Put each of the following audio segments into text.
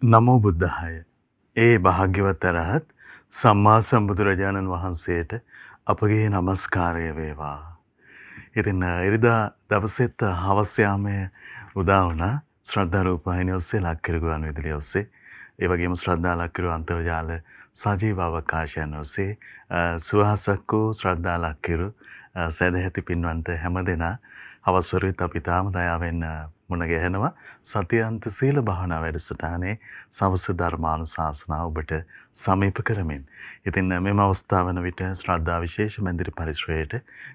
නමෝ බුද්ධාය. ඒ භාග්‍යවත් අරහත් සම්මා සම්බුදුරජාණන් වහන්සේට අපගේ নমස්කාරය වේවා. ඉතින් ඉරිදා දවසෙත් හවස යාමේ උදා වුණා ශ්‍රද්ධා රූපවාහිනිය ඔස්සේ ලක්කිරු ගුවන් විදුලිය ඔස්සේ ඒ වගේම ශ්‍රද්ධා ලක්කිරු අන්තර්ජාල සජීව අවකාශයන් ඔස්සේ සුවහසක් වූ ශ්‍රද්ධා ලක්කිරු සදැහැති පින්වන්ත හැමදෙනා හවස්වරුත් අපි තාම දයාවෙන් මුණ ගැහෙනවා සතියන්ත සීල භාවනා වැඩසටහනේ සවස් ධර්මානුශාසනාව ඔබට සමීප කරමින්. ඉතින් මෙම අවස්ථාව වන විට ශ්‍රද්ධා විශේෂ මන්දිර පරිශ්‍රයේට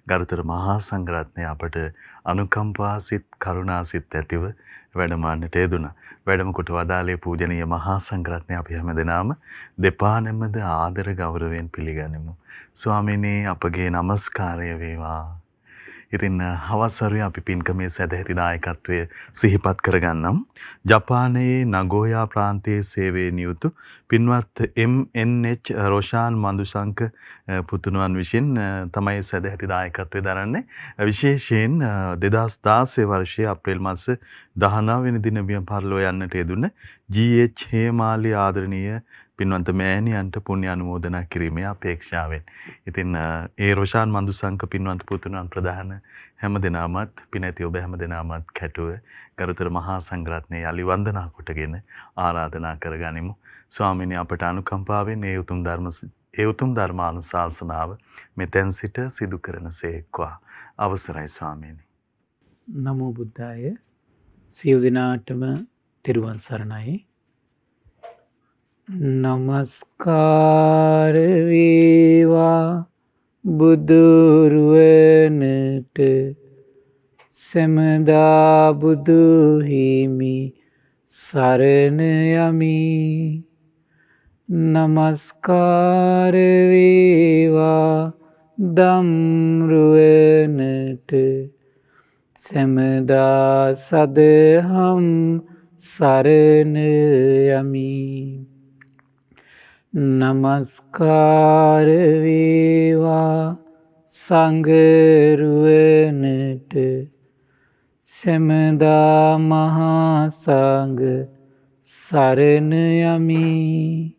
ගරුතර මහා සංඝරත්නය අපට අනුකම්පා සිත් කරුණා සිත් ඇතිව වැඩමවන්නට යෙදුණා. වැඩම කොට වදාළේ පූජනීය මහා සංඝරත්නය අපි හැමදෙනාම දෙපා නැමද ආදර ගෞරවයෙන් පිළිගනිමු. ස්වාමීනි අපගේ নমස්කාරය වේවා. ඉතින් හවස්වරුවේ අපි පින්කමේ සැදැහැති දායකත්වය සිහිපත් කරගන්නම්. ජපානයේ නගෝයා ප්‍රාන්තයේ සේවයේ නියුතු පින්වත් MNH රොෂාන් මදුශංක පුතුණුවන් විසින් තමයි සැදැහැති දායකත්වය දරන්නේ. විශේෂයෙන් 2016 වර්ෂයේ අප්‍රේල් මාස 19 වෙනි දින බිම පරලෝ යන්නට යෙදුන GH හේමාලි ආදරණීය පින්වන්ත මෑණියන්ට පුණ්‍ය අනුමෝදනා කිරීමේ අපේක්ෂාවෙන්. ඉතින් ඒ රොෂාන් මන්දුසංක පින්වන්ත පුතුණන් ප්‍රධාන හැමදෙනාමත් පිනැති ඔබ හැමදෙනාමත් කැටුව ගරුතර මහා සංඝරත්නය යලි වන්දනා කොටගෙන ආරාධනා කරගනිමු. ස්වාමීනි අපට අනුකම්පාවෙන් ඒ උතුම් ධර්මානුශාසනාව මෙතෙන් සිට සිදු කරනසේක්වා. අවසරයි ස්වාමීනි. නමෝ බුද්ධාය. සියලු දෙනාටම තෙරුවන් සරණයි. නමස්කාර වේවා බුදුරුවනට සැමදා බුදු හිමි සරණ යමි. නමස්කාර වේවා ධම්රුවනට සැමදා සදහම් සරණ යමි. නමස්කාර වේවා සංඝරුවනට සැමදා මහා සංඝ සරණ යමි.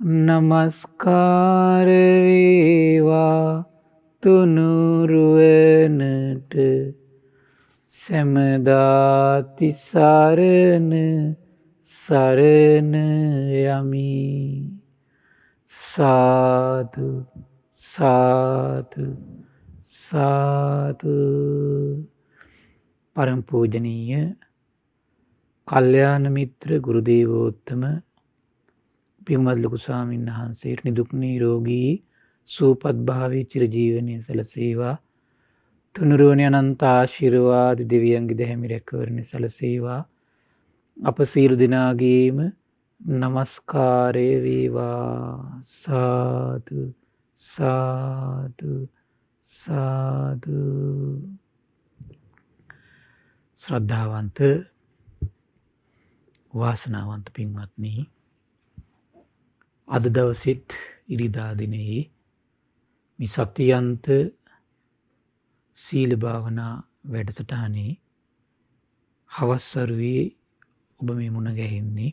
නමස්කාර වේවා තුනුරුවනට සැමදා තිසරණ සරණ යමි. සාදු සාදු සාදු. පරම පූජනීය කල්යාණ මිත්‍ර ගුරුදේවෝත්තම පින්වත් ලොකු ස්වාමීන් වහන්සේට නිදුක් නිරෝගී සුවපත් භාවයේ චිරජීවනයේ සැලසේවා. තුනුරුවනේ අනන්ත ආශිර්වාද දෙවියන්ගේ දැහැමි රැකවරණය සැලසේවා. අප සියලු දෙනාගේම නමස්කාරය වේවා. සාදු සාදු සාදු. ශ්‍රද්ධාවන්ත වාසනාවන්ත පින්වත්නි, අද දවසෙත් ඉරිදා දිනයේ මේ සතියන්ත සීල භාවනා වැඩසටහනේ හවස්වරුවේ ඔබ මේ මුණ ගැහෙන්නේ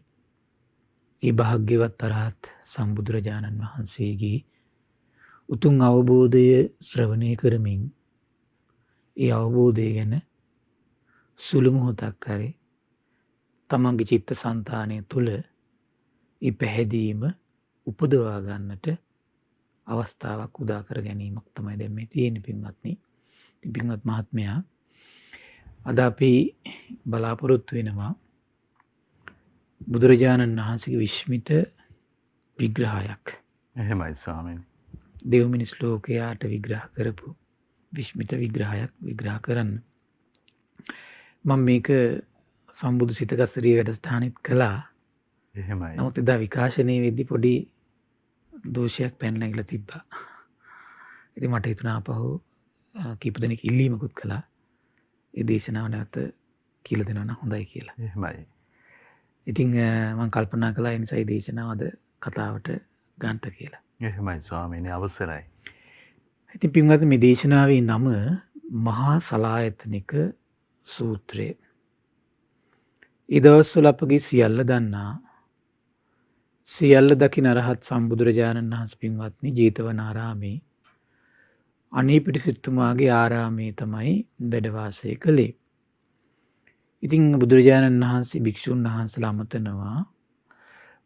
ඒ භාග්‍යවත් අරහත් සම්බුදුරජාණන් වහන්සේගේ උතුම් අවබෝධය ශ්‍රවණය කරමින් ඒ අවබෝධය ගැන සුළු මොහොතක් හරි තමන්ගේ චිත්ත සංතානය තුළ ඒ පැහැදීම උපදවා ගන්නට අවස්ථාවක් උදා කර ගැනීමක් තමයි දැන් මේ තියෙන පින්වත්නි. ඉතින් පින්වත් මහත්මයා, අද අපි බලාපොරොත්තු වෙනවා බුදුරජාණන් වහන්සේගේ විශ්මිත විග්‍රහයක්. එහෙමයි ස්වාමීනි. දෙව් මිනිස් ලෝකයාට විග්‍රහ කරපු විශ්මිත විග්‍රහයක් විග්‍රහ කරන්න. මම මේක සම්බුදු සිතකසරිය වැඩසටහනෙත් කළා. එහෙමයි. නමුත් එදා විකාශනය වෙද්දී පොඩි දෝෂයක් පැනලා ඉගලා තිබ්බා. ඉතින් මට හිතුණා ආපහු කීප දෙනෙක් ඉල්ලීමකුත් කළා. ඒ දේශනාව නැවත කියලා දෙනවා නම් හොඳයි කියලා. එහෙමයි. ඉතින් මම කල්පනා කළා ඒ නිසා මේ දේශනාව අද කතාවට ගන්නට කියලා. එහෙමයි ස්වාමීනි, අවසරයි. ඉතින් පින්වත් මේ දේශනාවේ නම මහා සලායතනික සූත්‍රය. ඒ දවස්වල අපගේ සියල්ල දන්නා සියල්ල දකින අරහත් සම්බුදුරජාණන් වහන්සේ පින්වත්නි ජේතවනාරාමේ අනීපිටි සිටුමාගේ ආරාමයේ තමයි වැඩ වාසය කළේ. ඉතින් බුදුරජාණන් වහන්සේ භික්ෂුන් වහන්සේලා අමතනවා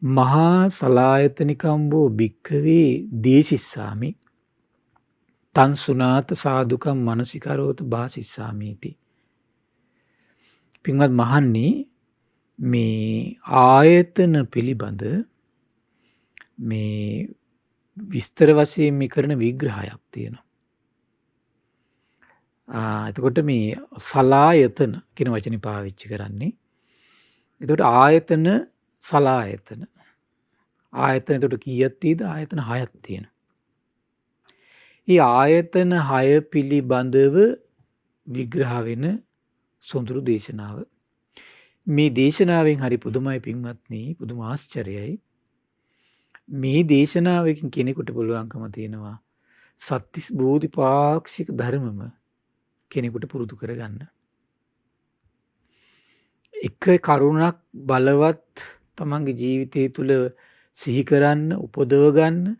මහා සලායතනිකම්බෝ භික්ඛවේ දේශිස්සාමි තං සුනාත සාදුකම් මනසිකරෝත භාසිස්සාමීති. පින්වත් මහන්නි මේ ආයතන පිළිබඳ මේ විස්තර වශයෙන් මේ කරන විග්‍රහයක් තියෙනවා. එතකොට මේ සලායතන කියන වචනේ පාවිච්චි කරන්නේ. එතකොට ආයතන සලායතන. ආයතන එතකොට කීයක් තියෙද? ආයතන 6ක් තියෙනවා. මේ ආයතන 6 පිළිබඳව විග්‍රහ වෙන සොඳුරු දේශනාව. මේ දේශනාවෙන් හරි පුදුමයි පින්වත්නි, පුදුම ආශ්චර්යයි. මේ දේශනාවකින් කෙනෙකුට පුළුවන්කම තියෙනවා සත්‍තිස් බෝධිපාක්ෂික ධර්මම කෙනෙකුට පුරුදු කරගන්න. එක කරුණක් බලවත් තමන්ගේ ජීවිතය තුළ සිහි කරන්න, උපදව ගන්න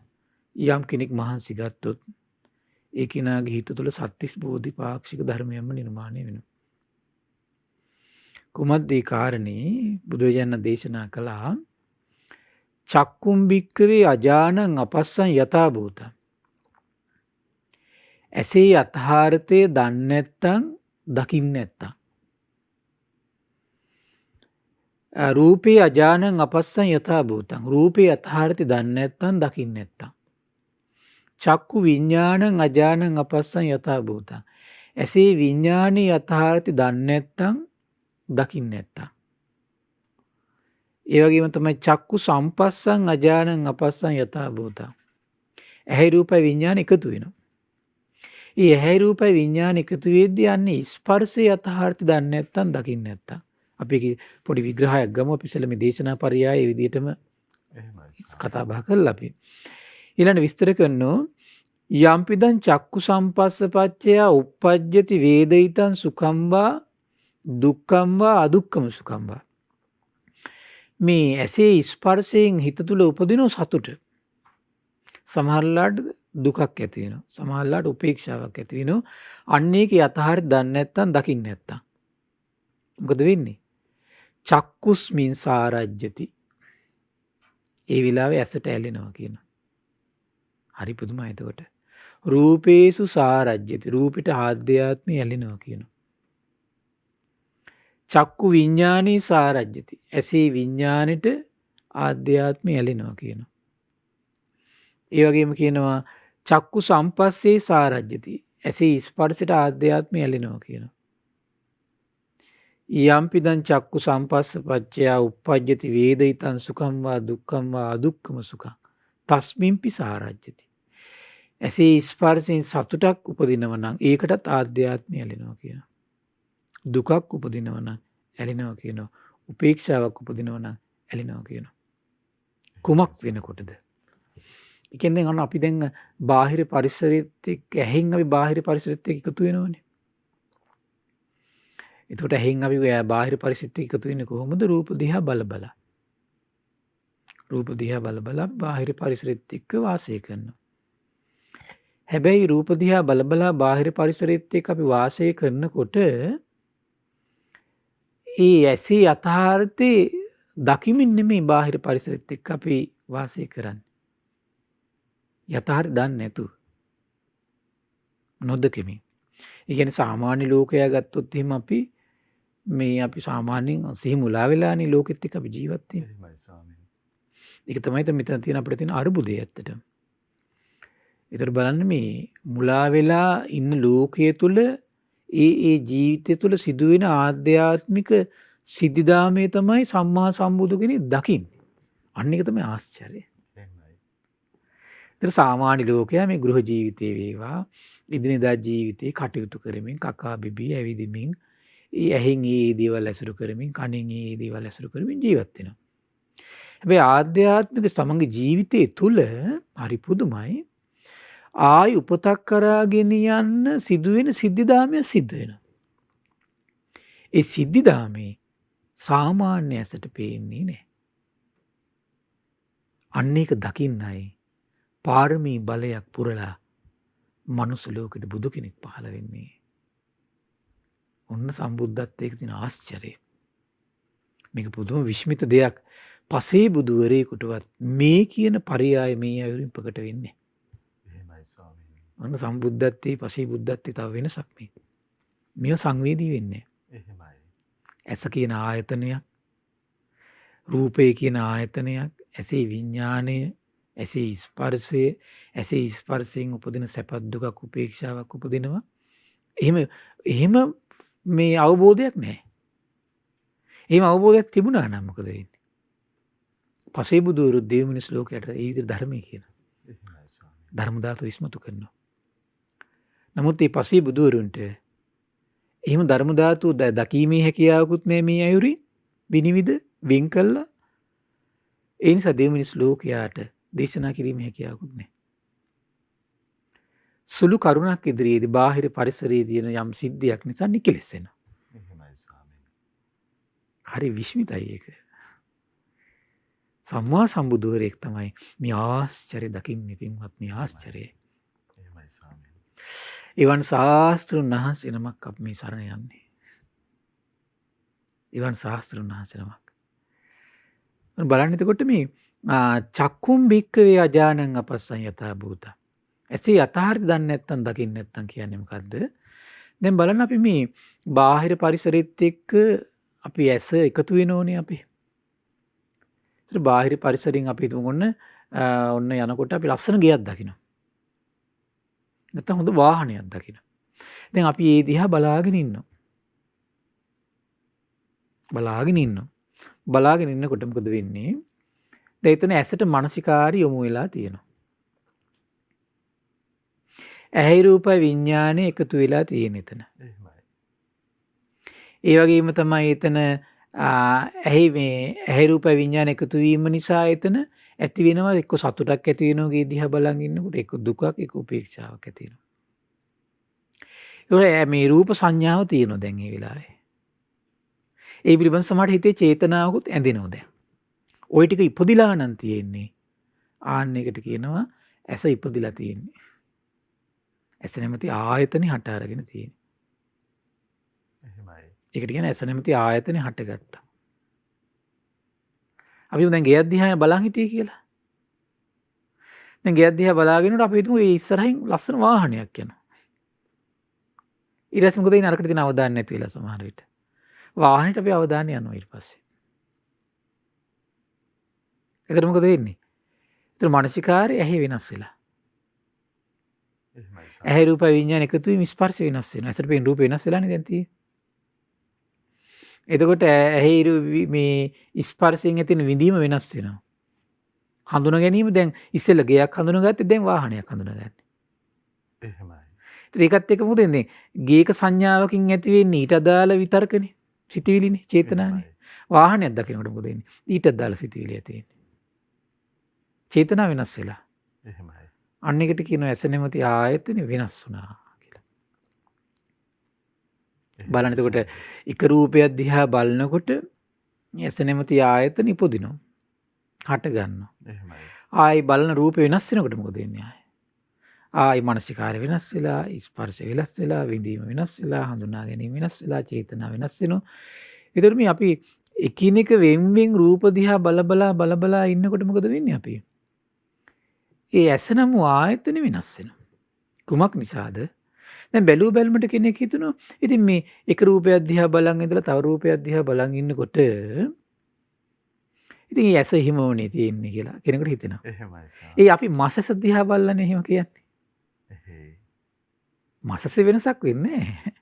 යම් කෙනෙක් මහන්සි ගත්තොත් ඒ කෙනාගේ හිත තුළ සත්‍තිස් බෝධිපාක්ෂික ධර්මයන්ම නිර්මාණය වෙනවා. කුමද්ද ඒ කාරණේ? බුදුරජාණන් දේශනා කළා චක්කුම් භික්ඛවේ අජානං අපස්සං යථා භූතං. ඇසේ යථාර්ථය දන්නේ නැත්නම් දකින්නේ නැත්නම්. රූපේ අජානං අපස්සං යථා භූතං. රූපේ යථාර්ථය දන්නේ නැත්නම් දකින්නේ නැත්නම්. චක්කු විඥානං අජානං අපස්සං යථා භූතං. ඇසේ විඥානේ යථාර්ථය දන්නේ නැත්නම් දකින්නේ නැත්නම්. ඒ වගේම තමයි චක්කු සම්පස්සං අජානං අපස්සං යථා භූතං. ඇහැ රූපයි විඥාන එකතු වෙනවා. ඒ ඇහැ රූපයි විඥාන එකතු වෙද්දී යන්නේ ස්පර්ශය යථාර්ථය දන්නේ නැත්නම් දකින්නේ නැත්නම්. අපි පොඩි විග්‍රහයක් ගමු. අපි ඉස්සෙල්ලා මේ දේශනා පරියායේ විදිහටම කතා බහ කළා අපි. ඊළඟ විස්තර කරනවා යම්පිදං චක්කු සම්පස්සපච්චය uppajjati වේදිතං සුඛම් වා දුක්ඛම් වා අදුක්ඛම සුඛම් වා. මේ ඇසේ ස්පර්ශයෙන් හිත තුළ උපදින සතුට සමහරලාට දුකක් ඇති වෙනවා. සමහරලාට උපේක්ෂාවක් ඇති වෙනවා. අන්න ඒක යථාර්ථය දන්නේ නැත්නම් දකින්නේ නැත්නම්. මොකද වෙන්නේ? චක්කුස්මින් සාරජ්‍යති. ඒ විලාවේ ඇසට ඇලෙනවා කියන. හරි පුදුමයි එතකොට. රූපේසු සාරජ්‍යති. රූපෙට ආධ්‍යාත්මය ඇලෙනවා කියනවා. චක්කු විඥානේ සාරජ්‍යති. ඇසේ විඥානෙට ආධ්‍යාත්මය ඇලෙනවා කියනවා. ඒ වගේම කියනවා චක්කු සම්පස්සේ සාරජ්‍යති. ඇසේ ස්පර්ශයට ආධ්‍යාත්මය ඇලෙනවා කියනවා. යම්පිදං චක්කු සම්පස්සපච්චය uppajjati වේදිතං සුඛම් වා දුක්ඛම් වා අදුක්ඛම සුඛං තස්මින්පි සාරජ්‍යති. ඇසේ ස්පර්ශයෙන් සතුටක් උපදිනවා නම් ඒකටත් ආධ්‍යාත්මය ඇලෙනවා කියනවා. දුකක් උපදිනවා නම් ඇලෙනවා කියනවා. උපේක්ෂාවක් උපදිනවා නම් ඇලෙනවා කියනවා. කුමක් වෙනකොටද? ඒ කියන්නේ අන්න අපි දැන් බාහිර පරිසරයේත් එක්ක ඇහෙන් අපි බාහිර පරිසරයේත් එක්ක එකතු වෙනවනේ. එතකොට ඇහෙන් අපි බාහිර පරිසරයේත් එකතු වෙන්නේ කොහොමද? රූප දිහා බල බල. රූප දිහා බල බල බාහිර පරිසරයේත් එක්ක වාසය කරනවා. හැබැයි රූප දිහා බල බල බාහිර පරිසරයේත් එක්ක අපි වාසය කරනකොට ඒ ඇසේ යථාර්ථය දකිමින් නෙමෙයි බාහිර පරිසරෙත් එක්ක අපි වාසය කරන්නේ. යථාර්ථය දන්නේ නැතුව. නොදකිමින්. ඒ කියන්නේ සාමාන්‍ය ලෝකයා ගත්තොත් එහෙම අපි සාමාන්‍යයෙන් සිහි මුලා වෙලානේ ලෝකෙත් එක්ක අපි ජීවත් වෙන්නේ. ඒක තමයි මෙතන තියෙන අපිට තියෙන අරුබුදේ ඇත්තටම. ඒතර බලන්න මේ මුලා වෙලා ඉන්න ලෝකයේ තුල ඒ ජීවිතය තුළ සිදුවෙන ආධ්‍යාත්මික සිද්ධිදාමය තමයි සම්මා සම්බුදු කෙනෙක් දකින්නේ. අන්න එක තමයි ආශ්චර්යය. ඒතර සාමාන්‍ය ලෝකයා මේ ගෘහ ජීවිතේ වේවා ඉදිනදා ජීවිතේ කටයුතු කරමින් කකා බිබී ඇවිදිමින් ඒ ඇහෙන් ඒ දේවල් ඇසුරු කරමින් කනෙන් ඒ දේවල් ඇසුරු කරමින් ජීවත් වෙනවා. හැබැයි ආධ්‍යාත්මික සමග ජීවිතය තුළ හරි පුදුමයි. ආයි උපතක් කරාගෙන යන්න සිදුවෙන සිද්ධිදාමය සිද්ධ වෙනවා. ඒ සිද්ධිදාමේ සාමාන්‍ය ඇසට පේන්නේ නැහැ. අන්න ඒක දකින්නයි පාරමී බලයක් පුරලා මනුස්ස ලෝකෙට බුදු කෙනෙක් පහළ වෙන්නේ. ඔන්න සම්බුද්ධත්වයක තියෙන ආශ්චර්යය. මේක පුදුම විශ්මිත දෙයක්. පසේ බුදුවරයෙකුටවත් මේ කියන පරියාය මේ අයුරින් ප්‍රකට වෙන්නේ. එහෙමයි ස්වාමීනි. ඔන්න සම්බුද්ධත්වයේ පසේ බුද්ධත්වයේ තව වෙනසක් මේ. මේව සංවේදී වෙන්නේ. එහෙමයි. ඇස කියන ආයතනයක්, රූපය කියන ආයතනයක්, ඇසේ විඥාණය, ඇසේ ස්පර්ශය, ඇසේ ස්පර්ශයෙන් උපදින සැපත් දුකක් උපේක්ෂාවක් උපදිනවා. එහෙම මේ අවබෝධයක් නැහැ. එහෙම අවබෝධයක් තිබුණා නම් මොකද වෙන්නේ? පසේ බුදුවරු දේව මිනිස් ලෝකයට ඒ විදිහට ධර්මය කියන එහෙමයි ස්වාමීනි. ධර්ම ධාතු ඉස්මතු කරනවා. නමුත් මේ පසේ බුදුවරුන්ට එහෙම ධර්ම ධාතු දකීමේ හැකියාවකුත් නැහැ මේ අයුරින් විනිවිද වෙන් කළා. ඒ නිසා දේව මිනිස් ලෝකයට දේශනා කිරීමේ හැකියාවකුත් නැහැ. සුළු කරුණක් ඉදිරියේදී බාහිර පරිසරයේ තියෙන යම් සිද්ධියක් නිසා නිකලෙස් වෙනවා. එහෙමයි ස්වාමීනි. හරි විශ්මිතයි ඒක. සම්මා සම්බුදුවරයෙක් තමයි මේ ආශ්චර්ය දකින්නේ පින්වත්නි ආශ්චර්යය. එහෙමයි ස්වාමීනි. එවන් ශාස්ත්‍රුන් වහන්සේ නමක් අප මේ සරණ යන්නේ. එවන් ශාස්ත්‍රුන් වහන්සේ නමක්. බලන්න එතකොට මේ චක්කුම් භික්කවේ අජානං අපස්සං යථා භූත. ඇසේ යථාර්ථය දන්නේ නැත්නම් දකින්නේ නැත්නම් කියන්නේ මොකද්ද? දැන් බලන්න අපි මේ බාහිර පරිසරෙත් එක්ක අපි ඇස එකතු වෙනෝනේ අපි. ඒතර බාහිර පරිසරයෙන් අපි හිතමු ඔන්න යනකොට අපි ලස්සන ගෙයක් දකිනවා. නැත්නම් හොඳ වාහනයක් දකිනවා. දැන් අපි ඒ දිහා බලාගෙන ඉන්නවා. බලාගෙන ඉන්නකොට මොකද වෙන්නේ? දැන් එතන ඇසට මානසිකාරය යොමු වෙලා තියෙනවා. ඇහි රූප විඥානය එකතු වෙලා තියෙන එතන. එහෙමයි. ඒ වගේම තමයි එතන ඇහි රූප විඥාන එකතු වීම නිසා එතන ඇති වෙනවා එක්ක සතුටක් ඇති වෙනවා ගේ දිහා බලන් ඉන්නකොට එක්ක දුකක් එක්ක උපේක්ෂාවක් ඇති වෙනවා. ඒක මේ රූප සංඥාව තියෙනවා දැන් මේ වෙලාවේ. ඒ පිළිබඳ සමහර හිතේ චේතනාවකුත් ඇඳෙනවා දැන්. ওই ටික ඉපදිලා නම් තියෙන්නේ. ආන්න එකට කියනවා ඇස ඉපදිලා තියෙන්නේ. ඇස නැමැති ආයතනෙ හට අරගෙන තියෙන්නේ. එහෙමයි. ඒකට කියන්නේ ඇස නැමැති ආයතනෙ හටගත්තා. අපි දැන් ගෙයක් දිහා බලන් හිටියේ කියලා. දැන් ගෙයක් දිහා බලාගෙනට අපි හිතමු ඒ ඉස්සරහින් ලස්සන වාහනයක් යනවා. ඊට පස්සේ මොකද වෙන්නේ? අරකට තියෙන අවධානය නැති වෙලා සමහර විට. වාහනේට අපි අවධානය යනවා ඊට පස්සේ. ඒකට මොකද වෙන්නේ? ඒතර මානසිකාරය ඇහි වෙනස් වෙලා. එහෙමයි. ඇහි රූප විඥාන එකතු වීම ස්පර්ශ වෙනස් වෙනවා. ඇසට පේන රූප වෙනස් වෙලානේ දැන් තියෙන්නේ. එතකොට ඇහි මේ ස්පර්ශයෙන් ඇතින විඳීම වෙනස් වෙනවා. හඳුනා ගැනීම දැන් ඉස්සෙල්ලා ගෙයක් හඳුනාගත්තේ දැන් වාහනයක් හඳුනාගන්නේ. එහෙමයි. ඒකත් එක්ක මොකද වෙන්නේ? ගේක සංඥාවකින් ඇති වෙන්නේ ඊට අදාළ විතර්කනේ. සිතවිලිනේ, චේතනානේ. වාහනයක් දකිනකොට මොකද වෙන්නේ? ඊට අදාළ සිතවිලි ඇති වෙන්නේ. චේතනාව වෙනස් වෙලා. එහෙමයි. අන්න එකට කියනවා ඇස නැමැති ආයතනෙ වෙනස් වුණා කියලා. බලන්න එතකොට එක රූපයක් දිහා බලනකොට ඇස නැමැති ආයතන ඉපදිනවා. හට ගන්නවා. එහෙමයි. ආයි බලන රූප වෙනස් වෙනකොට මොකද වෙන්නේ? ආයි මානසිකාරය වෙනස් වෙලා, ස්පර්ශ වෙනස් වෙලා, විඳීම වෙනස් වෙලා, හඳුනා ගැනීම වෙනස් වෙලා, චේතනා වෙනස් වෙනවා. ඒතර මේ අපි එකිනෙක වෙන් රූප දිහා බලබලා ඉන්නකොට මොකද වෙන්නේ අපි? ඒ ඇස නම් ආයතන වෙනස් වෙනවා. කුමක් නිසාද? දැන් බැලුමට කෙනෙක් හිතනවා ඉතින් මේ එක රූපයක් දිහා බලන් ඉඳලා තව රූපයක් දිහා බලන් ඉන්නකොට ඉතින් ඒ ඇස හිමෝනේ තියෙන්නේ කියලා කෙනෙකුට හිතෙනවා. එහෙමයි සර්. ඒ අපි මසස දිහා බලන්නේ එහෙම කියන්නේ. එහෙයි. මසස වෙනසක් වෙන්නේ නැහැ.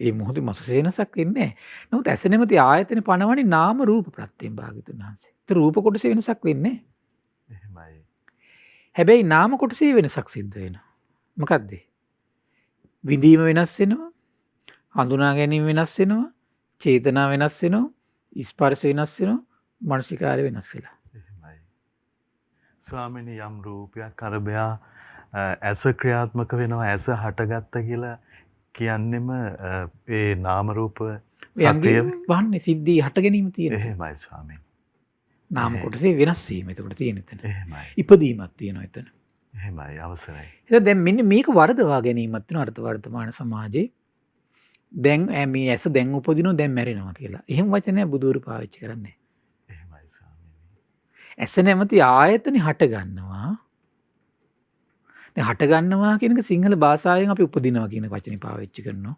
ඒ මොහොතේ මසස වෙනසක් වෙන්නේ නැහැ. නමුත් ඇස නැමැති ආයතන පනවන්නේ නාම රූප ප්‍රත්‍යයෙන් භාගිතුන් වහන්සේ. ඒ රූප කොටසේ වෙනසක් වෙන්නේ නැහැ. එහෙමයි. හැබැයි නාම කොටසේ වෙනසක් සිද්ධ වෙනවා. මොකද්ද? විඳීම වෙනස් වෙනවා. හඳුනා ගැනීම වෙනස් වෙනවා. චේතනා වෙනස් වෙනවා. ස්පර්ශ වෙනස් වෙනවා. මානසිකාරය වෙනස් වෙලා. එහෙමයි. ස්වාමිනී යම් රූපයක් අරබයා ඇස ක්‍රියාත්මක වෙනවා ඇස හටගත්ත කියලා කියන්නෙම ඒ නාම රූප සත්‍යය වහන්නේ සිද්ධි හට ගැනීම තියෙනවා. එහෙමයි ස්වාමීනි. නාම කොටසේ වෙනස් වීම එතකොට තියෙන එතන. එහෙමයි. ඉපදීමක් තියෙනවා එතන. එහෙමයි අවසරයි. එහෙනම් දැන් මෙන්න මේක වරදවා ගැනීමක් තියෙනවා අර්ථ වර්තමාන සමාජයේ. දැන් මේ ඇස දැන් උපදිනවා දැන් මැරෙනවා කියලා. එහෙම වචනයක් බුදුරු පාවිච්චි කරන්නේ. එහෙමයි ස්වාමීනි. ඇස නැමැති ආයතනෙ හට ගන්නවා. දැන් හට ගන්නවා කියන එක සිංහල භාෂාවෙන් අපි උපදිනවා කියන වචනේ පාවිච්චි කරනවා.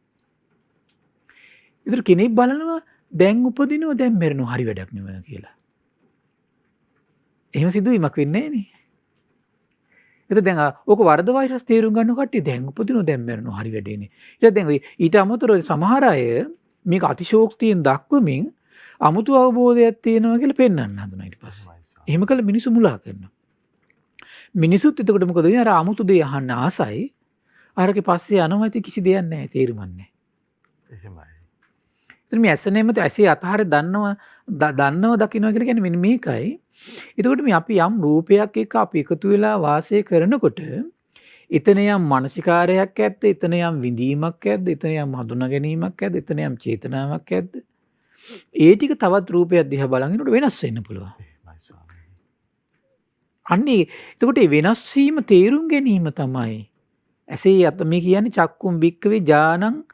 ඒතර කෙනෙක් බලනවා දැන් උපදිනවා දැන් මැරෙනවා හරි වැඩක් නෙවෙයි කියලා. එහෙම සිදුවීමක් වෙන්නේ නැහැ නේ. ඒක දැන් ඕක වර්ධ වෛරස් තේරුම් ගන්න කට්ටිය දැන් උපදිනවා දැන් මැරෙනවා හරි වැඩේනේ. ඊට දැන් ඊට අමතරව සමහර අය මේක අතිශෝක්තියෙන් දක්වමින් අමුතු අවබෝධයක් තියෙනවා කියලා පෙන්වන්න හදනවා ඊට පස්සේ. එහෙම කළ මිනිස්සු මුලා කරනවා. මිනිසුත් එතකොට මොකද වෙන්නේ? අර අමුතු දේ අහන්න ආසයි. අරගේ පස්සේ යනවා ඉතින් කිසි දෙයක් නැහැ තේරුම් නැහැ. එහෙමයි. ඉතින් මේ ඇස නෙමෙයි ඇසේ අතහර දන්නව දකින්නවා කියලා කියන්නේ මෙන්න මේකයි. එතකොට මේ අපි යම් රූපයක් එක්ක අපි එකතු වෙලා වාසය කරනකොට එතන යම් මානසිකාරයක් ඇද්ද, එතන යම් විඳීමක් ඇද්ද, එතන යම් හඳුනා ගැනීමක් ඇද්ද, එතන යම් චේතනාවක් ඇද්ද? ඒ ටික තවත් රූපයක් දිහා බලනකොට වෙනස් වෙන්න පුළුවන්. එහෙමයි ස්වාමීනි. අන්නේ එතකොට මේ වෙනස් වීම තේරුම් ගැනීම තමයි ඇසේ අත මේ කියන්නේ චක්කුම් බික්කවේ ඥානං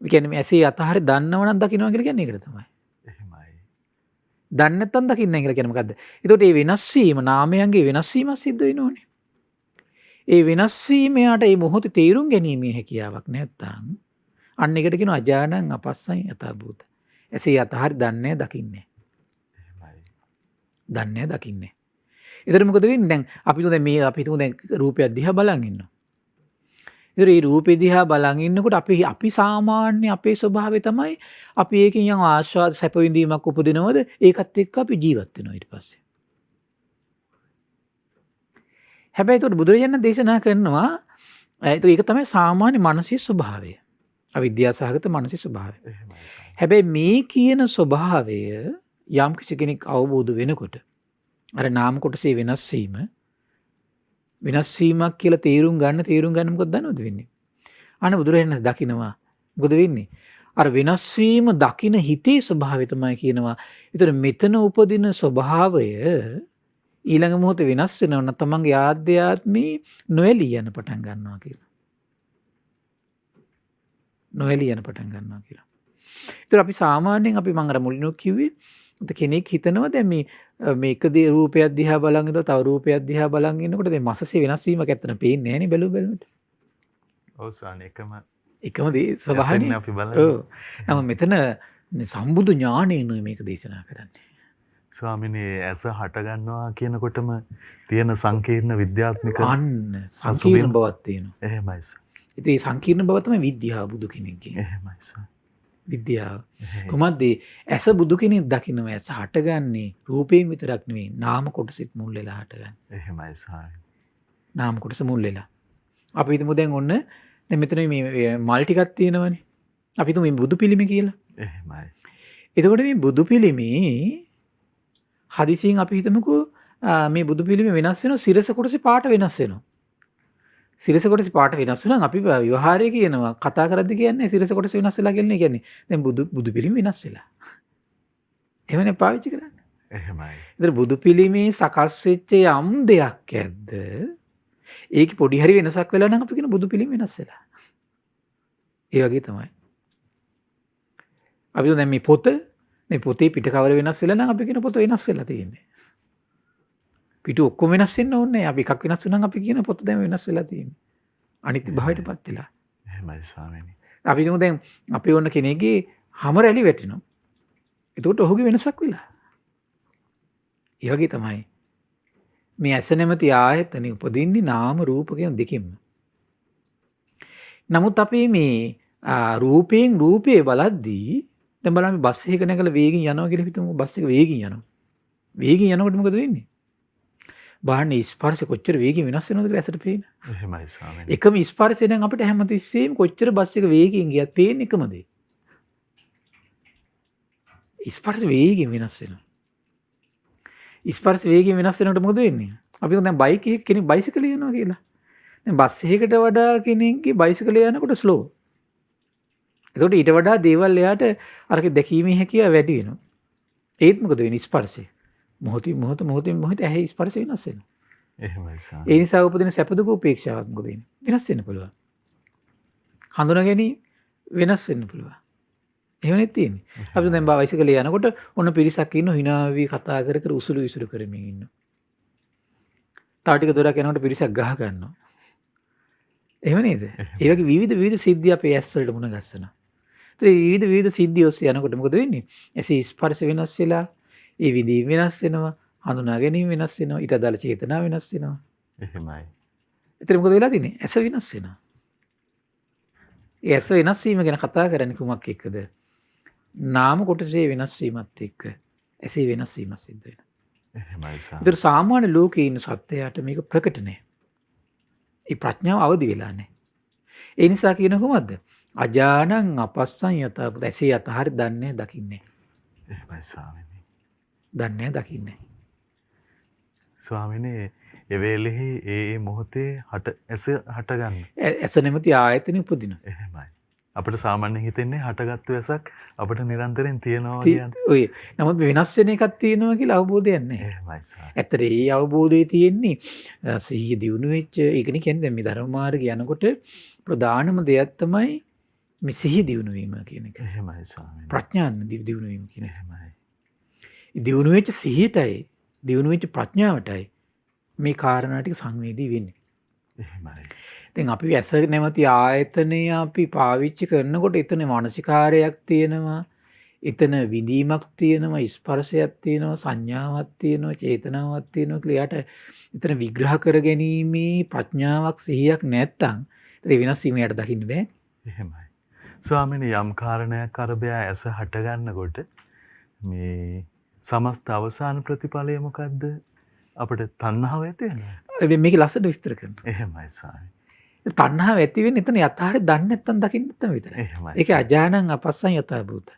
කියන්නේ මේ ඇසේ අතහර දන්නවනම් දකින්නවා කියලා කියන්නේ ඒකට තමයි. එහෙමයි. දන්නේ නැත්නම් දකින්න කියලා කියන්නේ මොකද්ද? එතකොට මේ වෙනස් වීම නාමයන්ගේ වෙනස් වීමක් සිද්ධ වෙනෝනේ. ඒ වෙනස් වීම යාට මේ මොහොතේ තේරුම් ගැනීමේ හැකියාවක් නැත්නම් අන්න එකට කියනවා අජානං අපස්සං යථාභූත. ඇසේ අතහර දන්නේ දකින්නේ. එහෙමයි. දන්නේ දකින්නේ. ඒතර මොකද වෙන්නේ? දැන් අපි තුමු දැන් රූපයක් දිහා බලන් ඉන්නවා. ඒතර මේ රූපෙ දිහා බලන් ඉන්නකොට අපි සාමාන්‍ය අපේ ස්වභාවය තමයි අපි ඒකෙන් යම් ආස්වාද සැප විඳීමක් උපදිනවද ඒකත් එක්ක අපි ජීවත් වෙනවා ඊට පස්සේ. හැබැයි ඒතර බුදුරජාණන් දේශනා කරනවා ඒක තමයි සාමාන්‍ය මානසික ස්වභාවය. අවිද්‍යාව සහගත මානසික ස්වභාවය. හැබැයි මේ කියන ස්වභාවය යම් කිසි කෙනෙක් අවබෝධ වෙනකොට අර නාම කොටසේ වෙනස් වීමක් කියලා තේරුම් ගන්න මොකද දන්නවද වෙන්නේ? අනේ බුදුරජාණන් දකින්නවා. මොකද වෙන්නේ? අර වෙනස් වීම දකින්න හිතේ ස්වභාවය තමයි කියනවා. ඒතර මෙතන උපදින ස්වභාවය ඊළඟ මොහොතේ වෙනස් වෙනවා නම් තමන්ගේ ආධ්‍යාත්මී නොඇලී යන පටන් ගන්නවා කියලා. නොඇලී යන පටන් ගන්නවා කියලා. ඒතර අපි සාමාන්‍යයෙන් මම අර මුලින්ම කිව්වේ කෙනෙක් හිතනවා දැන් මේක රූපයක් දිහා බලන් ඉඳලා තව රූපයක් දිහා බලන් ඉන්නකොට දැන් මසසේ වෙනස් වීමක් ඇත්තට පේන්නේ නැහැ නේ බැලුවට. ඔව් සාන එකම දේ ස්වභාවයෙන් අපි බලන්නේ. ඔව්. නම මෙතන සම්බුදු ඥාණයෙන් මේක දේශනා කරන්නේ. ස්වාමිනේ ඇස හට ගන්නවා කියනකොටම තියෙන සංකීර්ණ විද්‍යාත්මක අන්න සංකීර්ණ බවක් තියෙනවා. එහෙමයි සර්. ඉතින් මේ සංකීර්ණ බව තමයි විද්‍යාව බුදු කෙනෙක්ගේ. එහෙමයි සර්. විද්‍යාව. කොහොමද ඇස බුදු කෙනෙක් දකින්නවා ඇස හටගන්නේ රූපයෙන් විතරක් නෙවෙයි නාම කොටසෙත් මුල් වෙලා හටගන්නේ. එහෙමයි සර්. නාම කොටස මුල් වෙලා. අපි හිතමු දැන් ඔන්න දැන් මෙතන මේ මල් ටිකක් තියෙනවනේ. අපි හිතමු මේ බුදු පිළිමේ කියලා. එහෙමයි. එතකොට මේ බුදු පිළිමේ හදිසියෙන් අපි හිතමුකෝ මේ බුදු පිළිමේ වෙනස් වෙනවා සිරස කොටසේ පාට වෙනස් වෙනවා. සිරස කොටසේ පාට වෙනස් වෙනවා අපි ව්‍යවහාරයේ කියනවා කතා කරද්දි කියන්නේ සිරස කොටස වෙනස් වෙලා කියන්නේ දැන් බුදු පිළිමේ වෙනස් වෙලා. එහෙමනේ පාවිච්චි කරන්නේ. එහෙමයි. ඒතර බුදු පිළිමේ සකස් වෙච්ච යම් දෙයක් ඇද්ද? ඒක පොඩි හරි වෙනසක් වෙලා නම් අපි කියන බුදු පිළිමේ වෙනස් වෙලා. ඒ වගේ තමයි. අපි දැන් මේ පොතේ පිට කවර වෙනස් වෙලා නම් අපි කියන පොත වෙනස් වෙලා තියෙන්නේ. පිට ඔක්කොම වෙනස් වෙන්න ඕනේ. අපි එකක් වෙනස් වුණාම අපි කියන පොත දැන් වෙනස් වෙලා තියෙන්නේ. අනිත්‍ය භාවයටපත් වෙලා. එහෙමයි ස්වාමීනි. අපි හිතමු දැන් අපි ඕන කෙනෙක්ගේ හැම රැලි වැටෙනවා. එතකොට ඔහුගේ වෙනසක් වෙලා. ඒ වගේ තමයි මේ ඇස නැමැති ආයතනෙ උපදින්නේ නාම රූප කියන දෙකෙන්ම. නමුත් අපි මේ රූපයෙන් රූපේ බලද්දී දැන් බලන්න බස් එකක නැගලා වේගින් යනවා කියලා හිතමු බස් එක වේගින් යනවා. වේගින් යනකොට මොකද වෙන්නේ? බාහනේ ස්පර්ශ කොච්චර වේගින් වෙනස් වෙනවද කියලා ඇසට පේන. එහෙමයි ස්වාමීනි. එකම ස්පර්ශය දැන් අපිට හැමතිස්සෙම කොච්චර බස් එක වේගින් ගියත් පේන්නේ එකම දේ. ස්පර්ශ වේගින් වෙනස් වෙනවා. ස්පර්ශ වේගින් වෙනස් වෙනකොට මොකද වෙන්නේ? අපි දැන් බයික් එකක කෙනෙක් බයිසිකලේ යනවා කියලා. දැන් බස් එකකට වඩා කෙනෙක්ගේ බයිසිකලේ යනකොට ස්ලෝ. ඒකට ඊට වඩා දේවල් එයාට අරක දැකීමේ හැකියාව වැඩි වෙනවා. ඒත් මොකද වෙන්නේ ස්පර්ශය? මොහොත ඇහි ස්පර්ශ වෙනස් වෙනවා. එහෙමයි ස්වාමී. ඒ නිසා උපදින සැප දුක උපේක්ෂාවක් මොකද වෙන්නේ? වෙනස් වෙන්න පුළුවන්. හඳුනා ගැනීම වෙනස් වෙන්න පුළුවන්. එහෙමනේ තියෙන්නේ. අපි දැන් බයිසිකලේ යනකොට ඔන්න පිරිසක් ඉන්න hina වී කතා කර කර උසුළු විසුළු කරමින් ඉන්නවා. තව ටික දුරක් යනකොට පිරිසක් ගහ ගන්නවා. එහෙම නේද? ඒ වගේ විවිධ සිද්ධි අපේ ඇස් වලට මුණ ගැස්සනවා. ඒතර විවිධ සිද්ධි ඔස්සේ යනකොට මොකද වෙන්නේ? ඇසේ ස්පර්ශ වෙනස් වෙලා, ඒ විදිහ වෙනස් වෙනවා, හඳුනා ගැනීම වෙනස් වෙනවා, ඊට අදාළ චේතනා වෙනස් වෙනවා. එහෙමයි. එතන මොකද වෙලා තියෙන්නේ? ඇස වෙනස් වෙනවා. ඒ ඇස වෙනස් වීම ගැන කතා කරන්නේ කුමක් එක්කද? නාම කොටසේ වෙනස් වීමත් එක්ක ඇසේ වෙනස් වීම සිද්ධ වෙනවා. එහෙමයි ස්වාමී. ඒතර සාමාන්‍ය ලෝකේ ඉන්න සත්‍යයට මේක ප්‍රකට නැහැ. ඒ ප්‍රඥාව අවදි වෙලා නැහැ. ඒ නිසා කියන කොහොමද? අජානං අපස්සං යතපුත ඇසේ යතහරි දන්නේ දකින්නේ. එහෙමයි ස්වාමීනි. දන්නේ දකින්නේ. ස්වාමීනි ඒ වෙලෙහි ඒ මොහොතේ ඇස හට ගන්න. ඇස නැමැති ආයතනෙ උපදිනවා. එහෙමයි. අපිට සාමාන්‍යයෙන් හිතෙන්නේ හටගත්තු ඇසක් අපිට නිරන්තරයෙන් තියෙනවා කියන්නේ. ඔය නමුත් වෙනස් වෙන එකක් තියෙනවා කියලා අවබෝධයක් නැහැ. එහෙමයි ස්වාමී. ඇත්තට ඒ අවබෝධය තියෙන්නේ සිහිය දියුණු වෙච්ච ඒකනේ කියන්නේ දැන් මේ ධර්ම මාර්ගය යනකොට ප්‍රධානම දෙයක් තමයි මේ සිහිය දියුණු වීම කියන එක. එහෙමයි ස්වාමීනි. ප්‍රඥාන දියුණු වීම කියන එක. එහෙමයි. දියුණු වෙච්ච සිහියටයි දියුණු වෙච්ච ප්‍රඥාවටයි මේ කාරණා ටික සංවේදී වෙන්නේ. එහෙමයි. දැන් අපි ඇස නැමැති ආයතනය අපි පාවිච්චි කරනකොට එතන මානසිකාරයක් තියෙනවා, එතන විඳීමක් තියෙනවා, ස්පර්ශයක් තියෙනවා, සංඥාවක් තියෙනවා, චේතනාවක් තියෙනවා කියලා යට එතන විග්‍රහ කර ගැනීමේ ප්‍රඥාවක් සිහියක් නැත්තම් ඒතර වෙනස් වීම යට දකින්න බෑ. එහෙමයි. ස්වාමීනි යම් කාරණයක් අරබයා ඇස හට ගන්නකොට මේ සමස්ත අවසාන ප්‍රතිඵලය මොකද්ද? අපිට තණ්හාව ඇති වෙනවා. මේක ලස්සට විස්තර කරනවා. එහෙමයි ස්වාමී. තණ්හාව ඇති වෙන්නේ එතන යථාර්ථය දන්නේ නැත්තම් දකින්න නැත්තම් විතරයි. එහෙමයි. ඒක අජානං අපස්සං යථා භූත.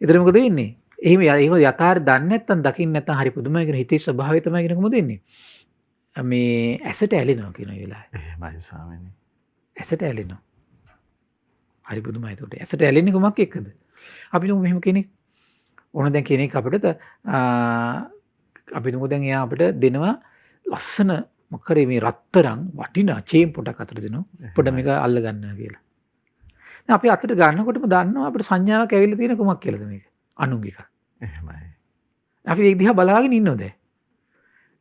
ඊතර මොකද වෙන්නේ? එහෙම යථාර්ථය දන්නේ නැත්තම් දකින්න නැත්තම් හරි පුදුමයි කියන හිතේ ස්වභාවය තමයි කියන කොහොමද වෙන්නේ? මේ ඇසට ඇලෙනවා කියන වෙලාවේ. එහෙමයි ස්වාමීනි. ඇසට ඇලෙනවා. හරි පුදුමයි ඒකට. ඇසට ඇලෙන්නේ කොමක් එක්කද? අපි නෝ මෙහෙම කෙනෙක් ඕන දැන් කෙනෙක් අපිට අපි නෝ දැන් එයා අපිට දෙනවා ලස්සන මොකරේ මේ රත්තරන් වටිනා චේන් පොටක් අතට දෙනවා. පොඩ මේක අල්ල ගන්නවා කියලා. දැන් අපි අතට ගන්නකොටම දන්නවා අපිට සංඥාවක් ඇවිල්ලා තියෙන කොමක් කියලාද මේක? අනුංග එකක්. එහෙමයි. අපි ඒක දිහා බලාගෙන ඉන්නවද?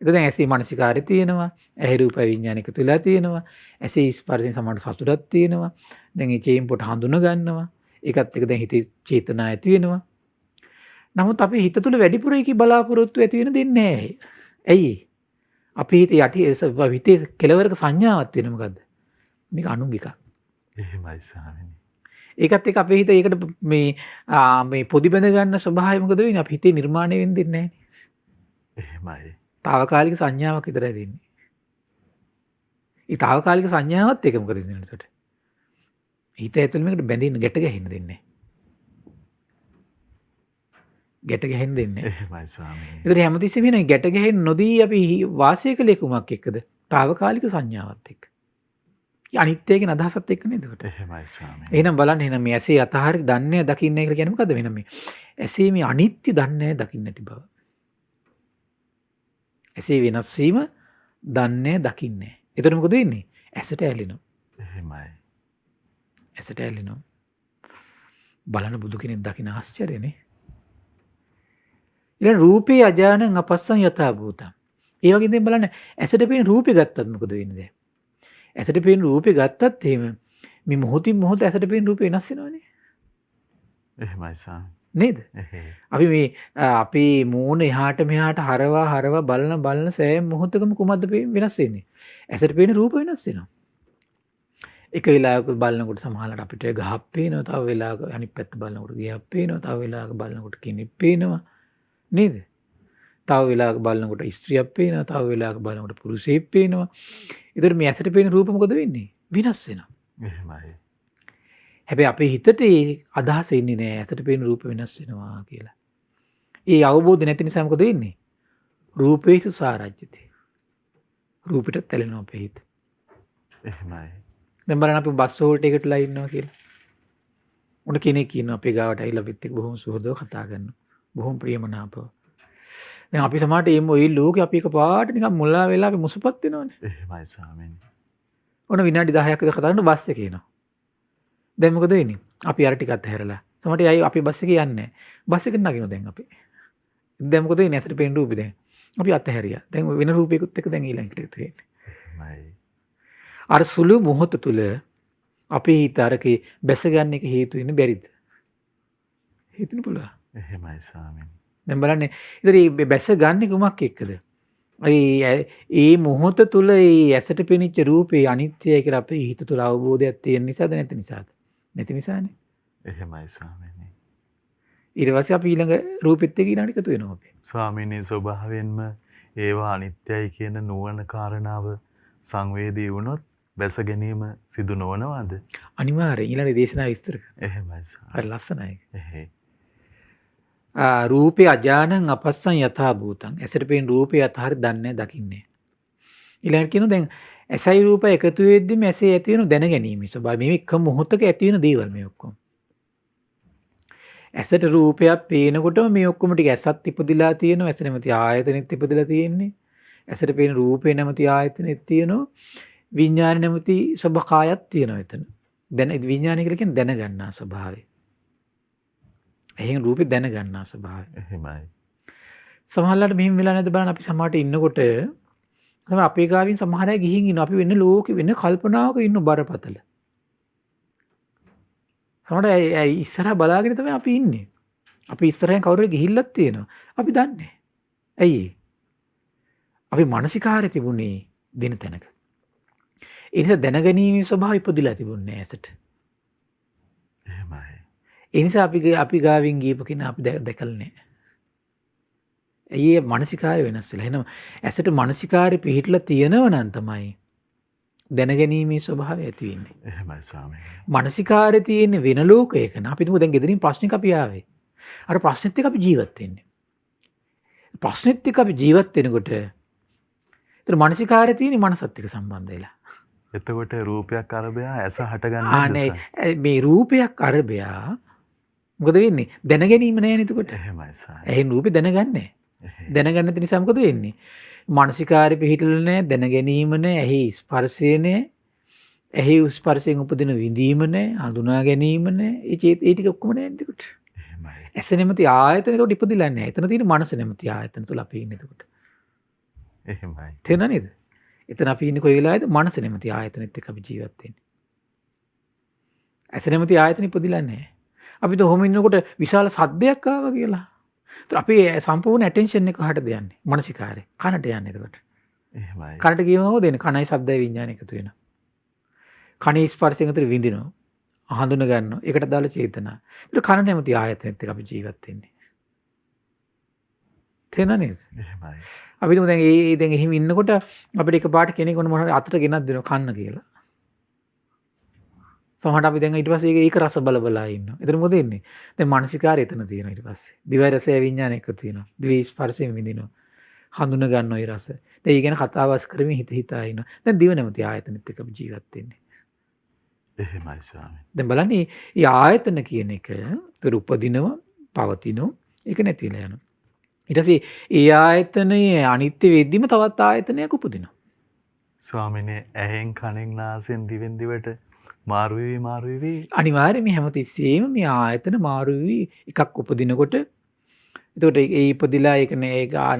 එතන දැන් ඇසේ මානසිකාරය තියෙනවා, ඇහි රූප විඥාන එකතු වෙලා තියෙනවා, ඇසේ ස්පර්ශයෙන් සමාන සතුටක් තියෙනවා. දැන් මේ චේන් පොට හඳුන ගන්නවා. ඒකත් එක දැන් හිතේ චේතනා ඇති වෙනවා. නමුත් අපි හිත තුළ වැඩිපුර ඒකේ බලාපොරොත්තු ඇති වෙන දෙන්නේ නැහැ. ඇයි? අපි හිතේ හිතේ කෙලවරක සංඥාවක් තියෙන මොකද්ද? මේක අනුංග එකක්. එහෙමයි ස්වාමීනි. ඒකත් එක්ක අපේ හිත ඒකට මේ පොදි බැඳ ගන්න ස්වභාවය මොකද වෙන්නේ? අපි හිතේ නිර්මාණය වෙන්න දෙන්නේ නැහැ. එහෙමයි. తాවකාලික සංඥාවක් විතරයි දෙන්නේ. ඒ తాවකාලික සංඥාවත් එක මොකද දෙන්නේ එතකොට? හිත ඇතුළේ මේකට බැඳින්න ගැට ගැහෙන්න දෙන්නේ. ගැට ගැහෙන්න දෙන්නේ. එහෙමයි ස්වාමීනි. ඒතර හැමතිස්සෙම වෙන ගැට ගැහෙන්න නොදී අපි වාසය කළේ කුමක් එක්කද? తాවකාලික සංඥාවත් එක්ක. අනිත්‍යයෙන් අදහසත් එක්ක නේද එතකොට? එහෙමයි ස්වාමීනි. එහෙනම් බලන්න එහෙනම් මේ ඇසේ යථාර්ථය දන්නේ දකින්නේ කියලා කියන්නේ මොකද්ද? වෙන මේ ඇසේ මේ අනිත්‍ය දන්නේ දකින්නේ නැති බව. ඇසේ වෙනස් වීම දන්නේ දකින්නේ. එතකොට මොකද වෙන්නේ? ඇසට ඇලෙනවා. එහෙමයි. ඇසට ඇලෙනවා. බලන බුදු කෙනෙක් දකින්න ආශ්චර්යනේ. ඊළඟ රූපේ අජානං අපස්සං යථා භූතං. ඒ වගේ දෙයක් බලන්න ඇසට පේන රූපේ ගත්තත් මොකද වෙන්නේ දැන්? ඇසට පේන රූපේ ගත්තත් එහෙම මේ මොහොතින් මොහොත ඇසට පේන රූපේ වෙනස් වෙනවනේ. එහෙමයි ස්වාමී. නේද? අපි මේ අපේ මූණ එහාට මෙහාට හරවා බලන සෑම මොහොතකම කුමද්ද වෙනස් වෙන්නේ? ඇසට පේන රූප වෙනස් වෙනවා. එක වෙලාවක බලනකොට සමහරවිට අපිට ගහක් පේනවා, තව වෙලාවක අනිත් පැත්ත බලනකොට ගියක් පේනවා, තව වෙලාවක බලනකොට කෙනෙක් පේනවා. නේද? තව වෙලාවක බලනකොට ස්ත්‍රියක් පේනවා, තව වෙලාවක බලනකොට පුරුෂයෙක් පේනවා. ඒතර මේ ඇසට පේන රූප මොකද වෙන්නේ? වෙනස් වෙනවා. එහෙමයි. හැබැයි අපේ හිතට ඒ අදහස එන්නේ නැහැ ඇසට පේන රූප වෙනස් වෙනවා කියලා. ඒ අවබෝධය නැති නිසා මොකද වෙන්නේ? රූපේසු සාරජ්‍යති. රූපෙට තැලෙනවා අපේ හිත. එහෙමයි. දැන් බලන්න අපි බස් හෝල්ට් එකකටලා ඉන්නවා කියලා. උන කෙනෙක් ඉන්නවා අපේ ගාවට ඇවිල්ලා අපිත් එක්ක බොහොම සුහදව කතා කරනවා. බොහොම ප්‍රියමනාපව. දැන් අපි සමහරට මේ ලෝකේ අපි එකපාරට නිකන් මුලා වෙලා අපි මුසපත් වෙනවනේ. එහෙමයි ස්වාමීනි. ඔන්න විනාඩි 10ක් විතර කතා කරන බස් එකේ එනවා. දැන් මොකද වෙන්නේ? අපි අර ටිකත් හැරලා. සමහරට අය අපි බස් එකේ යන්නේ නැහැ. බස් එකට නගිනවා දැන් අපි. දැන් මොකද වෙන්නේ? ඇසට පේන රූපේ දැන්. අපි අතහැරියා. දැන් වෙන රූපයකට එක දැන් ඊළඟට තියෙන්නේ. එහෙමයි. අර සුළු මොහොත තුල අපේ හිත අරකේ බැස ගන්න එක හේතු වෙන්නේ බැරිද? හිතන්න පුළුවන්. එහෙමයි ස්වාමීනි. දැන් බලන්න. ඉතින් මේ බැස ගන්න කුමක් එක්කද? ඒ මොහොත තුල ඒ ඇසට පෙනිච්ච රූපේ අනිත්‍යයි කියලා අපේ හිත තුල අවබෝධයක් තියෙන නිසාද නැති නිසාද? නැති නිසානේ. එහෙමයි ස්වාමීනි. ඊට පස්සේ අපි ඊළඟ රූපෙත් එක්ක ඊළඟට එකතු වෙනවා අපි. ස්වාමීනි ස්වභාවයෙන්ම ඒවා අනිත්‍යයි කියන නුවණ කාරණාව සංවේදී වුණොත් බැස ගැනීම සිදු නොවනවද? අනිවාර්යෙන් ඊළඟ දේශනාව විස්තර කරනවා. එහෙමයි ස්වාමීනි. හරි ලස්සනයි. එහෙයි. රූපේ අජානං අපස්සං යථා භූතං. ඇසට පේන රූපේ අතහරි දන්නේ දකින්නේ. ඊළඟට කියනවා දැන් ඇසයි රූපය එකතු වෙද්දිම ඇසේ ඇති වෙන දැන ගැනීම ස්වභාවය. මේ එක මොහොතක ඇති වෙන දේවල් මේ ඔක්කොම. ඇසට රූපයක් පේනකොටම මේ ඔක්කොම ටික ඇසත් ඉපදිලා තියෙනවා. ඇස නැමැති ආයතනෙත් ඉපදිලා තියෙන්නේ. ඇසට පේන රූපේ නැමැති ආයතනෙත් තියෙනවා. විඥාන නැමැති ස්වභාවයක් තියෙනවා එතන. දැන් විඥානය කියලා කියන්නේ දැනගන්නා ස්වභාවය. එහෙන් රූපේ දැනගන්නා ස්වභාවය. එහෙමයි. සමහරවිට මෙහෙම වෙලා නැද්ද බලන්න අපි සමහරට ඉන්නකොට තමයි අපේ ගාවින් සමහර අය ගිහින් ඉන්නවා. අපි වෙන ලෝකෙ වෙන කල්පනාවක ඉන්න බරපතල. සමහරට ඉස්සරහා බලාගෙන තමයි අපි ඉන්නේ. අපි ඉස්සරහෙන් කවුරුහරි ගිහිල්ලක් තියෙනවා. අපි දන්නේ. ඇයි? අපි මානසිකාරය තිබුණේ දින තැනක. ඒ නිසා දැනගැනීමේ ස්වභාවය ඉපදිලා තිබුණේ ඇසට. එහෙමයි. ඒ නිසා අපි ගාවින් ගියපු කෙනා අපි දැකලා නැහැ. ඒ මානසිකාරය වෙනස් වෙලා. එහෙනම් ඇසට මානසිකාරය පිහිටලා තියෙනව නම් තමයි දැනගැනීමේ ස්වභාවය ඇති වෙන්නේ. එහෙමයි ස්වාමීනි. මානසිකාරය තියෙන්නේ වෙන ලෝකයක න ะ. අපි තුමු දැන් ගෙදරින් ප්‍රශ්නයක් අපි ආවේ. අර ප්‍රශ්නෙත් එක්ක අපි ජීවත් වෙන්නේ. ප්‍රශ්නෙත් එක්ක අපි ජීවත් වෙනකොට ඒතර මානසිකාරය තියෙන්නේ මනසත් එක්ක සම්බන්ධ වෙලා. එතකොට රූපයක් අරබයා ඇස හටගන්නේ මේ රූපයක් අරබයා මොකද වෙන්නේ? දැනගැනීම නැහැ නේද එතකොට? එහෙමයි ස්වාමීනි. එහෙන් රූපේ දැනගන්නේ. දැනගන්න නැති නිසා මොකද වෙන්නේ? මානසිකාරය පිහිටල නැහැ, දැනගැනීම නැහැ, ඇහි ස්පර්ශය නැහැ. ඇහි ස්පර්ශයෙන් උපදින විඳීම නැහැ, හඳුනා ගැනීම නැහැ. ඒ ටික ඔක්කොම නැහැ නේද එතකොට? එහෙමයි. ඇස නැමැති ආයතන එතකොට ඉපදිලා නැහැ. එතන තියෙන මනස නැමැති ආයතන තුල අපි ඉන්නේ එතකොට. එහෙමයි. තේරෙනව නේද? එතන අපි ඉන්නේ කොයි වෙලාවේද? මනස නැමැති ආයතනෙත් එක්ක අපි ජීවත් වෙන්නේ. ඇස නැමැති ආයතන ඉපදිලා නැහැ. අපි තොහොම ඉන්නකොට විශාල සද්දයක් ආවා කියලා. ඒතර අපි සම්පූර්ණ ඇටෙන්ෂන් එක හට දෙන්නේ. මානසිකාරය. කනට යන්නේ එතකොට. එහෙමයි. කනට කියවම දෙන්නේ. කනයි ශබ්දයි විඥානය එකතු වෙනවා. කනේ ස්පර්ශයෙන් අතර විඳිනවා. හඳුන ගන්නවා. ඒකට දාලා චේතනා. ඒතර කන නැමැති ආයතනෙත් එක්ක අපි ජීවත් වෙන්නේ. තේරෙනව නේද? එහෙමයි. අපි තුමු දැන් දැන් එහෙම ඉන්නකොට අපිට එකපාරට කෙනෙකුට මොනවාරි අතට ගෙනත් දෙනවා කන්න කියලා. සමහරට අපි දැන් ඊට පස්සේ ඒක රස බල ඉන්නවා. එතන මොකද වෙන්නේ? දැන් මානසිකාරය එතන තියෙනවා ඊට පස්සේ. දිවයි රසය විඥානය එකතු වෙනවා. දිවි ස්පර්ශයෙන් විඳිනවා. හඳුන ගන්නවා ඒ රස. දැන් ඒ ගැන කතාවස් කරමින් හිතා ඉන්නවා. දැන් දිව නැමැති ආයතනෙත් එක්ක අපි ජීවත් වෙන්නේ. එහෙමයි ස්වාමීනි. දැන් බලන්න මේ ආයතන කියන එක ඒතර උපදිනවා, පවතිනවා, ඒක නැතිලා යනවා. ඊට පස්සේ ඒ ආයතනයේ අනිත්‍ය වෙද්දිම තවත් ආයතනයක් උපදිනවා. ස්වාමීනි ඇහෙන් කනෙන් නාසයෙන් දිවෙන් දිවට මාරු වෙවි අනිවාර්යයෙන් මේ හැමතිස්සෙම මේ ආයතන මාරු වෙවි එකක් උපදිනකොට එතකොට ඒ ඉපදිලා ඒක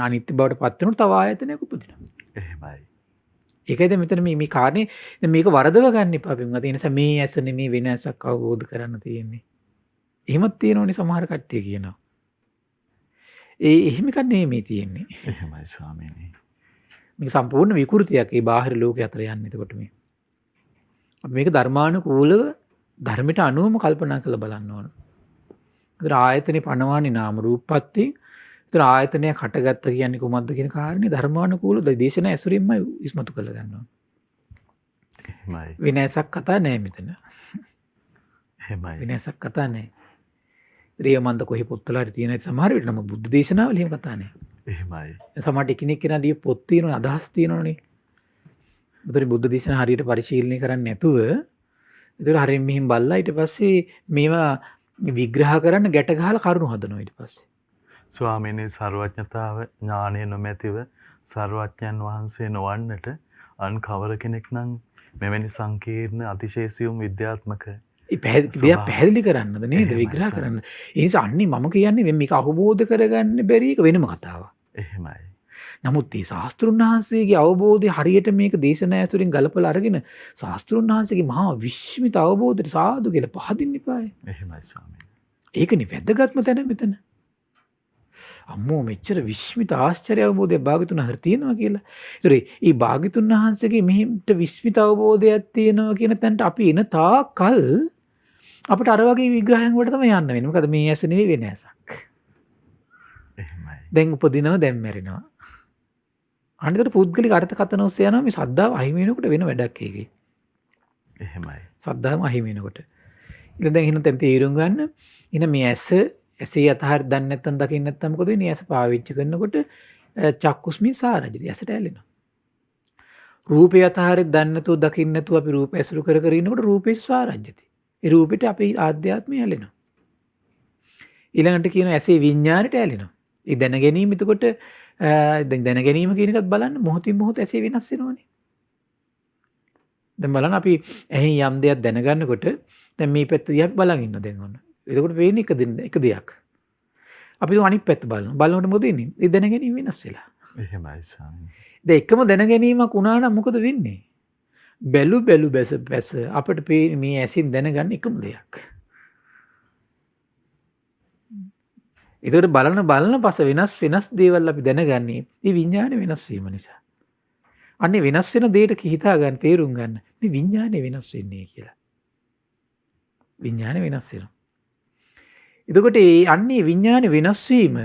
අනිත්‍ය බවට පත් වෙනකොට තව ආයතනයක් උපදිනවා. එහෙමයි. ඒකයිද මෙතන මේ කාරණේ දැන් මේක වරදව ගන්න එපා පින්වත්. ඒ නිසා මේ ඇස නෙමේ වෙන ඇසක් අවබෝධ කරන්න තියෙන්නේ. එහෙමත් තියෙනවනේ සමහර කට්ටිය කියනවා. එහෙම එකක් නෙමෙයි තියෙන්නේ. එහෙමයි ස්වාමීනි. මේක සම්පූර්ණ විකෘතියක් ඒ බාහිර ලෝකයේ අතර යන්නේ එතකොට මේ. අපි මේක ධර්මානුකූලව ධර්මයට අනුවම කල්පනා කරලා බලන්න ඕන. ඒතර ආයතනේ පනවන්නේ නාම රූපපත්ති. ඒතර ආයතනයක් හටගත්ත කියන්නේ කොහොමද කියන කාරණේ ධර්මානුකූලව දේශනා ඇසුරින්මයි ඉස්මතු කරලා ගන්න ඕන. එහෙමයි. විනාශක් කතා නැහැ මෙතන. එහෙමයි. විනාශක් කතා නැහැ. රියමන්ද කොහේ පොත්වල තියෙන සමහර විට නම් බුද්ධ දේශනාවල එහෙම කතා නැහැ. එහෙමයි. සමහර එකිනෙක කෙනා දී පොත් තියෙනවනේ අදහස් තියෙනවනේ. උතර බුද්ධ දේශනා හරියට පරිශීලනය කරන්නේ නැතුව ඒතර හරියෙන් මෙහින් බල්ලා ඊට පස්සේ මේවා විග්‍රහ කරන්න ගැට ගහලා කරුණු හදනවා ඊට පස්සේ. ස්වාමීනි සර්වඥතාව ඥානය නොමැතිව සර්වඥන් වහන්සේ නොවන්නට අන් කවර කෙනෙක් නම් මෙවැනි සංකීර්ණ අතිශේසියුම් විද්‍යාත්මක දෙයක් පැහැදිලි කරන්නද නේද විග්‍රහ කරන්න. ඒ නිසා අන්නේ මම කියන්නේ මේක අවබෝධ කරගන්න බැරි එක වෙනම කතාවක්. එහෙමයි. නමුත් මේ ශාස්ත්‍රුන් වහන්සේගේ අවබෝධය හරියට මේක දේශනා ඇතුලින් ගලපලා අරගෙන ශාස්ත්‍රුන් වහන්සේගේ මහා විශ්මිත අවබෝධයට සාදු කියලා පහදින්න එපායි. එහෙමයි ස්වාමීනි. ඒකනේ වැදගත්ම තැන මෙතන. අම්මෝ මෙච්චර විශ්මිත ආශ්චර්ය අවබෝධයක් භාග්‍යතුන් හර තියෙනවා කියලා. ඒතර මේ භාග්‍යතුන් වහන්සේගේ මෙහෙට විශ්මිත අවබෝධයක් තියෙනවා කියන තැනට අපි එන තාකල් අපිට අර වගේ විග්‍රහයන් වලට තමයි යන්න වෙන්නේ. මොකද මේ ඇස නෙවෙයි වෙන ඇසක්. එහෙමයි. දැන් උපදිනවා දැන් මැරෙනවා. අනිතට පුද්ගලික අර්ථකථන ඔස්සේ යනවා මේ ශ්‍රද්ධාව අහිමි වෙනකොට වෙන වැඩක් ඒකේ. එහෙමයි. ශ්‍රද්ධාව අහිමි වෙනකොට. ඊළඟ දැන් එහෙනම් දැන් තීරුම් ගන්න. එහෙනම් මේ ඇසේ යථාර්ථ දන්නේ නැත්නම් දකින්න නැත්නම් මොකද වෙන්නේ? ඇස පාවිච්චි කරනකොට චක්කුස්මින් සාරජ්‍යති. ඇසට ඇලෙනවා. රූපය යථාර්ථ දන්නේ නැතුව දකින්න නැතුව අපි රූප ඇසුරු කර කර ඉන්නකොට රූපේ සාරජ්‍යති. ඒ රූපෙට අපේ ආධ්‍යාත්මය ඇලෙනවා. ඊළඟට කියනවා ඇසේ විඥාණයට ඇලෙනවා. ඒ දැන ගැනීම එතකොට දැන් දැන ගැනීම කියන එකත් බලන්න මොහොතින් මොහොත ඇසේ වෙනස් වෙනවනේ. දැන් බලන්න අපි ඇහෙන් යම් දෙයක් දැනගන්නකොට දැන් මේ පැත්ත දිහා බලන් ඉන්නවා දැන් ඔන්න. එතකොට වෙන්නේ එක දෙයක්. අපි අනිත් පැත්ත බලනවා. බලනකොට මොකද වෙන්නේ? ඒ දැන ගැනීම වෙනස් වෙලා. එහෙමයි ස්වාමීනි. දැන් එකම දැන ගැනීමක් වුණා නම් මොකද වෙන්නේ? බැලු බැස අපිට මේ ඇසින් දැනගන්න එකම දෙයක්. ඒතකොට බලන පස වෙනස් දේවල් අපි දැනගන්නේ මේ විඥානය වෙනස් වීම නිසා. අන්නේ වෙනස් වෙන දෙයට හිතා ගන්න තේරුම් ගන්න මේ විඥානය වෙනස් වෙන්නේ කියලා. විඥානය වෙනස් වෙනවා. එතකොට අන්නේ විඥානය වෙනස් වීම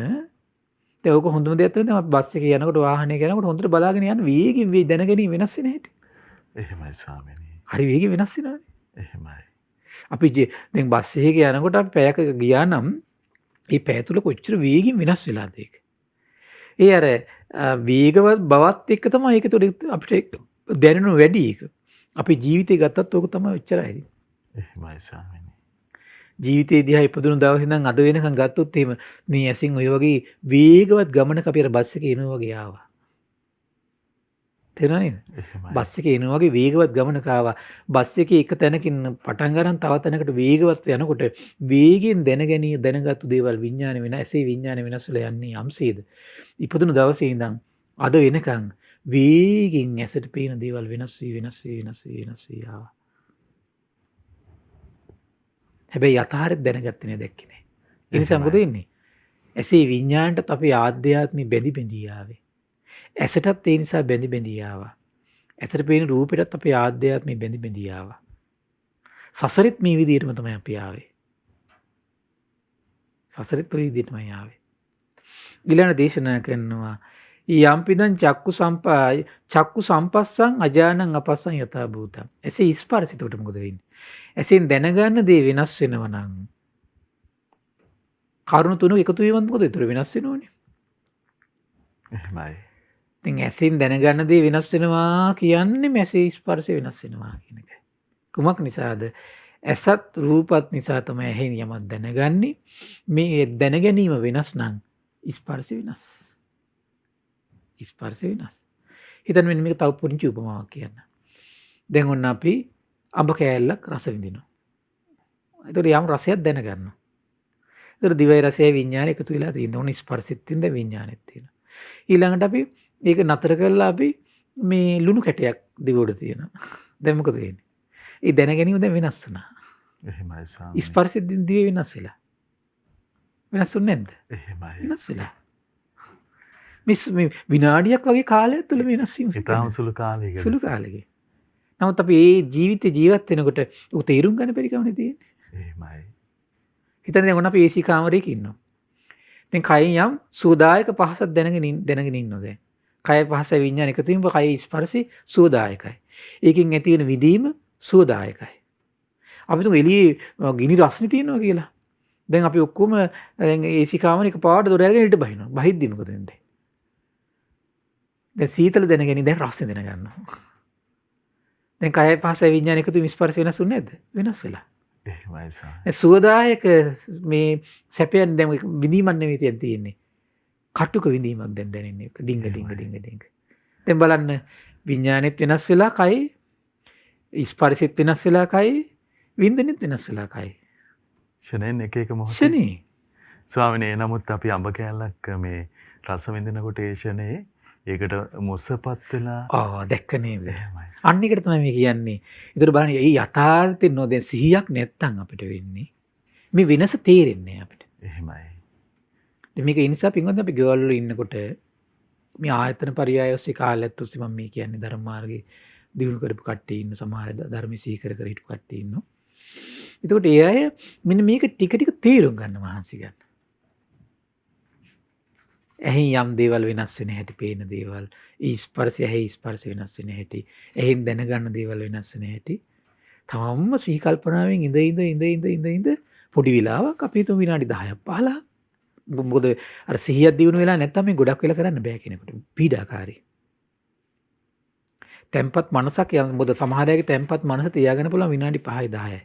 දැන් ඕක හොඳම දෙයක් තමයි අපි බස් එකේ යනකොට වාහනේ යනකොට හොඳට බලාගෙන යන වේගෙන් දැනගැනීම වෙනස් වෙන හැටි. එහෙමයි ස්වාමීනි. හරි වේගෙන් වෙනස් වෙනවානේ. එහෙමයි. අපි දැන් බස් එකේ යනකොට අපි පැයක ගියා නම් ඒ පැය තුල කොච්චර වේගෙන් වෙනස් වෙලාද ඒක. ඒ අර වේගවත් බවත් එක්ක තමයි ඒක තුළ අපිට දැනෙනු වැඩි එක. අපි ජීවිතේ ගත්තත් ඕක තමයි ඔච්චරයි. එහෙමයි ස්වාමීනි. ජීවිතේ දිහා ඉපදුණු දවසේ ඉඳන් අද වෙනකන් ගත්තොත් එහෙම මේ ඇසින් ඔය වගේ වේගවත් ගමනක අපි අර බස් එකේ එනවා වගේ ආවා. තේරුණා නේද? බස් එකේ එනවා වගේ වේගවත් ගමනක ආවා. බස් එකේ එක තැනකින් පටන් ගන්න තව තැනකට වේගවත් යනකොට වේගයෙන් දැනගත්තු දේවල් විඥාන වෙන ඇසේ විඥාන වෙනස් වෙලා යන්නේ යම්සේද. ඉපදුණු දවසේ ඉඳන් අද වෙනකන් වේගෙන් ඇසට පේන දේවල් වෙනස් වී ආවා. හැබැයි යථාර්ථය දැනගත්තේ නෑ දැක්කේ නෑ. ඒ නිසා මොකද වෙන්නේ? ඇසේ විඥාණයට අපි ආධ්‍යාත්මي බැඳි ආවේ. ඇසටත් ඒ නිසා බැඳි ආවා. ඇසට පේන රූපෙටත් අපි ආධ්‍යාත්මي බැඳි ආවා. සසරෙත් මේ විදිහටම තමයි අපි ආවේ. සසරෙත් ওই විදිහටමයි ආවේ. ඊළඟ දේශනා කරනවා යම්පිදං චක්කු සම්පස්සං අජානං අපස්සං යථා භූතං. ඇසේ ස්පර්ශිත උට මොකද වෙන්නේ? ඇසෙන් දැනගන්න දේ වෙනස් වෙනවා නම් කරුණු තුනක් එකතු වීමත් මොකද ඒතර වෙනස් වෙනවනේ. එහෙමයි. ඉතින් ඇසෙන් දැනගන්න දේ වෙනස් වෙනවා කියන්නේ ඇසේ ස්පර්ශය වෙනස් වෙනවා කියන එකයි. කුමක් නිසාද? ඇසත් රූපත් නිසා තමයි ඇහෙන් යමක් දැනගන්නේ. මේ දැන ගැනීම වෙනස් නම් ස්පර්ශය වෙනස්. ස්පර්ශය වෙනස්. හිතන්න මෙන්න මේක තව පුංචි උපමාවක් කියන්න. දැන් ඔන්න අපි අඹ කෑල්ලක් රස විඳිනවා. ඒතකොට යම් රසයක් දැනගන්නවා. ඒතකොට දිවයි රසයයි විඥානය එකතු වෙලා තියෙනවා. ඕන ස්පර්ශෙත් තියෙන විඥානෙත් තියෙනවා. ඊළඟට අපි ඒක නතර කරලා අපි මේ ලුණු කැටයක් දිව උඩ තියෙනවා. දැන් මොකද වෙන්නේ? ඒ දැන ගැනීම දැන් වෙනස් වුණා. එහෙමයි ස්වාමී. ස්පර්ශෙත් දිවේ වෙනස් වෙලා. වෙනස් වුනේ නැද්ද? එහෙමයි. වෙනස් වෙලා. මේ විනාඩියක් වගේ කාලයක් තුළ වෙනස් වීම සිදු ඉතාම සුළු කාලයක. සුළු කාලෙක. නමුත් අපි මේ ජීවිතේ ජීවත් වෙනකොට උක තේරුම් ගන්න බැරි කමනේ තියෙන්නේ. එහෙමයි. හිතන්න දැන් ඔන්න අපි AC කාමරයක ඉන්නවා. දැන් කයින් යම් සුවදායක පහසක් දැනගෙන ඉන්නවා දැන්. කය පහස විඥාන එකතු වීම කය ස්පර්ශي සුවදායකයි. ඒකෙන් ඇති වෙන විදීම සුවදායකයි. අපි තුන් එළියේ ගිනි රස්නේ තියෙනවා කියලා. දැන් අපි ඔක්කොම දැන් AC කාමරයක පාඩ දොර අරගෙන ඊට බහිනවා. බහිද්දි මොකද වෙන්නේ? දැන් සීතල දැනගෙන දැන් රස්නේ දැනගන්නවා. දැන් කය පහස විඥාන එකතු වීම ස්පර්ශ වෙනස් වුනේ නැද්ද? වෙනස් වෙලා. එහෙමයි සාරා. සුවදායක මේ සැපයන් දැන් විඳීමක් නෙවෙයි තියෙන්නේ. කටුක විඳීමක් දැන් දැනෙන්නේ. ඩිංග ඩිංග ඩිංග ඩිංග. දැන් බලන්න විඥානෙත් වෙනස් වෙලා කයි, ස්පර්ශෙත් වෙනස් වෙලා කයි, වින්දනෙත් වෙනස් වෙලා කයි. ෂණෙන් එක එක මොහොතේ. ෂනේ. ස්වාමිනේ නමුත් අපි අඹ කෑල්ලක් මේ රස විඳිනකොට ඒ ෂනේ ඒකට මුසපත් වෙලා දැක්ක නේද? අන්න එකට තමයි මේ කියන්නේ. ඒතර බලන්න මේ යථාර්ථය නෝ දැන් සිහියක් නැත්තම් අපිට වෙන්නේ මේ වෙනස තේරෙන්නේ අපිට. එහෙමයි. දැන් මේක ඒ නිසා පින්වත් අපි ගෙවල් වල ඉන්නකොට මේ ආයතන පරියාය ඔස්සේ කාලයත් ඔස්සේ මම මේ කියන්නේ ධර්ම මාර්ගේ දියුණු කරපු කට්ටිය ඉන්න සමහර ධර්ම සීකර කර හිටපු කට්ටිය ඉන්නවා. එතකොට ඒ අය මෙන්න මේක ටික ටික තේරුම් ගන්න මහන්සි ගන්න. ඇහි යම් දේවල් වෙනස් වෙන හැටි පේන දේවල්, ස්පර්ශය ඇහි ස්පර්ශ වෙනස් වෙන හැටි, ඇහෙන් දැනගන්න දේවල් වෙනස් වෙන හැටි. තමම සිහි කල්පනාවෙන් ඉඳ පොඩි වෙලාවක් අපි හිතමු විනාඩි 10ක් 15ක්. මොකද අර සිහියක් දිනු වෙලා නැත්තම් මේ ගොඩක් වෙලා කරන්න බෑ කෙනෙකුට. පීඩාකාරී. tempat මනසක් යම් මොකද සමහර අයගේ tempat මනස තියාගන්න පුළුවන් විනාඩි 5යි 10යි.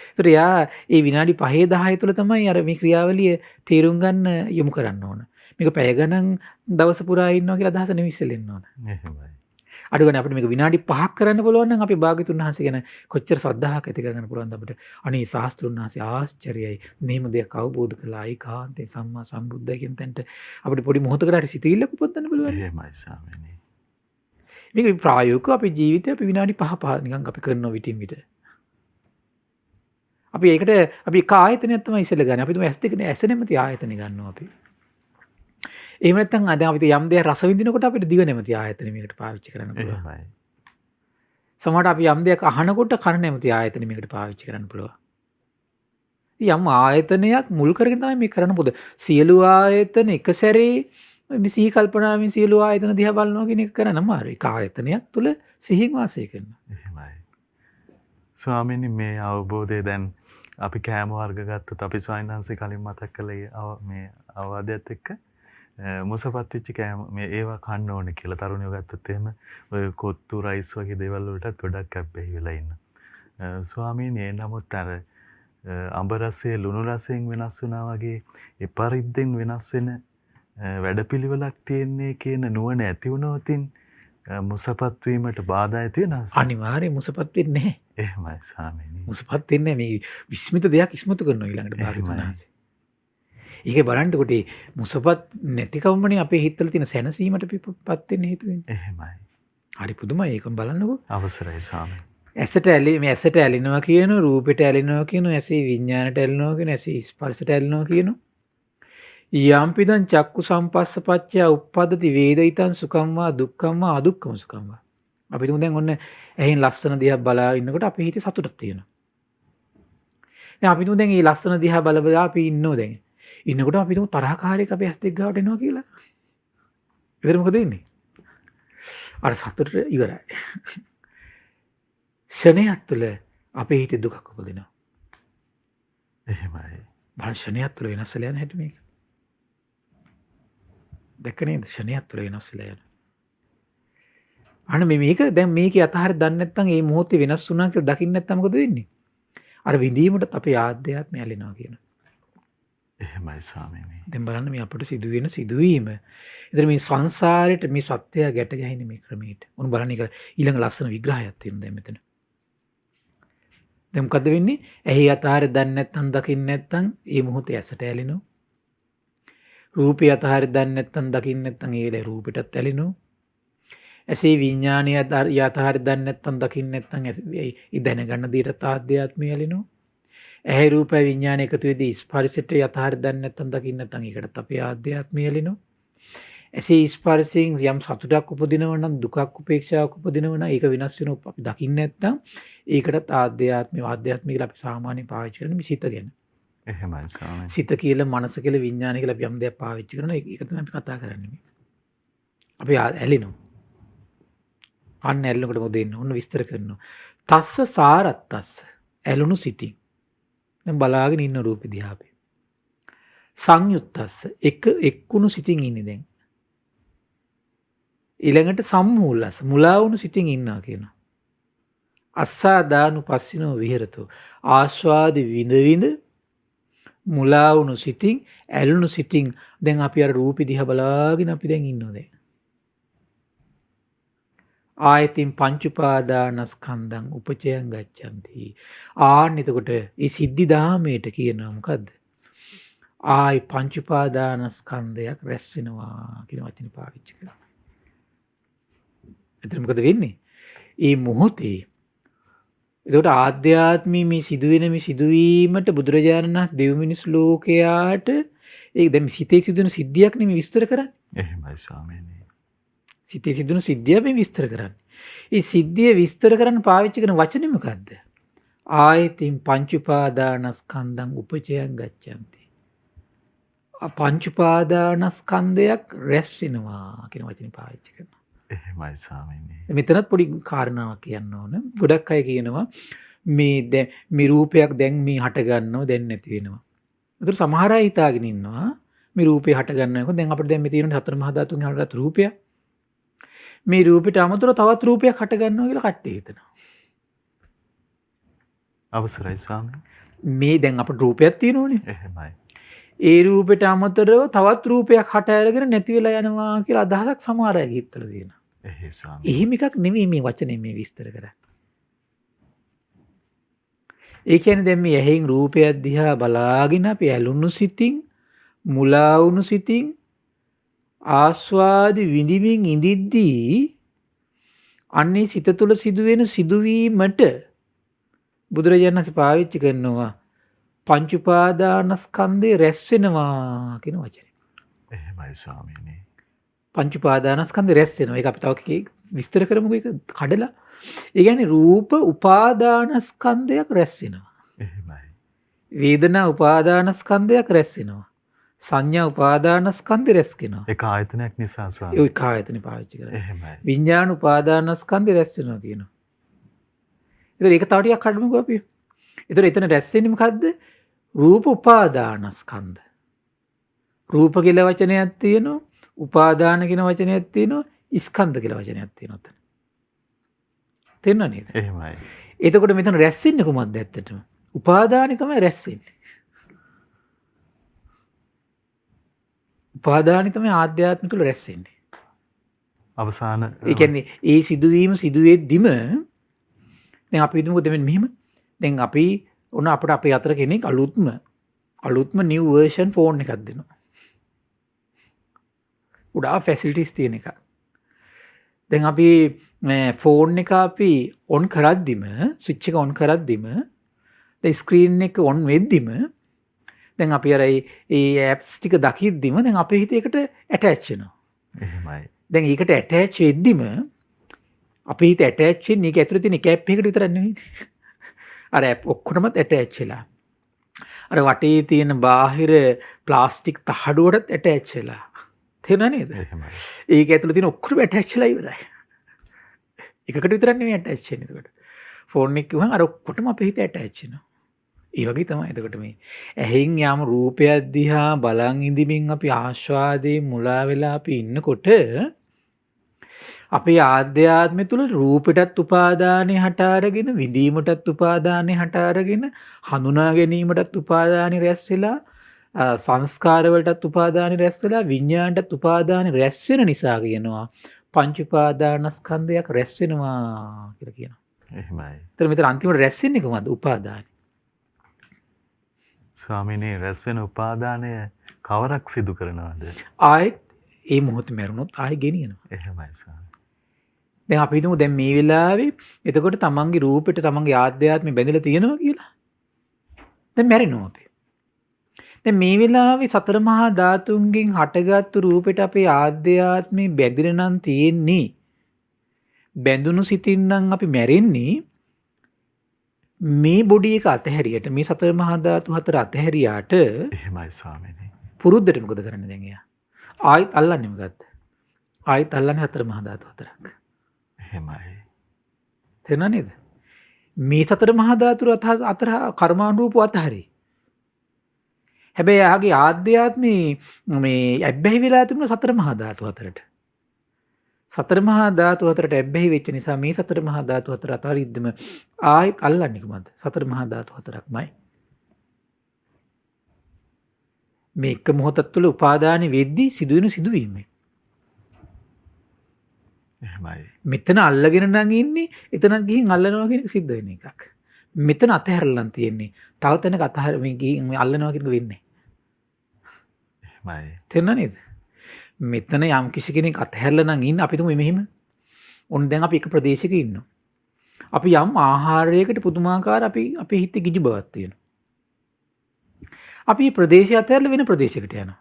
ඒතර යා ඒ විනාඩි 5 10 තුළ තමයි අර මේ ක්‍රියාවලිය තේරුම් ගන්න යොමු කරන්න ඕන. මේක පැය ගණන් දවස පුරා ඉන්නවා කියලා අදහස නෙවෙයි ඉස්සෙල්ලා ඕන. එහෙමයි. අඩුවනේ අපිට මේක විනාඩි 5ක් කරන්න පුළුවන් නම් අපි භාග්‍යතුන් වහන්සේ ගැන කොච්චර ශ්‍රද්ධාවක් ඇති කරගන්න පුළුවන්ද අපිට. අනේ ශාස්ත්‍රුන් වහන්සේ ආශ්චර්යයි. මෙහෙම දෙයක් අවබෝධ කළා. ඒකාන්තේ සම්මා සම්බුද්ධයි කියන තැනට අපිට පොඩි මොහොතකට හරි සිතවිල්ලක් උපදින්න පුළුවන්. එහෙමයි ස්වාමීනි. මේක ප්‍රායෝගිකව අපේ ජීවිතේ අපි විනාඩි 5 නිකන් අපි කරනවා විටින් විට. අපි ඒකට අපි කායතනයක් තමයි ඉස්සෙල්ලා ගන්න. අපි තුම ඇස් දෙකනේ ඇස නැමැති ආයතනෙ ගන්නවා අපි. එහෙම නැත්නම් දැන් අපිට යම් දෙයක් රස විඳිනකොට අපිට දිව නැමැති ආයතනෙ මේකට පාවිච්චි කරන්න පුළුවන්. එහෙමයි. සමහරවිට අපි යම් දෙයක් අහනකොට කන නැමැති ආයතනෙ මේකට පාවිච්චි කරන්න පුළුවන්. යම් ආයතනයක් මුල් කරගෙන තමයි මේ කරන්න පොද. සියලු ආයතන එක සැරේ මේ සිහි කල්පනාවෙන් සියලු ආයතන දිහා බලනවා කියන එක කරන්න අමාරුයි. එක ආයතනයක් තුල සිහින් වාසය කරනවා. එහෙමයි. ස්වාමීනි මේ අවබෝධය දැන් අපි කෑම වර්ග ගත්තොත් අපි ස්වාමීන් වහන්සේ කලින් මතක් කළේ මේ අවවාදයත් එක්ක මුසපත් වෙච්ච කෑම මේ ඒවා කන්න ඕනේ කියලා තරුණයෝ ගත්තොත් එහෙම ඔය කොත්තු රයිස් වගේ දේවල් වලටත් ගොඩක් අප්පෙහි වෙලා ඉන්න. ස්වාමීනි නමුත් අර අඹ රසයේ ලුණු රසයෙන් වෙනස් වුණා වගේ එපරිද්දෙන් වෙනස් වෙන වැඩපිළිවෙලක් තියෙන්නේ කියන නුවණ ඇති වුණොතින් මුසපත් වීමට බාධා ඇති වෙනවද? අනිවාර්යයෙන් මුසපත් වෙන්නේ නැහැ. එහෙමයි ස්වාමීනි. මුසපත් වෙන්නේ මේ විස්මිත දෙයක් ඉස්මතු කරනවා ඊළඟට භාග්‍යතුන් වහන්සේ. ඒක බලන්නකොට මුසපත් නැතිකවමනේ අපේ හිතවල තියෙන සැනසීමට පිපපත් වෙන්න හේතු වෙන්නේ. එහෙමයි. හරි පුදුමයි ඒකම බලන්නකෝ. අවසරයි ස්වාමීනි. ඇසට මේ ඇසට ඇලෙනවා කියන, රූපෙට ඇලෙනවා කියන, ඇසේ විඥාණයට ඇලෙනවා කියන, ඇසේ ස්පර්ශයට ඇලෙනවා කියන. යම්පිදං චක්කු සම්පස්සපච්චය උප්පදති වේදිතං සුඛං වා දුක්ඛං වා අදුක්ඛම සුඛං වා. අපි තුන් දැන් ඔන්න ඇහෙන් ලස්සන දිහා බලා ඉන්නකොට අපේ හිතේ සතුටක් තියෙනවා. දැන් අපි තුන් දැන් මේ ලස්සන දිහා බල බලා අපි ඉන්නෝ දැන්. ඉන්නකොට අපි තුන් තරහකාරයෙක් අපේ ඇස් දෙක ගාවට එනවා කියලා. ඒතර මොකද වෙන්නේ? අර සතුට ඉවරයි. ශණයක් තුළ අපේ හිතේ දුකක් උපදිනවා. එහෙමයි. බලන්න ශණයක් තුළ වෙනස් වෙලා යන හැටි මේක. දැක්ක නේද? ශණයක් තුළ වෙනස් වෙලා යන. අන්න මේක දැන් මේකේ අතහරිය දන්නේ නැත්නම් මේ මොහොතේ වෙනස් වුණා කියලා දකින්න නැත්නම් මොකද වෙන්නේ? අර විඳීමට අපේ ආද්‍යයත්මය ඇලෙනවා කියන. එහෙමයි ස්වාමීනි. දැන් බලන්න මේ අපිට සිදුවෙන සිදුවීම. ඒතර මේ සංසාරෙට මේ සත්‍යය ගැට ගැහෙන්නේ මේ ක්‍රමයට. උන් බලන්න ඒක ඊළඟ ලස්සන විග්‍රහයක් තියෙනවා දැන් මෙතන. දැන් මොකද වෙන්නේ? ඇහි අතහරිය දන්නේ නැත්නම් දකින්න නැත්නම් මේ මොහොතේ ඇසට ඇලෙනවා. රූපය අතහරිය දන්නේ නැත්නම් දකින්න නැත්නම් ඒ වෙලේ රූපෙටත් ඇලෙනවා. ඇසේ විඥානය යථාර්ථ දන්නේ නැත්නම් දකින්න නැත්නම් ඒ දැනගන්න දේට ආධ්‍යාත්මය ඇලෙනවා. ඇහි රූපය විඥාන එකතු වෙදී ස්පර්ශයට යථාර්ථ දන්නේ නැත්නම් දකින්න නැත්නම් ඒකටත් අපේ ආධ්‍යාත්මය ඇලෙනවා. ඇසේ ස්පර්ශයෙන් යම් සතුටක් උපදිනවා නම් දුකක් උපේක්ෂාවක් උපදිනවා නම් ඒක වෙනස් වෙනවා අපි දකින්න නැත්නම් ඒකටත් ආධ්‍යාත්මය කියලා අපි සාමාන්‍යයෙන් පාවිච්චි කරන්නේ මේ සිත ගැන. එහෙමයි ස්වාමීනි. සිත කියලා මනස කියලා විඥානය කියලා අපි යම් දෙයක් පාවිච්චි කරනවා ඒක තමයි අපි කතා කරන්නේ. අපි ඇලෙනවා. අන්න ඇල්ලනකොට මොකද වෙන්නේ? ඔන්න විස්තර කරනවා. තස්ස සාරත්තස්ස ඇලුණු සිටින්. දැන් බලාගෙන ඉන්න රූපෙ දිහා අපි. සංයුත්තස්ස එක්කුණු සිටින් ඉන්නේ දැන්. ඊළඟට සම්මූලස්ස මුලා වුණු සිටින් ඉන්නවා කියනවා. අස්සාදානු පස්සිනෝ විහෙරතෝ ආස්වාද විඳ විඳ මුලා වුණු සිතින් ඇලුණු සිතින් දැන් අපි අර රූපෙ දිහා බලාගෙන අපි දැන් ඉන්නවා දැන්. ආයතින් පංච උපාදානස්කන්ධං උපචයං ගච්ඡanti. ආන්න එතකොට මේ සිද්ධි දාමයට කියනවා මොකද්ද? ආයි පංච උපාදානස්කන්ධයක් රැස් වෙනවා කියන වචනේ පාවිච්චි කරනවා. එතන මොකද වෙන්නේ? මේ මොහොතේ එතකොට ආධ්‍යාත්මී මේ සිදුවෙන මේ සිදුවීමට බුදුරජාණන් වහන්සේ දෙව් මිනිස් ලෝකයාට ඒ දැන් සිතේ සිදුවෙන සිද්ධියක් නෙමෙයි විස්තර කරන්නේ. එහෙමයි ස්වාමීනි. සිතේ සිදුවෙන සිද්ධිය මේ විස්තර කරන්නේ. ඒ සිද්ධිය විස්තර කරන්න පාවිච්චි කරන වචනේ මොකද්ද? ආයතින් පංච උපාදානස්කන්ධං උපචයං ගච්ඡanti. පංච උපාදානස්කන්ධයක් රැස් වෙනවා කියන වචනේ පාවිච්චි කරනවා. එහෙමයි ස්වාමීනි. මෙතනත් පොඩි කාරණාවක් කියන්න ඕන. ගොඩක් අය කියනවා මේ රූපයක් දැන් මේ හට ගන්නවා දැන් නැති වෙනවා. ඒතර සමහර අය හිතාගෙන ඉන්නවා මේ රූපේ හට ගන්නකොට දැන් අපිට දැන් මේ තියෙන හතර මහා ධාතුන්ගෙන් හටගත් රූපයක්. මේ රූපෙට අමතරව තවත් රූපයක් හට ගන්නවා කියලා කට්ටිය හිතනවා. අවසරයි ස්වාමීනි. මේ දැන් අපිට රූපයක් තියෙනෝනේ. එහෙමයි. ඒ රූපෙට අමතරව තවත් රූපයක් හට අරගෙන නැති වෙලා යනවා කියලා අදහසක් සමහර අය හිතලා තියෙනවා. එහෙයි ස්වාමීනි. එහෙම එකක් නෙමෙයි මේ වචනේ මේ විස්තර කරන්නේ. ඒ කියන්නේ දැන් මේ ඇහෙන් රූපයක් දිහා බලාගෙන අපි ඇලුණු සිතින් මුලා වුණු සිතින් ආස්වාද විඳින්මින් ඉඳිද්දී අන්නේ සිත තුළ සිදුවෙන සිදුවීමට බුදුරජාණන් වහන්සේ පාවිච්චි කරනවා පංච උපාදානස්කන්ධය රැස් වෙනවා කියන වචනේ. එහෙමයි ස්වාමීනි. පංච උපාදානස්කන්ධය රැස් වෙනවා. ඒක අපි තව විස්තර කරමුකෝ ඒක කඩලා. ඒ කියන්නේ රූප උපාදානස්කන්ධයක් රැස් වෙනවා. එහෙමයි. වේදනා උපාදානස්කන්ධයක් රැස් වෙනවා. සංඥා උපාදානස්කන්ධය රැස් වෙනවා. ඒක ආයතනයක් නිසා ස්වාමීනි. ඒ කායතනෙ පාවිච්චි කරන්නේ. එහෙමයි. විඥාන උපාදානස්කන්ධය රැස් වෙනවා කියනවා. ඒතර ඒක තව ටිකක් කඩමුකෝ අපි. ඒතර එතන රැස් වෙන්නේ මොකද්ද? රූප උපාදානස්කන්ධ. රූප කියලා වචනයක් තියෙනවා. උපාදාන කියන වචනයක් තියෙනවා. ස්කන්ධ කියලා වචනයක් තියෙනවා එතන. තේරුණා නේද? එහෙමයි. එතකොට මෙතන රැස් වෙන්නේ කොහොමද ඇත්තටම? උපාදානෙ තමයි රැස් වෙන්නේ. උපාදානෙ තමයි ආධ්‍යාත්ම තුල රැස් වෙන්නේ. අවසාන ඒ කියන්නේ ඒ සිදුවීම සිදුවෙද්දිම දැන් අපි හිතමුකෝ දෙන්න මෙහෙම. දැන් අපි ඔන්න අපිට අපේ අතර කෙනෙක් අලුත්ම new version phone එකක් දෙනවා. උඩා ෆැසිලිටිස් තියෙන එක. දැන් අපි ෆෝන් එක අපි ඔන් කරද්දිම ස්විච් එක ඔන් කරද්දිම දැන් ස්ක්‍රීන් එක ඔන් වෙද්දිම දැන් අපි අර ඒ ඇප්ස් ටික දකිද්දිම දැන් අපේ හිත ඒකට ඇටච් වෙනවා. එහෙමයි. දැන් ඒකට ඇටච් වෙද්දිම අපේ හිත ඇටච් වෙන්නේ ඒක ඇතුලේ තියෙන එක ඇප් එකකට විතරක් නෙවෙයි. අර ඇප් ඔක්කොටමත් ඇටච් වෙලා. අර වටේ තියෙන බාහිර ප්ලාස්ටික් තහඩුවටත් ඇටච් වෙලා. තේරුණා නේද? එහෙමයි. ඒක ඇතුලේ තියෙන ඔක්කොම ඇටච් වෙලා ඉවරයි. එකකට විතරක් නෙවෙයි ඇටච් වෙන්නේ එතකොට. ෆෝන් එක කිව්වම අර ඔක්කොටම අපේ හිත ඇටච් වෙනවා. ඒ වගේ තමයි එතකොට මේ ඇහෙන් යාම රූපයක් දිහා බලන් ඉඳිමින් අපි ආස්වාදේ මුලා වෙලා අපි ඉන්නකොට අපේ ආධ්‍යාත්මය තුළ රූපයටත් උපාදානය හට අරගෙන විඳීමටත් උපාදානය හට අරගෙන හඳුනා ගැනීමටත් උපාදානය රැස් වෙලා සංස්කාර වලටත් උපාදානය රැස් වෙලා විඤ්ඤාණයටත් උපාදානය රැස් වෙන නිසා කියනවා පංච උපාදානස්කන්ධයක් රැස් වෙනවා කියලා කියනවා. එහෙමයි. ඒතර මෙතන අන්තිමට රැස් වෙන්නේ කොහොමද? උපාදානය. ස්වාමීනි රැස් වෙන උපාදානය කවරක් සිදු කරනවද? ආයෙත් ඒ මොහොත මැරුණොත් ආයෙ ගෙනියනවා. එහෙමයි ස්වාමී. දැන් අපි හිතමු දැන් මේ වෙලාවේ එතකොට තමන්ගේ රූපෙට තමන්ගේ ආධ්‍යාත්මය බැඳලා තියෙනවා කියලා. දැන් මැරෙනවා අපි. දැන් මේ වෙලාවේ සතර මහා ධාතුන්ගෙන් හටගත්තු රූපෙට අපේ ආධ්‍යාත්මය බැඳිලා නම් තියෙන්නේ. බැඳුණු සිතින් නම් අපි මැරෙන්නේ මේ බොඩි එක අතහැරියට මේ සතර මහා ධාතු හතර අතහැරියාට එහෙමයි ස්වාමීනි. පුරුද්දට මොකද කරන්නේ දැන් එයා? ආයෙත් අල්ලන්නේ මොකද්ද? ආයෙත් අල්ලන්නේ හතර මහා ධාතු හතරක්. එහෙමයි. තේරුණා නේද? මේ සතර මහා ධාතු අතර කර්මානුරූපව අතහැරි. හැබැයි ආගේ ආධ්‍යාත්මේ මේ ඇබ්බැහි වෙලා තිබුණ සතර මහා ධාතු හතරට. සතර මහා ධාතු හතරට ඇබ්බැහි වෙච්ච නිසා මේ සතර මහා ධාතු හතර අතරින්දම ආයෙත් අල්ලන්නේ කොහමද? සතර මහා ධාතු හතරක්මයි. මේ එක මොහොතක් තුළ උපාදානෙ වෙද්දී සිදුවෙන සිදුවීම. එහෙමයි. මෙතන අල්ලගෙන නම් ඉන්නේ එතනත් ගිහින් අල්ලනවා කියන එක සිද්ධ වෙන එකක්. මෙතන අතහැරලා තියෙන්නේ. තව තැනක අතහැර මේ ගිහින් අල්ලනවා කියන එක වෙන්නේ. එහෙමයි. තේරුණා නේද? මෙතන යම් කිසි කෙනෙක් අතහැරලා නම් ඉන්න අපි තුමු මෙහෙම. ඔන්න දැන් අපි එක ප්‍රදේශයක ඉන්නවා. අපි යම් ආහාරයකට පුදුමාකාර අපි හිතේ ගිජු බවක් තියෙනවා. අපි මේ ප්‍රදේශය අතහැරලා වෙන ප්‍රදේශයකට යනවා.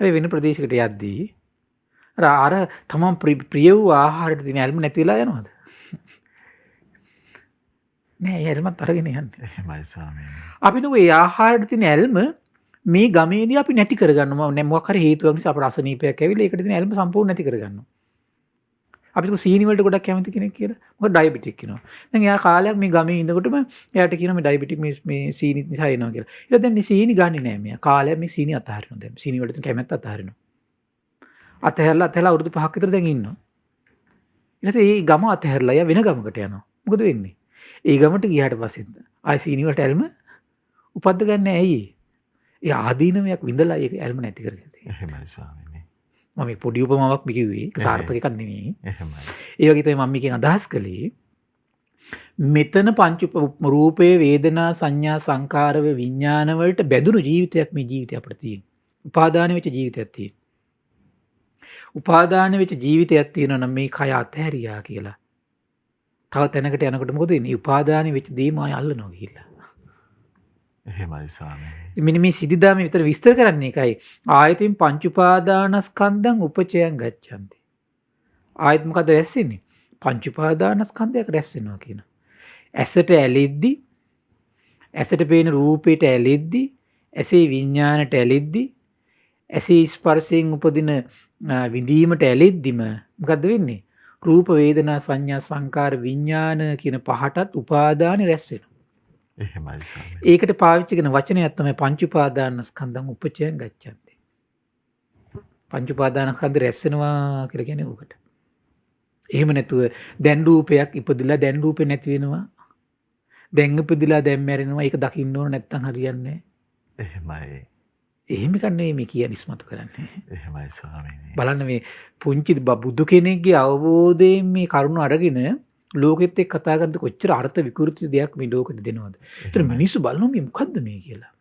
හැබැයි වෙන ප්‍රදේශයකට යද්දී අර තමන් ප්‍රිය වූ ආහාරයට තියෙන ඇල්ම නැති වෙලා යනවද? නෑ, ඒ ඇල්මත් අරගෙන යන්නේ. එහෙමයි ස්වාමීනි. අපි නෝ ඒ ආහාරයට තියෙන ඇල්ම මේ ගමේදී අපි නැති කරගන්නවා. මොකක් හරි හේතුවක් නිසා අපට අසනීපයක් ඇවිල්ලා ඒකට තියෙන ඇල්ම සම්පූර්ණ නැති කරගන්නවා. අපිට සීනි වලට ගොඩක් කැමති කෙනෙක් කියලා. මොකද ඩයබටික් කියනවා. දැන් එයා කාලයක් මේ ගමේ ඉඳකොටම එයාට කියනවා මේ ඩයබටික් මේ සීනි නිසා එනවා කියලා. ඊට දැන් මේ සීනි ගන්නේ නැහැ මෙයා. කාලයක් මේ සීනි අතහරිනවා දැන්. සීනි වලට කැමැත්ත අතහරිනවා. අතහැරලා අවුරුදු 5ක් විතර දැන් ඉන්නවා. ඊට පස්සේ මේ ගම අතහැරලා එයා වෙන ගමකට යනවා. මොකද වෙන්නේ? ඒ ගමට ගියාට පස්සේ ආයි සීනි වලට ඇල්ම උපද්ද ගන්න ඇයි? ඒ ආදීනමයක් විඳලා ඒක ඇල්ම නැති කරගෙන තියෙනවා. එහෙමයි ස්වාමීනි. මම මේ පොඩි උපමාවක් කිව්වේ. ඒක සාර්ථක එකක් නෙමෙයි. එහෙමයි. ඒ වගේ තමයි මම මේකෙන් අදහස් කළේ. මෙතන පංච රූපේ වේදනා සංඥා සංකාර විඥාන වලට බැඳුණු ජීවිතයක් මේ ජීවිතය අපිට තියෙන. උපාදාන වෙච්ච ජීවිතයක් තියෙන. උපාදාන වෙච්ච ජීවිතයක් තියෙනවා නම් මේ කය අතහැරියා කියලා. තව තැනකට යනකොට මොකද වෙන්නේ? උපාදාන වෙච්ච දේ මාය අල්ලනවා කියලා. එහෙමයි ස්වාමීනි. මෙන්න මේ සිද්ධා මේ විතර විස්තර කරන්නේ එකයි. ආයතින් පංච උපාදානස්කන්ධං උපචයං ගච්ඡanti. ආයත් මොකද රැස් වෙන්නේ? පංච උපාදානස්කන්ධයක් රැස් වෙනවා කියන. ඇසට ඇලෙද්දි, ඇසට පේන රූපයට ඇලෙද්දි, ඇසේ විඥාණයට ඇලෙද්දි, ඇසේ ස්පර්ශයෙන් උපදින විඳීමට ඇලෙද්දිම මොකද්ද වෙන්නේ? රූප වේදනා සංඥා සංකාර විඥාන කියන පහටත් උපාදාන රැස් වෙනවා. එහෙමයි ස්වාමීනි. ඒකට පාවිච්චි කරන වචනයක් තමයි පංච උපාදානස්කන්ධං උපචයං ගච්ඡanti. පංච උපාදානස්කන්ධ රැස් වෙනවා කියලා කියන්නේ ඕකට. එහෙම නැතුව දැන් රූපයක් ඉපදිලා දැන් රූපේ නැති වෙනවා. දැන් ඉපදිලා දැන් මැරෙනවා. ඒක දකින්න ඕන නැත්තම් හරියන්නේ නැහැ. එහෙමයි. එහෙම කන්නේ මේ කියන ඉස්මතු කරන්නේ. එහෙමයි ස්වාමීනි. බලන්න මේ පුංචි බුදු කෙනෙක්ගේ අවබෝධයෙන් මේ කරුණ අරගෙන ලෝකෙත් එක්ක කතා කරද්දී කොච්චර අර්ථ විකෘති දෙයක් මේ ලෝකෙට දෙනවද? ඒතර මිනිස්සු බලනවා මේ මොකද්ද මේ කියලා.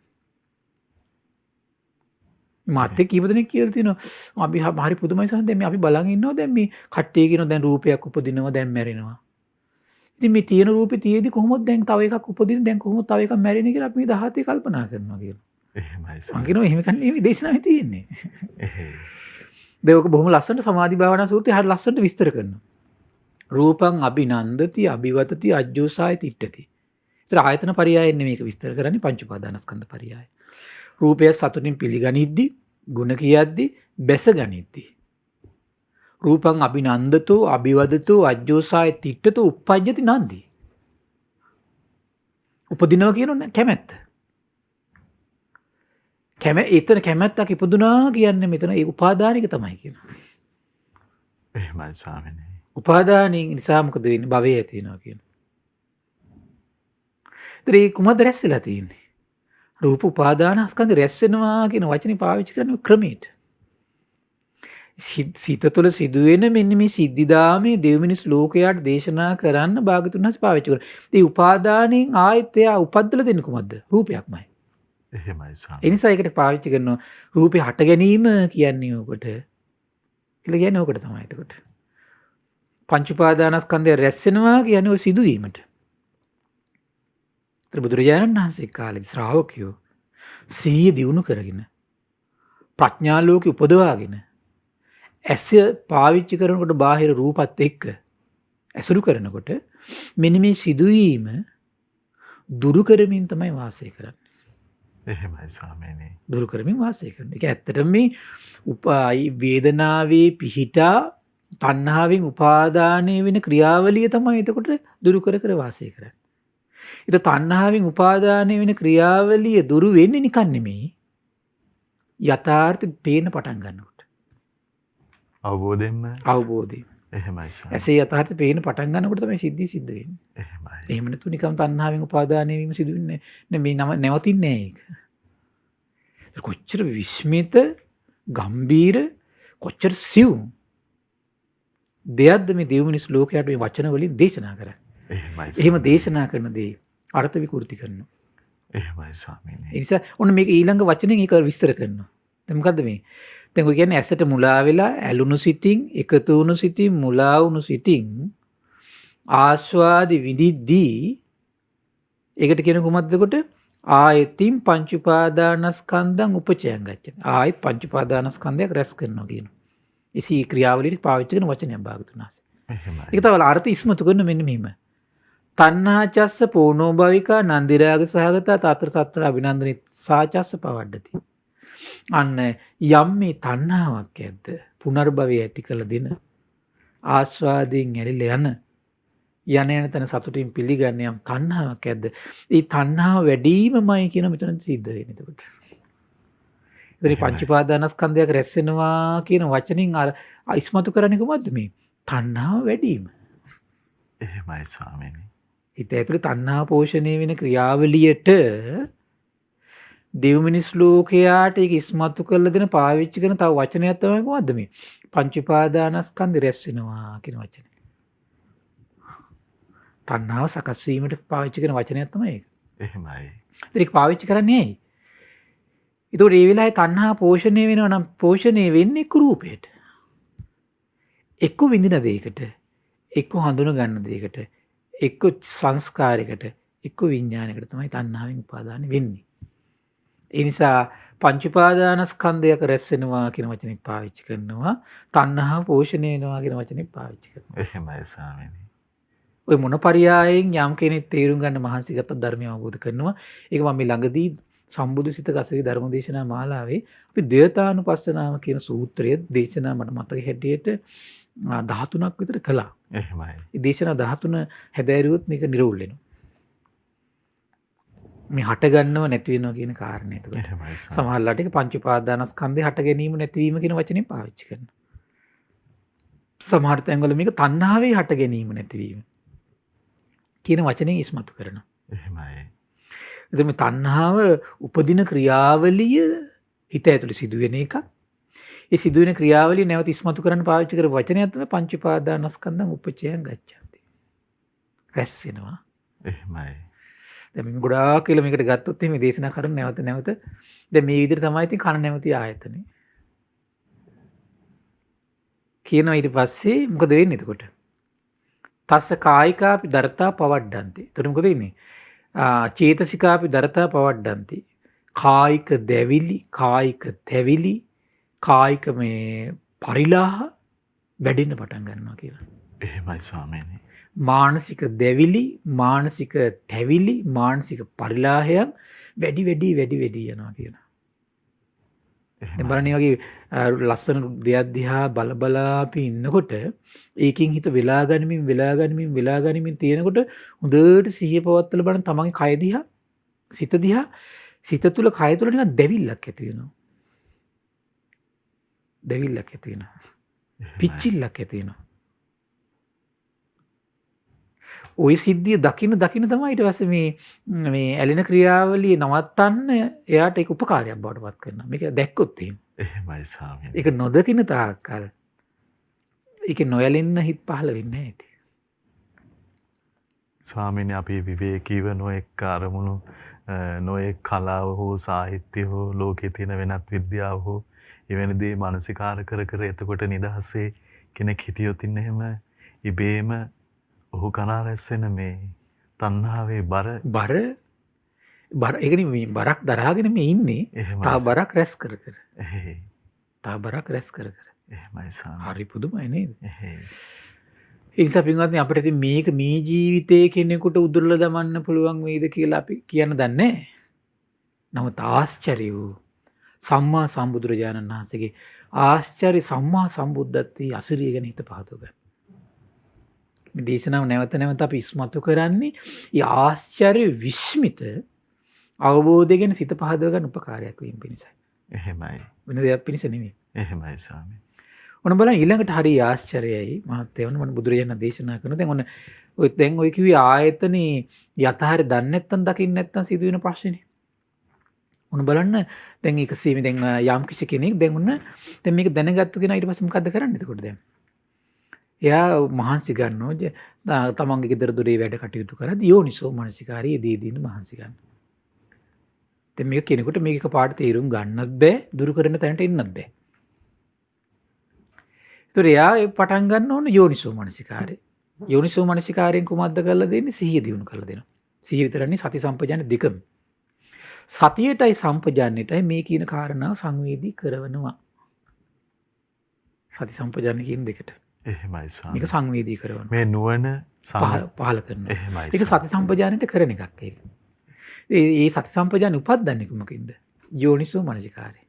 මාත් එක්ක කීප දෙනෙක් කියලා තියෙනවා අපි හරි පුදුමයි සහ දැන් මේ අපි බලන් ඉන්නවා දැන් මේ කට්ටිය කියනවා දැන් රූපයක් උපදිනවා දැන් මැරෙනවා. ඉතින් මේ තියෙන රූපේ තියේදී කොහොමද දැන් තව එකක් උපදින දැන් කොහොමද තව එකක් මැරෙන්නේ කියලා අපි මේ දහතේ කල්පනා කරනවා කියලා. එහෙමයි මං ස්වාමීනි. කියනවා එහෙම කන්නේ මේ දේශනාවේ තියෙන්නේ. එහෙයි. දැන් ඔක බොහොම ලස්සනට සමාධි භාවනා සූත්‍රය හරිය ලස්සනට විස්තර කරනවා. රූපං අභිනන්දති අභිවදති අජ්ජෝසාය තිට්ඨති. ඒතර ආයතන පරියායෙන් මේක විස්තර කරන්නේ පංච උපාදානස්කන්ධ පරියාය. රූපය සතුටින් පිළිගනිද්දි ගුණ කියද්දි බැස ගනිද්දි. රූපං අභිනන්දතෝ අභිවදතෝ අජ්ජෝසාය තිට්ඨතෝ uppajjati නන්දි. උපදිනවා කියනෝනේ කැමැත්ත. එතන කැමැත්තක් ඉපදුනා කියන්නේ මෙතන ඒ උපාදානික තමයි කියනවා. එහෙමයි ස්වාමීනි. උපාදානයෙන් නිසා මොකද වෙන්නේ? භවය ඇති වෙනවා කියන. ඒතර ඒ කුමද රැස් වෙලා තියෙන්නේ? රූප උපාදානස්කන්ධ රැස් වෙනවා කියන වචනේ පාවිච්චි කරන්නේ ක්‍රමයට. සිත තුළ සිදුවෙන මෙන්න මේ සිද්ධිදාමේ දෙව් මිනිස් ලෝකයට දේශනා කරන්න භාගතුන් හස් පාවිච්චි කරනවා. ඒ උපාදානයෙන් ආයෙත් එයා උපද්දලා දෙන්නේ කුමක්ද? රූපයක්මයි. එහෙමයි ස්වාමීනි. ඒ නිසා ඒකට පාවිච්චි කරනවා රූපේ හට ගැනීම කියන්නේ ඕකට. කියලා කියන්නේ ඕකට තමයි එතකොට. පංච උපාදානස්කන්ධය රැස් වෙනවා කියන්නේ ওই සිදුවීමට. ඒතර බුදුරජාණන් වහන්සේ කාලේ ශ්‍රාවකයෝ සිහිය දියුණු කරගෙන ප්‍රඥා ලෝකෙ උපදවාගෙන ඇස පාවිච්චි කරනකොට බාහිර රූපත් එක්ක ඇසුරු කරනකොට මෙන්න මේ සිදුවීම දුරු කරමින් තමයි වාසය කරන්නේ. එහෙමයි ස්වාමීනි. දුරු කරමින් වාසය කරනවා. ඒක ඇත්තටම මේ වේදනාවේ පිහිටා තණ්හාවෙන් උපාදානය වෙන ක්‍රියාවලිය තමයි එතකොට දුරු කර කර වාසය කරන්නේ. ඒක තණ්හාවෙන් උපාදානය වෙන ක්‍රියාවලිය දුරු වෙන්නේ නිකන් නෙමෙයි. යථාර්ථ පේන පටන් ගන්නකොට. අවබෝධයෙන්ම. අවබෝධය. එහෙමයි ස්වාමීනි. ඇසේ යථාර්ථ පේන පටන් ගන්නකොට තමයි සිද්ධි සිද්ධ වෙන්නේ. එහෙමයි. එහෙම නැතු නිකම් තණ්හාවෙන් උපාදානය වීම සිදු වෙන්නේ නැහැ. මේ නැවතින්නේ නැහැ ඒක. කොච්චර විස්මිත ගම්බීර කොච්චර සිව් දෙයක්ද මේ දෙව් මිනිස් ලෝකයට මේ වචන වලින් දේශනා කරන්නේ. එහෙම දේශනා කරන දේ අර්ථ විකෘති කරනවා. එහෙමයි ස්වාමීනි. ඒ නිසා ඔන්න මේක ඊළඟ වචනෙන් ඒක විස්තර කරනවා. දැන් මොකද්ද මේ? දැන් ඔය කියන්නේ ඇසට මුලා වෙලා ඇලුණු සිතින් එකතු වුණු සිතින් මුලා වුණු සිතින් ආස්වාදි විඳිද්දී ඒකට කියන කුමක්ද කොට ආයතින් පංච උපාදානස්කන්ධං උපචයං ගච්ඡති. ආයත් පංච උපාදානස්කන්ධයක් රැස් කරනවා කියනවා. ඉසී ක්‍රියාවලියට පාවිච්චි කරන වචනයක් භාගතුන් වහන්සේ. එහෙමයි. ඒක තමයි අර්ථ ඉස්මතු කරන මෙන්න මෙහිම. තණ්හා චස්ස පෝනෝ භවිකා නන්දිරාග සහගත තතර සතර අභිනන්දනි සාචස්ස පවඩ්ඩති. අන්න යම් මේ තණ්හාවක් ඇද්ද පුනර්භවය ඇති කළ දෙන ආස්වාදයෙන් ඇලිලා යන තැන සතුටින් පිළිගන්න යම් තණ්හාවක් ඇද්ද ඒ තණ්හාව වැඩිමමයි කියන මෙතන සිද්ධ වෙන්නේ. එතකොට ඉතින් පංච උපාදානස්කන්ධයක් රැස් වෙනවා කියන වචنين අර ඉස්මතු කරන්නේ කොහොමද මේ තණ්හාව වැඩිම. එහෙමයි ස්වාමීනි. හිත ඇතුලේ තණ්හා පෝෂණය වෙන ක්‍රියාවලියට දෙව් මිනිස් ලෝකයාට ඒක ඉස්මතු කරලා දෙන පාවිච්චි කරන තව වචනයක් තමයි කොහොමද මේ පංච උපාදානස්කන්ධ රැස් වෙනවා කියන වචනේ. තණ්හාව සකස් වීමට පාවිච්චි කරන වචනයක් තමයි ඒක. එහෙමයි. ඒක පාවිච්චි කරන්නේ ඇයි? ඒතකොට ඒ වෙලාවේ තණ්හා පෝෂණය වෙනවා නම් පෝෂණය වෙන්නේ එක්ක රූපයට. එක්ක විඳින දෙයකට, එක්ක හඳුන ගන්න දෙයකට, එක්ක සංස්කාරයකට, එක්ක විඥානයකට තමයි තණ්හාවෙන් උපාදාන වෙන්නේ. ඒ නිසා පංච උපාදානස්කන්ධයක රැස් වෙනවා කියන වචනේ පාවිච්චි කරනවා. තණ්හාව පෝෂණය වෙනවා කියන වචනේ පාවිච්චි කරනවා. එහෙමයි ස්වාමීනි. ඔය මොන පරයයන් යම් කෙනෙක් තේරුම් ගන්න මහන්සි ගත්ත ධර්මය අවබෝධ කරනවා. ඒක මම මේ ළඟදී සම්බුදු සිත ගසරි ධර්මදේශනා මාලාවේ අපි ද්වේතානුපස්සනාව කියන සූත්‍රය දේශනා මට මතක හැටියට 13ක් විතර කළා. එහෙමයි. මේ දේශනා 13 හැදෑරුවොත් මේක නිරවුල් වෙනවා. මේ හට ගන්නව නැති වෙනවා කියන කාරණේ එතකොට. එහෙමයි. සමහරවිට ඒක පංච උපාදානස්කන්ධේ හට ගැනීම නැතිවීම කියන වචනේ පාවිච්චි කරනවා. සමහර තැන්වල මේක තණ්හාවේ හට ගැනීම නැතිවීම කියන වචනේ ඉස්මතු කරනවා. එහෙමයි. එතකොට මේ තණ්හාව උපදින ක්‍රියාවලිය හිත ඇතුළේ සිදුවෙන එකක්. ඒ සිදුවෙන ක්‍රියාවලිය නැවත ඉස්මතු කරන්න පාවිච්චි කරපු වචනයක් තමයි පංච උපාදානස්කන්ධං උපචයං ගච්ඡanti. රැස් වෙනවා. එහෙමයි. දැන් මම ගොඩාක් කියලා මේකට ගත්තොත් එහෙම දේශනා කරන නැවත දැන් මේ විදිහට තමයි ඉතින් කන නැමැති ආයතනේ. කියනවා ඊට පස්සේ මොකද වෙන්නේ එතකොට? තස්ස කායිකාපි දරතා පවඩ්ඩන්ති. එතකොට මොකද වෙන්නේ? චේතසිකාපි දරතා පවඩ්ඩන්ති. කායික දැවිලි, කායික තැවිලි, කායික මේ පරිලාහ වැඩෙන්න පටන් ගන්නවා කියලා. එහෙමයි ස්වාමීනි. මානසික දැවිලි, මානසික තැවිලි, මානසික පරිලාහයන් වැඩි යනවා කියනවා. දැන් බලන්න වගේ ලස්සන දෙයක් දිහා බලා අපි ඉන්නකොට ඒකෙන් හිත වෙලා ගනිමින් තියෙනකොට හොඳට සිහිය පවත්වලා බලන්න තමන්ගේ කය දිහා, සිත දිහා, සිත තුළ කය තුළ නිකන් දැවිල්ලක් ඇති වෙනවා. පිච්චිල්ලක් ඇති වෙනවා. ওই සිද්ධිය දකින්න තමයි ඊට පස්සේ මේ ඇලෙන ක්‍රියාවලිය නවත්තන්න එයාට ඒක උපකාරයක් බවට පත් කරනවා. මේක දැක්කොත් එහෙම. එහෙමයි ස්වාමීනි. ඒක නොදකින්න තාක්කල් ඒක නොයැලෙන්න හිත පහළ වෙන්නේ නැහැ. ස්වාමීනි අපි විවේකීව නොඑක් අරමුණු නොඑක් කලාව හෝ සාහිත්‍ය හෝ ලෝකයේ තියෙන වෙනත් විද්‍යාව හෝ එවැනි දේ මානසිකාර කර එතකොට නිදහසේ කෙනෙක් හිටියොත් ඉන්න එහෙම ඉබේම ඔහු කනා රැස් වෙන මේ තණ්හාවේ බර ඒකනේ මේ බරක් දරාගෙන මේ ඉන්නේ. තා බරක් රැස් කර. එහෙමයි ස්වාමීනි. හරි පුදුමයි නේද? ඒ නිසා පින්වත්නි අපිට ඉතින් මේක මේ ජීවිතයේ කෙනෙකුට උදුරලා දමන්න පුළුවන් වේද කියලා අපි කියන්න දන්නේ නැහැ. නමුත් ආශ්චර්ය වූ සම්මා සම්බුදුරජාණන් වහන්සේගේ ආශ්චර්ය සම්මා සම්බුද්ධත්වයේ අසිරිය ගැන හිත පහදව ගන්න. මේ දේශනාව නැවත අපි ඉස්මතු කරන්නේ ඒ ආශ්චර්ය විස්මිත අවබෝධය ගැන සිත පහදව ගන්න උපකාරයක් වීම පිණිසයි. එහෙමයි. වෙන දෙයක් පිණිස නෙමෙයි. එහෙමයි ස්වාමීනි. ඔන්න බලන්න ඊළඟට හරි ආශ්චර්යයි මහත්තයා වුණ මම බුදුරජාණන් දේශනා කරන දැන් ඔය කිව්වේ ආයතනේ යථාර්ථය දන්නේ නැත්නම් දකින්න නැත්නම් සිදුවෙන ප්‍රශ්නේ. උන් බලන්න දැන් ඒක සීමේ දැන් යම් කිසි කෙනෙක් දැන් උන්න දැන් මේක දැනගත්තු කෙනා ඊට පස්සේ මොකද්ද කරන්නේ එතකොට දැන්? එයා මහන්සි ගන්නවා තමන්ගේ ගෙදර දොරේ වැඩ කටයුතු කරද්දී යෝනිසෝ මනසිකාරී යෙදීදීන මහන්සි ගන්න. දැන් මේක කෙනෙකුට මේක පාඩ තේරුම් ගන්නත් බෑ දුරු කරන තැනට එන්නත් බෑ. ඒතර එයා පටන් ගන්න ඕන යෝනිසෝ මනසිකාරය. යෝනිසෝ මනසිකාරයෙන් කුමක්ද කරලා දෙන්නේ? සිහිය දියුණු කරලා දෙනවා. සිහිය විතරන්නේ සති සම්පජාන දෙකම. සතියටයි සම්පජාන්නයටයි මේ කියන කාරණාව සංවේදී කරනවා. සති සම්පජාන්න කියන දෙකට. එහෙමයි ස්වාමී. මේක සංවේදී කරනවා. මේ නුවණ පහල කරනවා. එහෙමයි. ඒක සති සම්පජානයට කරන එකක් ඒක. ඒ සති සම්පජාන උපද්දන්නේ කුමකින්ද? යෝනිසෝ මනසිකාරය.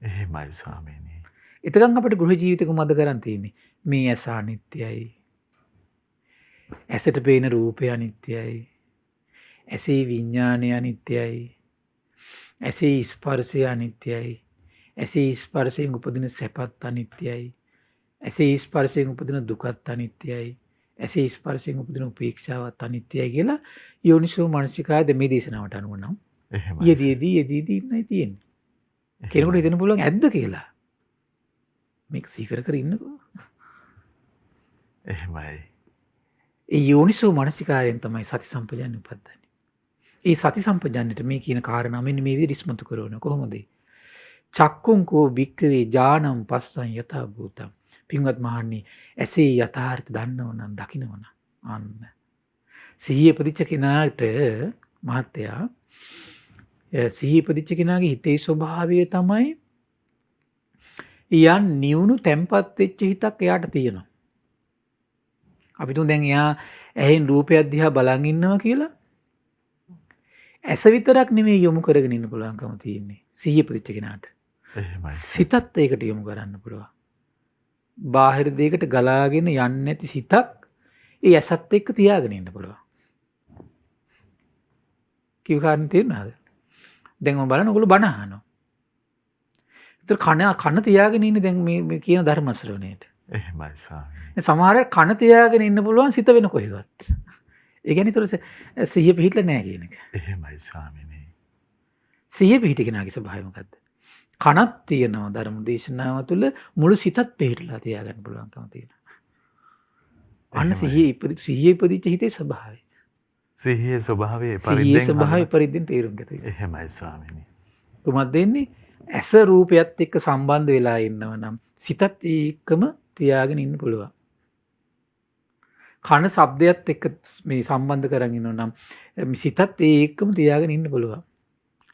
එහෙමයි ස්වාමීනි. එතකන් අපිට ගෘහ ජීවිතේ කොහොමද කරන් තියෙන්නේ? මේ ඇස අනිත්‍යයි. ඇසට පේන රූපය අනිත්‍යයි. ඇසේ විඥානය අනිත්‍යයි. ඇසේ ස්පර්ශය අනිත්‍යයි. ඇසේ ස්පර්ශයෙන් උපදින සැපත් අනිත්‍යයි. ඇසේ ස්පර්ශයෙන් උපදින දුකත් අනිත්‍යයි. ඇසේ ස්පර්ශයෙන් උපදින උපේක්ෂාවත් අනිත්‍යයි කියලා යෝනිසෝ මනසිකාරය මේ දේශනාවට අනුව නම් යෙදී ඉන්නයි තියෙන්නේ. කෙනෙකුට හිතෙන්න පුළුවන් ඇද්ද කියලා. මේක සීකර කර ඉන්නකෝ. එහෙමයි. ඒ යෝනිසෝ මනසිකාරයෙන් තමයි සති සම්පජාන්‍ය උපදින්නේ. ඒ සති සම්පජාන්‍යට මේ කියන කාරණා මෙන්න මේ විදිහට ඉස්මතු කරන කොහොමද? චක්කුං කෝ භික්ඛවේ ඥානං පස්සං යථා භූතං. පින්වත් මහන්නේ ඇසේ යථාර්ථ දන්නවනම් දකින්නවනම් අන්න සිහිය ප්‍රතිච්ඡ කෙනාට මහත්තයා සිහිය ප්‍රතිච්ඡ කෙනාගේ හිතේ ස්වභාවය තමයි යන් නියුණු තැම්පත් වෙච්ච හිතක් එයාට තියෙනවා. අපි තුන් දැන් එයා ඇහෙන් රූපයක් දිහා බලන් ඉන්නවා කියලා ඇස විතරක් නෙමෙයි යොමු කරගෙන ඉන්න පුළුවන්කම තියෙන්නේ සිහිය ප්‍රතිච්ඡ කෙනාට. එහෙමයි. සිතත් ඒකට යොමු කරන්න පුළුවන්. බාහිර දෙයකට ගලාගෙන යන්නේ නැති සිතක් ඒ ඇසත් එක්ක තියාගෙන ඉන්න පුළුවන්. කිව්ව කාරණේ තේරුණාද? දැන් මම බලන්න ඔයගොල්ලෝ බණ අහනවා. ඒතර කන තියාගෙන ඉන්නේ දැන් මේ කියන ධර්ම ශ්‍රවණයට. එහෙමයි ස්වාමී. සමහර අය කන තියාගෙන ඉන්න පුළුවන් සිත වෙන කොහෙවත්. ඒ කියන්නේ ඒතර සිහිය පිහිටලා නැහැ කියන එක. එහෙමයි ස්වාමීනි. සිහිය පිහිට කෙනාගේ ස්වභාවය මොකද්ද? කනක් තියෙනවා ධර්ම දේශනාව තුළ මුළු සිතත් පිහිටලා තියාගන්න පුළුවන්කම තියෙනවා. අන්න සිහිය ඉපදිච්ච හිතේ ස්වභාවය. සිහියේ ස්වභාවය සිහියේ ස්වභාවය පරිද්දෙන් තේරුම් ගත යුතුයි. එහෙමයි ස්වාමීනි. කොහොමද දෙන්නේ? ඇස රූපයත් එක්ක සම්බන්ධ වෙලා ඉන්නව නම් සිතත් ඒකම තියාගෙන ඉන්න පුළුවන්. කන ශබ්දයත් එක්ක මේ සම්බන්ධ කරගෙන ඉන්නව නම් සිතත් ඒකම තියාගෙන ඉන්න පුළුවන්.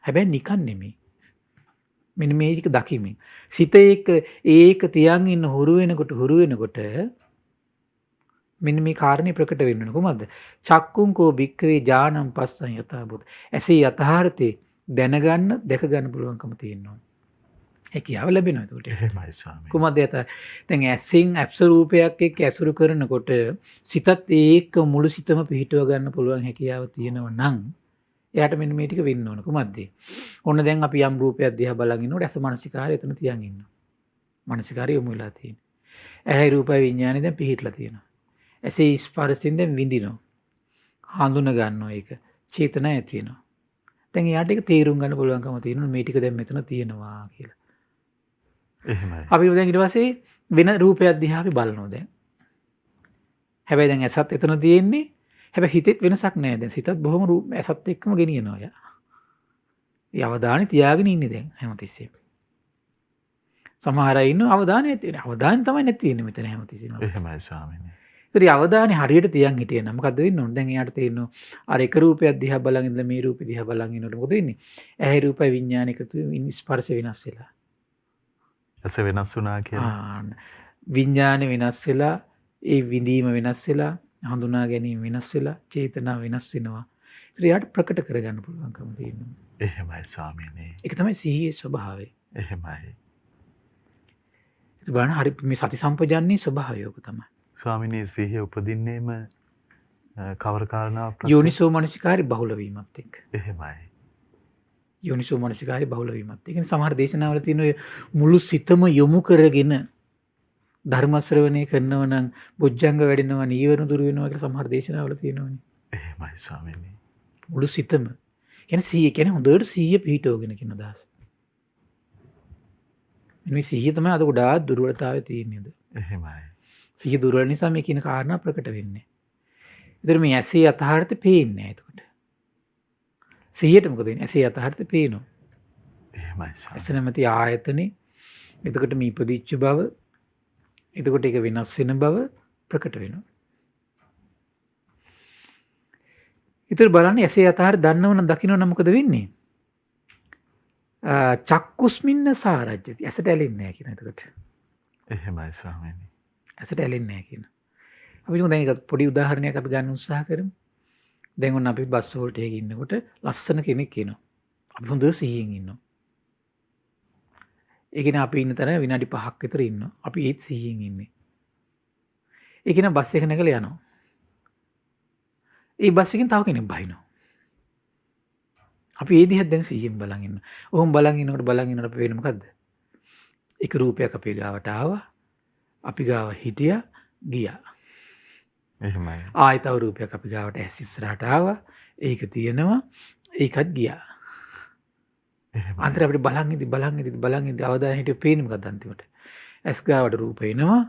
හැබැයි නිකන් නෙමෙයි. මෙන්න මේක දකිමින් සිත ඒක තියන් ඉන්න හුරු වෙනකොට මෙන්න මේ කාරණේ ප්‍රකට වෙන්න කොහොමද? චක්කුං කෝ භික්ඛවේ ඥානං පස්සං යථා භූත. ඇසේ යථාර්ථේ දැනගන්න දැක ගන්න පුළුවන්කම තියෙනවා. හැකියාව ලැබෙනවා ඒකට. එහෙමයි ස්වාමී. කොහොමද දැන් ඇසින් ඇප්ස රූපයක් එක්ක ඇසුරු කරනකොට සිතත් ඒක මුළු සිතම පිහිටව ගන්න පුළුවන් හැකියාව තියෙනවා නම් එයාට මෙන්න මේ ටික වෙන්න ඕන. කොහොමද? ඔන්න දැන් අපි යම් රූපයක් දිහා බලන් ඉන්නකොට ඇස මනසිකාරය එතන තියන් ඉන්නවා. මනසිකාරය යොමු වෙලා තියෙනවා. ඇහැ රූපය විඥානේ දැන් පිහිටලා තියෙනවා. ඇසේ ස්පර්ශයෙන් දැන් විඳිනවා. හඳුන ගන්නවා ඒක. චේතනා ඇති වෙනවා. දැන් එයාට ඒක තේරුම් ගන්න පුළුවන්කම තියෙනවා මේ ටික දැන් මෙතන තියෙනවා කියලා. එහෙමයි. අපි දැන් ඊට පස්සේ වෙන රූපයක් දිහා අපි බලනවා දැන්. හැබැයි දැන් ඇසත් එතන තියෙන්නේ. හැබැයි හිතෙත් වෙනසක් නැහැ දැන්. සිතත් බොහොම ඇසත් එක්කම ගෙනියනවා යා. ඒ අවධානය තියාගෙන ඉන්නේ දැන් හැමතිස්සෙම. සමහර අය ඉන්න අවධානය නැති වෙන. අවධානය තමයි නැති වෙන්නේ මෙතන හැමතිස්සෙම. එහෙමයි ස්වාමීනි. ඒතරි අවධානය හරියට තියන් හිටියේ නම් මොකද්ද වෙන්න ඕන? දැන් එයාට තේරෙනවා අර එක රූපයක් දිහා බලන් ඉඳලා මේ රූපෙ දිහා බලන් ඉන්නකොට මොකද වෙන්නේ? ඇහැ රූපය විඥාන එකතු ස්පර්ශ වෙනස් වෙලා. ඇස වෙනස් වුණා කියලා. විඥාන වෙනස් වෙලා ඒ විඳීම වෙනස් වෙලා හඳුනා ගැනීම වෙනස් වෙලා චේතනා වෙනස් වෙනවා. ඒතර එයාට ප්‍රකට කරගන්න පුළුවන්කම තියෙනවා. එහෙමයි ස්වාමීනි. ඒක තමයි සිහියේ ස්වභාවය. එහෙමයි. ඒක බලන්න හරි මේ සති සම්පජාන්නේ ස්වභාවය ඔක තමයි. ස්වාමීනි සිහිය උපදින්නේම කවර කාරණාවක්? යෝනිසෝ මනසිකාරය බහුල වීමත් එක්ක. එහෙමයි. යෝනිසෝ මනසිකාරය බහුල වීමත්. ඒ කියන්නේ සමහර දේශනාවල තියෙන මුළු සිතම යොමු කරගෙන ධර්ම ශ්‍රවණය කරනව නම් බොජ්ජංග වැඩෙනවා නීවරණ දුරු වෙනවා කියලා සමහර දේශනාවල තියෙනවනේ. එහෙමයි ස්වාමීනි. මුළු සිතම. කියන්නේ හොඳට සිහිය පිහිටවගෙන කියන අදහස. මේ සිහිය තමයි අද ගොඩාක් දුර්වලතාවය තියෙන්නේ. එහෙමයි. සිහිය දුර්වල නිසා මේ කියන කාරණා ප්‍රකට වෙන්නේ. ඒතර මේ ඇසේ යථාර්ථය පේන්නේ නැහැ එතකොට. සිහියට මොකද වෙන්නේ? ඇසේ යථාර්ථය පේනවා. එහෙමයි. ඇස නැමැති ආයතනේ එතකොට මේ ඉපදිච්ච බව, එතකොට ඒක වෙනස් වෙන බව ප්‍රකට වෙනවා. ඉතින් බලන්න ඇසේ යථාර්ථය දන්නවනම් දකින්නවනම් මොකද වෙන්නේ? චක්කුස්මින්න සාරජ්‍යති. ඇසට ඇලෙන්නේ නැහැ කියන එතකොට. එහෙමයි ස්වාමීනි. ඇසට ඇලෙන්නේ නැහැ කියන. අපි දැන් ඒක පොඩි උදාහරණයක් අපි ගන්න උත්සාහ කරමු. දැන් ඔන්න අපි බස් වලට එකේ ඉන්නකොට ලස්සන කෙනෙක් එනවා. අපි හොඳ සිහියෙන් ඉන්නවා. ඒ කියන්නේ අපි ඉන්න තැන විනාඩි 5ක් විතර ඉන්නවා. අපි ඒත් සිහියෙන් ඉන්නේ. ඒ කියන්නේ බස් එක නැගලා යනවා. ඒ බස් එකෙන් තව කෙනෙක් බහිනවා. අපි ඒ දිහා දැන් සිහියෙන් බලන් ඉන්නවා. ඔහොම බලන් ඉන්නකොට අපි වෙන්නේ මොකද්ද? එක රූපයක් අපේ ගාවට ආවා. අපි ගාව හිටියා, ගියා. එහෙමයි. ආයෙ තව රූපයක් අපි ගාවට ඇස් ඉස්සරහට ආවා. ඒක තියෙනවා, ඒකත් ගියා. අන්තර අපිට බලන් ඉඳි අවදාන හිටියේ පේන්නේ මොකද්ද අන්තිමට? ඇස් ගාවට රූප එනවා,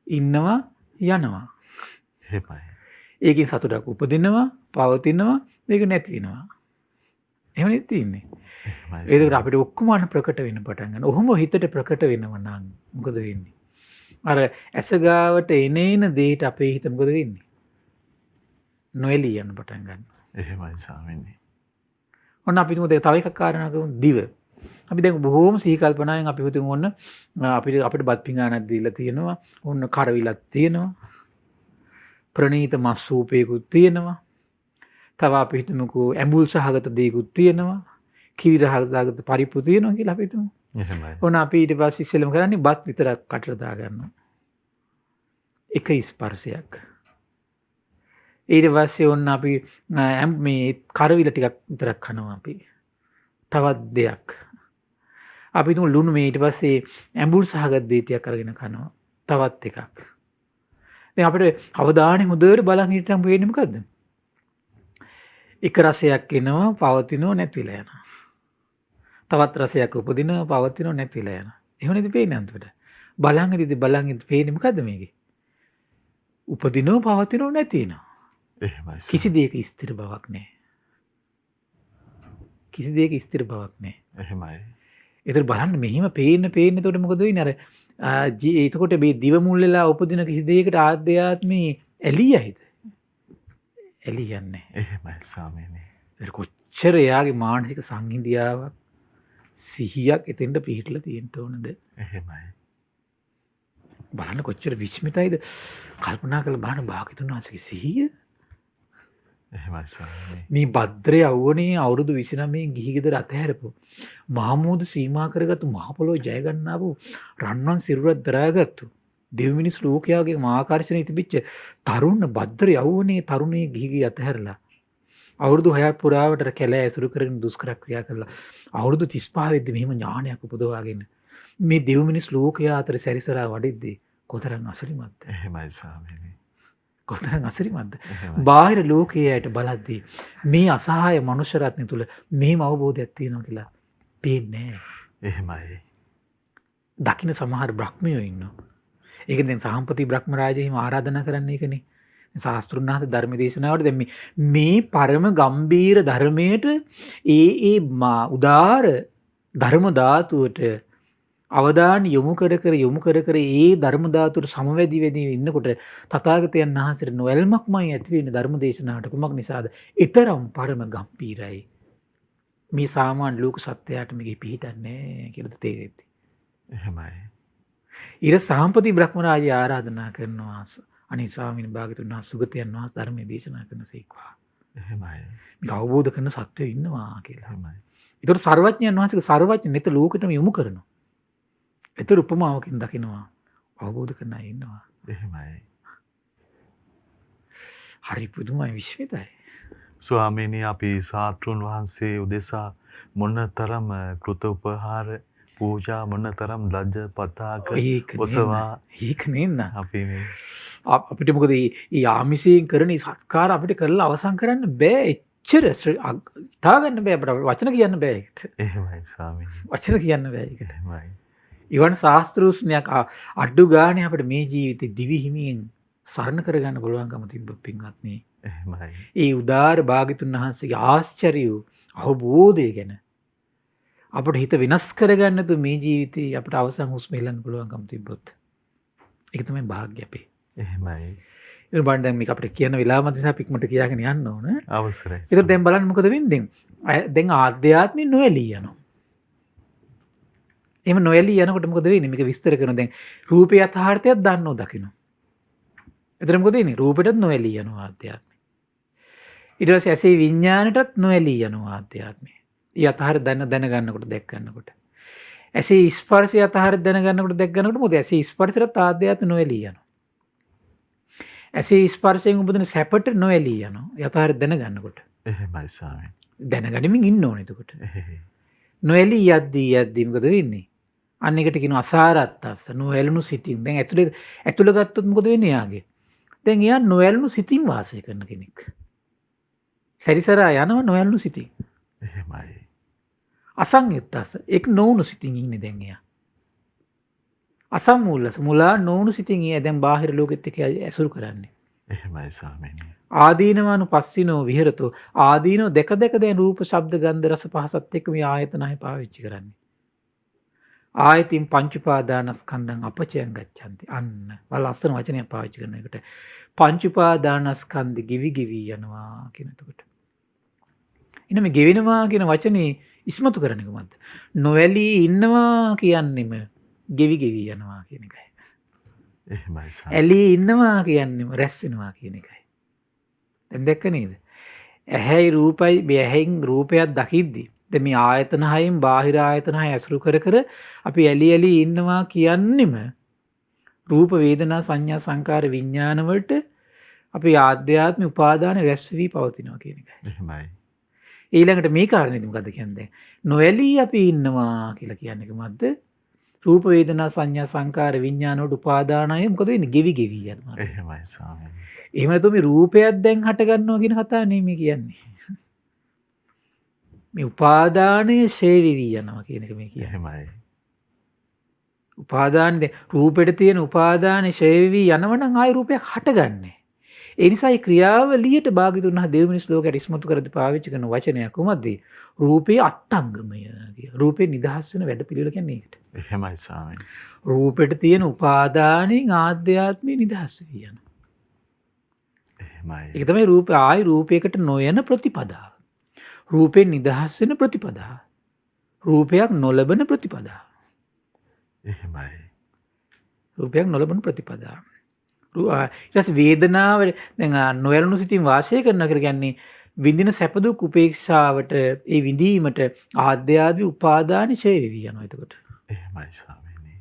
ඉන්නවා, යනවා. එහෙමයි. ඒකෙන් සතුටක් උපදිනවා, පවතිනවා, මේක නැති වෙනවා. එහෙම නෙත් තියෙන්නේ. ඒකට අපිට ඔක්කොම ප්‍රකට වෙන්න පටන් ගන්නවා. ඔහොම හිතට ප්‍රකට වෙනවා නම් මොකද වෙන්නේ? අර ඇස ගාවට එනේන දෙයට අපේ හිත මොකද වෙන්නේ? නොඑලී යන පටන් ගන්නවා. එහෙමයි ස්වාමීනි. ඔන්න අපි තුමු තව එකක් කාරණා කරමු දිව. අපි දැන් බොහෝම සිහි කල්පනාවෙන් අපි හිතමු ඔන්න අපිට බත් පිඟානක් දීලා තියෙනවා. ඔන්න කරවිලක් තියෙනවා. ප්‍රණීත මස් සූපයකුත් තියෙනවා. තව අපි හිතමුකෝ ඇඹුල් සහගත දෙයක්ත් තියෙනවා. කිරි රහගත පරිප්පු තියෙනවා කියලා අපි හිතමු. එහෙමයි. ඔන්න අපි ඊට පස්සේ ඉස්සෙල්ලම කරන්නේ බත් විතරක් කටට දා ගන්නවා. එක ස්පර්ශයක්. ඊට පස්සේ ඔන්න අපි මේ කරවිල ටිකක් විතරක් කනවා අපි. තවත් දෙයක්. අපි තුමු ලුණු මේ ඊට පස්සේ ඇඹුල් සහගත දේ ටිකක් අරගෙන කනවා. තවත් එකක්. දැන් අපිට අවධානය හොඳට බලන් හිටියම වෙන්නේ මොකද්ද? එක රසයක් එනවා, පවතිනව නැතිලා යනවා. තවත් රසයක් උපදිනවා, පවතිනව නැතිලා යනවා. එහෙම නේද පේන්නේ අන්තිමට? බලන් ඉඳි පේන්නේ මොකද්ද මේකේ? උපදිනව, පවතිනව නැති වෙනවා. එහෙමයි. කිසි දෙයක ස්ථිර බවක් නැහැ. කිසි දෙයක ස්ථිර බවක් නැහැ. එහෙමයි. ඒතර බලන්න මෙහිම පේන්න එතකොට මොකද වෙන්නේ? අර එතකොට මේ දිව මුල් වෙලා උපදින කිසි දෙයකට ආද්‍යාත්මී එළියයිද? එළියන්නේ. එහෙමයි ස්වාමීනි. ඒක කොච්චර යාගේ මානසික සංහිඳියාවක් සිහියක් එතෙන්ට පිහිටලා තියෙන්න ඕනද? එහෙමයි. බලන්න කොච්චර විස්මිතයිද? කල්පනා කරලා බලන්න භාග්‍යතුන් වහන්සේගේ සිහිය. එහෙමයි ස්වාමීනි. මේ භද්‍රය අවුවනේ අවුරුදු 29 ගිහි ගෙදර අතහැරපු මහමූද සීමා කරගත්තු මහ පොළොව ජය ගන්නාවු රන්වන් සිරුරක් දරාගත්තු දෙව් මිනිස් ලෝකයාගේ ආකර්ෂණය තිබිච්ච තරුණ භද්‍ර යවුවනේ තරුණයේ ගිහි අතහැරලා අවුරුදු 6ක් පුරාවට කැලෑ ඇසුරු කරගෙන දුෂ්කර ක්‍රියා කළා. අවුරුදු 35 වෙද්දි මෙහෙම ඥානයක් උපදවාගෙන මේ දෙව් මිනිස් ලෝකයා අතර සැරිසරා වඩිද්දී කොතරම් අසරිමත්ද? එහෙමයි ස්වාමීනි. කොතරම් අසරිමත්ද? බාහිර ලෝකයට බලද්දී මේ අසහාය මනුෂ්‍ය රත්නය තුල මෙහෙම අවබෝධයක් තියෙනවා කියලා පේන්නේ නැහැ. එහෙමයි. දකින්න සමහර බ්‍රහ්මයෝ ඉන්නවා. ඒක දැන් සහම්පති බ්‍රහ්ම රාජයා හිම ආරාධනා කරන්නේ ඒකනේ. ශාස්ත්‍රුන් වහන්සේ ධර්ම දේශනාවට දැන් මේ පරම ගම්බීර ධර්මයට ඒ උදාර ධර්ම ධාතුවට අවධානය යොමු කර ඒ ධර්ම ධාතුවට සමවැදී වෙදී ඉන්නකොට තථාගතයන් වහන්සේට නොයල්මක්මයි ඇති වෙන්නේ ධර්ම දේශනාවට. කුමක් නිසාද? ඊතරම් පරම ගම්බීරයි. මේ සාමාන්‍ය ලෝක සත්‍යයට මේක පිළිහිටන්නේ කියලාද තේරෙද්දි. එහෙමයි. ඊට සහම්පති බ්‍රහ්ම රාජයා ආරාධනා කරනවා අනේ ස්වාමීන් භාග්‍යතුන් වහන්සේ සුගතයන් වහන්සේ ධර්මයේ දේශනා කරනසේක්වා. එහෙමයි. මේක අවබෝධ කරන සත්‍යය ඉන්නවා කියලා. එහෙමයි. ඒතර සර්වඥයන් වහන්සේගේ සර්වඥ නෙත ලෝකෙටම යොමු කරනවා. ඒතර උපමාවකින් දකිනවා අවබෝධ කරන අය ඉන්නවා. එහෙමයි. හරි පුදුමයි විශ්මිතයි. ස්වාමීනි අපි ශාස්ත්‍රුන් වහන්සේ උදෙසා මොනතරම් කෘත උපහාර පූජා මොනතරම් ලජ්ජ පතාක ඔසවා ඒක නෙන්න අපි අපිට මොකද මේ ආමිෂයෙන් කරන සත්කාර අපිට කරලා අවසන් කරන්න බෑ. එච්චර හිතාගන්න බෑ අපිට වචන කියන්න බෑ ඒකට. එහෙමයි ස්වාමීනි. වචන කියන්න බෑ ඒකට. එහෙමයි. ඉවන් ශාස්ත්‍රූෂ්ණයක් අඩු ගානේ අපිට මේ ජීවිතේ දිවි හිමියෙන් සරණ කරගන්න පුළුවන්කම තිබ්බ පින්වත්නි. එහෙමයි. ඒ උදාර භාග්‍යතුන් වහන්සේගේ ආශ්චර්ය වූ අවබෝධය ගැන අපිට හිත වෙනස් කරගන්න තු මේ ජීවිතේ අපිට අවසන් හුස්ම හෙලන්න පුළුවන්කම තිබ්බොත් ඒක තමයි භාග්‍ය අපේ. එහෙමයි. ඒ බලන්න දැන් මේක අපිට කියන වෙලාව නිසා පික්මට කියාගෙන යන්න ඕන. අවසරයි. ඒක දැන් බලන්න මොකද වෙන්නේ? දැන් ආධ්‍යාත්මය නොඇලී යනවා. එහෙම නොඇලී යනකොට මොකද වෙන්නේ? මේක විස්තර කරන දැන් රූපේ යථාර්ථයක් දන්නෝ දකින්න. එතන මොකද වෙන්නේ? රූපෙටත් නොඇලී යනවා ආධ්‍යාත්මය. ඊට පස්සේ ඇසේ විඥාණයටත් නොඇලී යනවා ආධ්‍යාත්මය. යථාර්ථ දැනගන්නකොට දැක් ගන්නකොට. ඇසේ ස්පර්ශය යථාර්ථ දැනගන්නකොට දැක් ගන්නකොට මොකද ඇසේ ස්පර්ශයට ආධ්‍යාත්මය නොඇලී යනවා. ඇසේ ස්පර්ශයෙන් උපදින සැපට නොඇලී යනවා. යථාර්ථ දැනගන්නකොට. එහෙමයි ස්වාමීනි. දැනගනිමින් ඉන්න ඕනේ එතකොට. නොඇලී යද්දී මොකද වෙන්නේ? අන්න එකට කියනවා අසාරත්තස්ස නොඇලුණු සිතින්. දැන් ඇතුළ ගත්තොත් මොකද වෙන්නේ යාගේ? දැන් එයා නොඇලුණු සිතින් වාසය කරන කෙනෙක්. සැරිසරා යනවා නොඇලුණු සිතින්. එහෙමයි. අසංයුත්තස්ස ඒක නොවුණු සිතින් ඉන්නේ දැන් එයා. අසම්මූලස මුලා නොවුණු සිතින් එයා දැන් බාහිර ලෝකෙත් එක්ක ඇසුරු කරන්නේ. එහෙමයි ස්වාමීනි. ආදීනවනු පස්සිනෝ විහෙරතෝ ආදීනෝ දෙක දැන් රූප ශබ්ද ගන්ධ රස පහසත් එක්ක මේ ආයතන හය පාවිච්චි කරන්නේ. ආයතින් පංච උපාදානස්කන්ධං අපචයං ගච්ඡanti. අන්න බල ලස්සන වචනයක් පාවිච්චි කරන එකට පංච උපාදානස්කන්ධ ගිවි යනවා කියන එතකොට. එන මේ ගෙවෙනවා කියන වචනේ ඉස්මතු කරන එක මත. නොඇලී ඉන්නවා කියන්නෙම ගෙවි යනවා කියන එකයි. එහෙමයි ස්වාමීනි. ඇලී ඉන්නවා කියන්නෙම රැස් වෙනවා කියන එකයි. දැන් දැක්ක නේද? ඇහැයි රූපයි මේ ඇහෙන් රූපයක් දකිද්දි දැන් මේ ආයතන හයෙන් බාහිර ආයතන හය ඇසුරු කර අපි ඇලි ඉන්නවා කියන්නෙම රූප වේදනා සංඥා සංකාර විඥාන වලට අපි ආධ්‍යාත්ම උපාදාන රැස් වී පවතිනවා කියන එකයි. එහෙමයි. ඊළඟට මේ කාරණේදී මොකද්ද කියන්නේ? නොඇලී අපි ඉන්නවා කියලා කියන්නේ කොහොමද? රූප වේදනා සංඥා සංකාර විඥාන වලට උපාදානය මොකද වෙන්නේ? ගෙවි යනවා. එහෙමයි ස්වාමීනි. එහෙම නැතු මේ රූපයක් දැන් හට ගන්නවා කියන කතාව නෙමෙයි කියන්නේ. මේ උපාදානය ශේවිවි යනවා කියන එක මේ කියන්නේ. එහෙමයි. උපාදාන රූපෙට තියෙන උපාදාන ශේවිවි යනවනම් ආයි රූපයක් හටගන්නේ. ඒ නිසා මේ ක්‍රියාවලියට භාග්‍යතුන් වහන්සේ දෙවි මිනිස් ලෝකයට ඉස්මතු කරද්දී පාවිච්චි කරන වචනයක් කොහොමද? රූපේ අත්ංගමය කිය. රූපේ නිදහස් වෙන වැඩ පිළිවෙල කියන්නේ ඒකට. එහෙමයි ස්වාමීනි. රූපෙට තියෙන උපාදානෙන් ආධ්‍යාත්මය නිදහස් වී යනවා. එහෙමයි. ඒක තමයි රූපයකට නොයන ප්‍රතිපදාව. රූපෙන් නිදහස් වෙන ප්‍රතිපදාව. රූපයක් නොලබන ප්‍රතිපදාව. එහෙමයි. රූපයක් නොලබන ප්‍රතිපදාව. ඊට වේදනාව දැන් නොයලුණු සිතින් වාසය කරනවා කියලා කියන්නේ විඳින සැප දුක් උපේක්ෂාවට ඒ විඳීමට ආධ්‍යාත්මික උපාදාන ඡය වෙවි යනවා එතකොට. එහෙමයි ස්වාමීනි.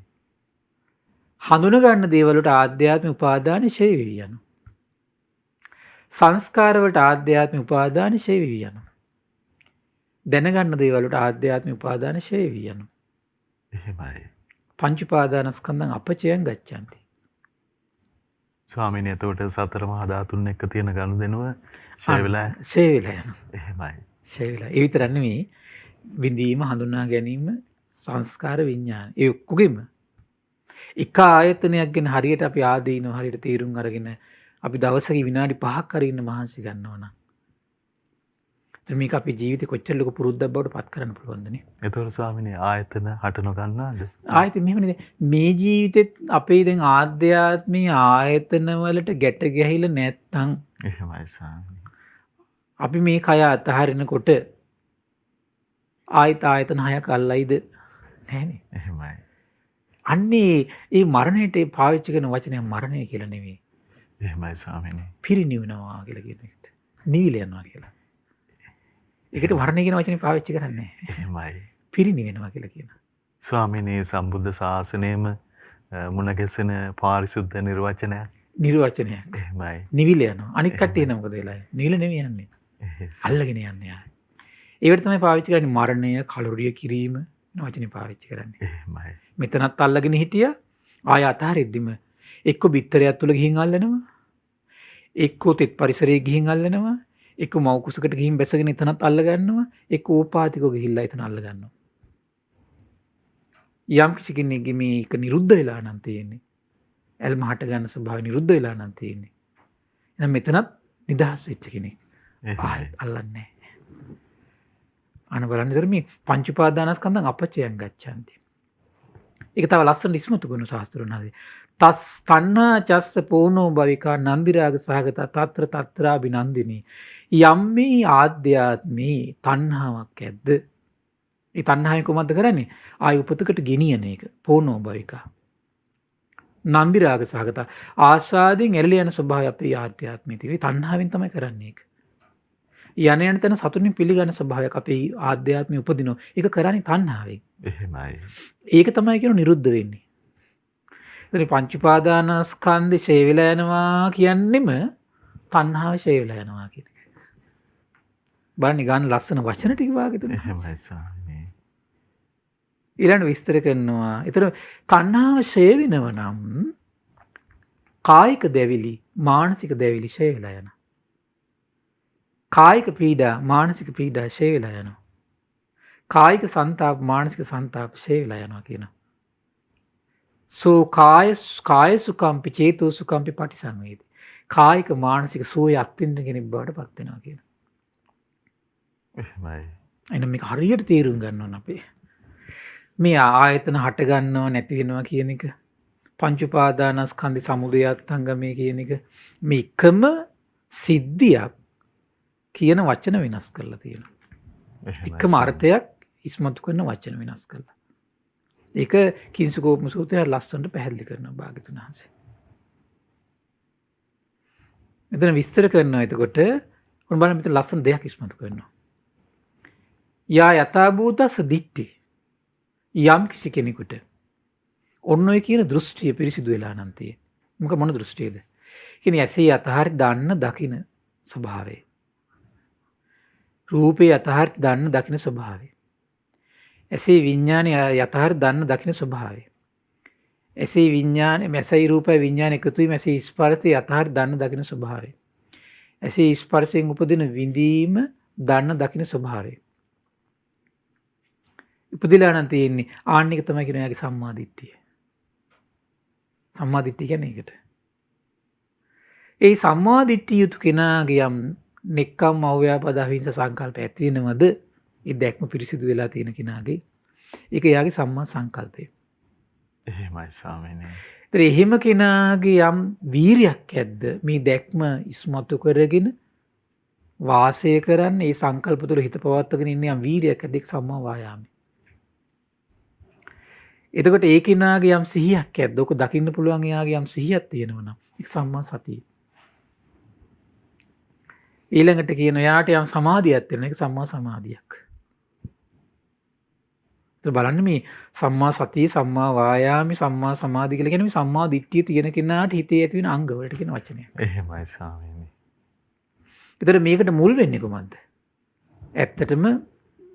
හඳුන ගන්න දේවල් වලට ආධ්‍යාත්මික උපාදාන ඡය වෙවි යනවා. සංස්කාර වලට ආධ්‍යාත්මික උපාදාන ඡය වෙවි යනවා. දැනගන්න දේවල් වලට ආධ්‍යාත්මික උපාදාන ඡය වෙවි යනවා. එහෙමයි. පංච උපාදානස්කන්ධං අපචයං ගච්ඡanti. ස්වාමීනි එතකොට සතර මහා ධාතුන් එක්ක තියෙන ගනුදෙනුව ෂේ වෙලා යනවා. එහෙමයි. ෂේ වෙලා. ඒ විතරක් නෙමෙයි විඳීම හඳුනා ගැනීම සංස්කාර විඥාන. ඒ ඔක්කොගෙම එක ආයතනයක් ගැන හරියට අපි ආදීනව හරියට තීරුම් අරගෙන අපි දවසක විනාඩි 5ක් හරි ඉන්න මහන්සි ගන්නවා නම් එතන මේක අපේ ජීවිතේ කොච්චර ලොකු පුරුද්දක් බවට පත් කරන්න පුළුවන්ද නේ? එතකොට ස්වාමීනි ආයතන හට නොගන්නවද? ආයතන මෙහෙමනේ මේ ජීවිතෙත් අපේ දැන් ආධ්‍යාත්මී ආයතන වලට ගැට ගැහිලා නැත්තම් එහෙමයි ස්වාමීනි. අපි මේ කය අතහරිනකොට ආයතන හයක් අල්ලයිද නැහනේ. එහෙමයි. අන්නේ ඒ මරණයට පාවිච්චි කරන වචනය මරණය කියලා නෙවෙයි. එහෙමයි ස්වාමීනි. පිරිනිවනවා කියලා කියන එකට. නිවිල යනවා කියලා. ඒකට වර්ණය කියන වචනේ පාවිච්චි කරන්නේ නැහැ. එහෙමයි. පිරිනිවෙනවා කියලා කියනවා. ස්වාමීනි සම්බුද්ධ ශාසනයේම මුණ ගැසෙන පාරිශුද්ධ නිර්වචනයක්. නිර්වචනයක්. එහෙමයි. නිවිල යනවා. අනික් කට්ටිය නම් මොකද වෙලා? නිවිල නෙවෙයි යන්නේ. අල්ලගෙන යන්නේ. ඒකට තමයි පාවිච්චි කරන්නේ මරණය, කලුරිය කිරීම කියන වචනේ පාවිච්චි කරන්නේ. එහෙමයි. මෙතනත් අල්ලගෙන හිටියා. ආය අතහරිද්දිම එක්ක බිත්තරයක් තුල ගිහින් අල්ලනවා. එක්ක තෙත් පරිසරයේ ගිහින් අල්ලනවා. එක්ක මව් කුසකට ගිහින් බැසගෙන එතනත් අල්ල ගන්නවා, එක්ක ඕපාතිකව ගිහිල්ලා එතන අල්ල ගන්නවා. යම් කිසි කෙනෙක්ගේ මේක නිරුද්ධ වෙලා නම් තියෙන්නේ. ඇල්ම හට ගන්න ස්වභාවය නිරුද්ධ වෙලා නම් තියෙන්නේ. එහෙනම් මෙතනත් නිදහස් වෙච්ච කෙනෙක්. ආයෙත් අල්ලන්නේ නැහැ. අන බලන්න ඉතින් මේ පංච උපාදානස්කන්ධං අපච්චයන් ගච්ඡanti. ඒක තව ලස්සන ඉස්මතු කරන ශාස්ත්‍රඥාදී. තස් තණ්හා චස්ස පෝනෝ භවිකා නන්දිරාග සහගත తත්‍ර తත්‍රා බිනන්දිනී. යම් මේ ආධ්‍යාත්මේ තණ්හාවක් ඇද්ද? ඒ තණ්හාවෙන් කොහොමද කරන්නේ? ආය උපතකට ගෙනියන එක. පෝනෝ භවිකා. නන්දිරාග සහගත ආශාදෙන් එරළි යන ස්වභාවය අපේ ආධ්‍යාත්මයේ තියෙන. තණ්හාවෙන් තමයි කරන්නේ ඒක. යන යන තැන සතුටින් පිළිගන්න ස්වභාවයක් අපේ ආධ්‍යාත්මයේ උපදිනවා. ඒක කරන්නේ තණ්හාවෙන්. එහෙමයි. ඒක තමයි කියන නිරුද්ධ වෙන්නේ. ඉතින් පංච උපාදානස්කන්ධේ ඡේ වෙලා යනවා කියන්නෙම තණ්හාව ඡේ වෙලා යනවා කියන එක. බලන්න ගන්න ලස්සන වචන ටික වාගේ තුන. එහෙමයි ස්වාමීනි. ඊළඟ විස්තර කරනවා. ඒතර තණ්හාව ඡේ වෙනව නම් කායික දැවිලි, මානසික දැවිලි ඡේ වෙලා යනවා. කායික පීඩා, මානසික පීඩා ඡේ වෙලා යනවා. කායික සංතාප, මානසික සංතාප ඡේ වෙලා යනවා කියනවා. සෝ කාය සුඛම්පි චේතෝ සුඛම්පි පටිසංවේදී. කායික මානසික සෝය අත්විඳින කෙනෙක් බවට පත් වෙනවා කියන. එහෙමයි. එහෙනම් මේක හරියට තේරුම් ගන්න ඕන අපි. මේ ආයතන හට ගන්නව නැති වෙනවා කියන එක, පංච උපාදානස්කන්ධ සමුදයත්ංගමේ කියන එක, මේ එකම සිද්ධියක් කියන වචන වෙනස් කරලා තියෙනවා. එකම අර්ථයක් ඉස්මතු කරන වචන වෙනස් කරලා. ඒක කිංසුකෝපම සූත්‍රය ලස්සනට පැහැදිලි කරනවා භාග්‍යතුන් වහන්සේ. මෙතන විස්තර කරනවා. එතකොට ඔන්න බලන්න මෙතන ලස්සන දෙයක් ඉස්මතු කරනවා. යා යථාභූතස්ස දිට්ඨි. යම් කිසි කෙනෙකුට ඔන්න ඔය කියන දෘෂ්ටිය පිරිසිදු වෙලා නම් තියෙන්නේ. මොන දෘෂ්ටියද? කියන්නේ ඇසේ යථාර්ථ දන්න දකින ස්වභාවය. රූපේ යථාර්ථ දන්න දකින ස්වභාවය. ඇසේ විඥානේ යථාර්ථ දන්න දකින ස්වභාවය. ඇසේ විඥානේ මැසයි රූපයි විඥාන එකතු වීම ඇසේ ස්පර්ශය යථාර්ථ දන්න දකින ස්වභාවය. ඇසේ ස්පර්ශයෙන් උපදින විඳීම දන්න දකින ස්වභාවය. උපදිලා නම් තියෙන්නේ ආන්නික තමයි කියන යාගේ සම්මාදිට්ඨිය. සම්මාදිට්ඨිය කියන්නේ ඒකට. ඒ සම්මාදිට්ඨිය යුතු කෙනාගේ යම් නෙක්ඛම් අව්‍යාපාද අහිංස සංකල්ප ඇති වෙනවද? ඒ දැක්ම පිරිසිදු වෙලා තියෙන කෙනාගේ ඒක යාගේ සම්මා සංකල්පය. එහෙමයි ස්වාමීනි. ඒතර එහෙම කෙනාගේ යම් වීරියක් ඇද්ද මේ දැක්ම ඉස්මතු කරගෙන වාසය කරන්න, ඒ සංකල්ප තුළ හිත පවත්වාගෙන ඉන්න යම් වීරියක් ඇද්ද ඒක සම්මා වායාමයි. එතකොට ඒ කෙනාගේ යම් සිහියක් ඇද්ද, ඔක දකින්න පුළුවන් එයාගේ යම් සිහියක් තියෙනවා නම් ඒක සම්මා සතිය. ඊළඟට කියන යාට යම් සමාධියක් තියෙනවා, ඒක සම්මා සමාධියක්. ඒත් බලන්න මේ සම්මා සතිය, සම්මා වායාමි, සම්මා සමාධි කියලා කියන්නේ මේ සම්මා දිට්ඨිය තියෙන කෙනාට හිතේ ඇති වෙන අංග වලට කියන වචනය. එහෙමයි ස්වාමීනි. ඒතර මේකට මුල් වෙන්නේ කොහොමද? ඇත්තටම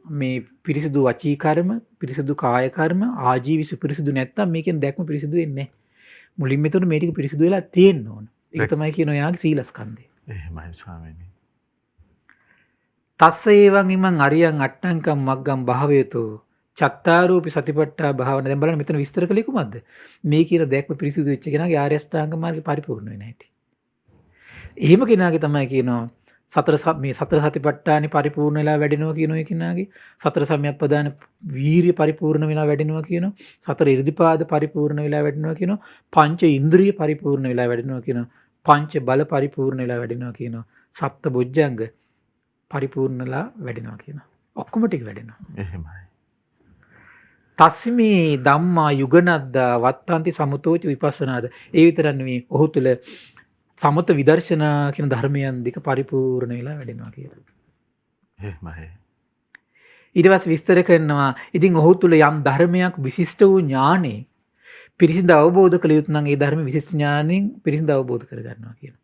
මේ පිරිසිදු වචී කර්ම, පිරිසිදු කාය කර්ම, ආජීවිස පිරිසිදු නැත්තම් මේකෙන් දැක්ම පිරිසිදු වෙන්නේ නැහැ. මුලින්ම එතකොට මේ ටික පිරිසිදු වෙලා තියෙන්න ඕන. ඒක තමයි කියන ඔයාගේ සීලස්කන්ධය. එහෙමයි ස්වාමීනි. තස්ස ඒවං ඉමං අරියං අට්ඨංකම් මග්ගම් භාවයතෝ චත්තාරෝපි සතිපට්ඨා භාවන. දැන් බලන්න මෙතන විස්තර කළේ කොහොමද? මේ කියන දැක්ම පිරිසිදු වෙච්ච කෙනාගේ ආර්ය අෂ්ටාංග මාර්ගය පරිපූර්ණ වෙන හැටි. එහෙම කෙනාගේ තමයි කියනවා සතර සතිපට්ඨානෙ පරිපූර්ණ වෙලා වැඩෙනවා කියන ඔය කෙනාගේ, සතර සම්‍යක්පදාන වීරිය පරිපූර්ණ වෙලා වැඩෙනවා කියනවා, සතර ඉර්ධිපාද පරිපූර්ණ වෙලා වැඩෙනවා කියනවා, පංච ඉන්ද්‍රිය පරිපූර්ණ වෙලා වැඩෙනවා කියනවා, පංච බල පරිපූර්ණ වෙලා වැඩෙනවා කියනවා, සප්ත බොජ්ජංග පරිපූර්ණලා වැඩෙනවා කියනවා. ඔක්කොම ටික වැඩෙනවා. එහෙමයි. තස්මී ධම්මා යුගනද්දා වත්තන්ති සමතෝච විපස්සනාද. ඒ විතරක් නෙවෙයි, ඔහු තුළ සමත විදර්ශනා කියන ධර්මයන් දෙක පරිපූර්ණ වෙලා වැඩෙනවා කියලා. එහෙමයි. ඊට පස්සේ විස්තර කරනවා ඉතින් ඔහු තුළ යම් ධර්මයක් විශිෂ්ට වූ ඥානෙ පිරිසිදු අවබෝධ කළ යුතු නම් ඒ ධර්ම විශිෂ්ට ඥානෙන් පිරිසිදු අවබෝධ කර ගන්නවා කියනවා.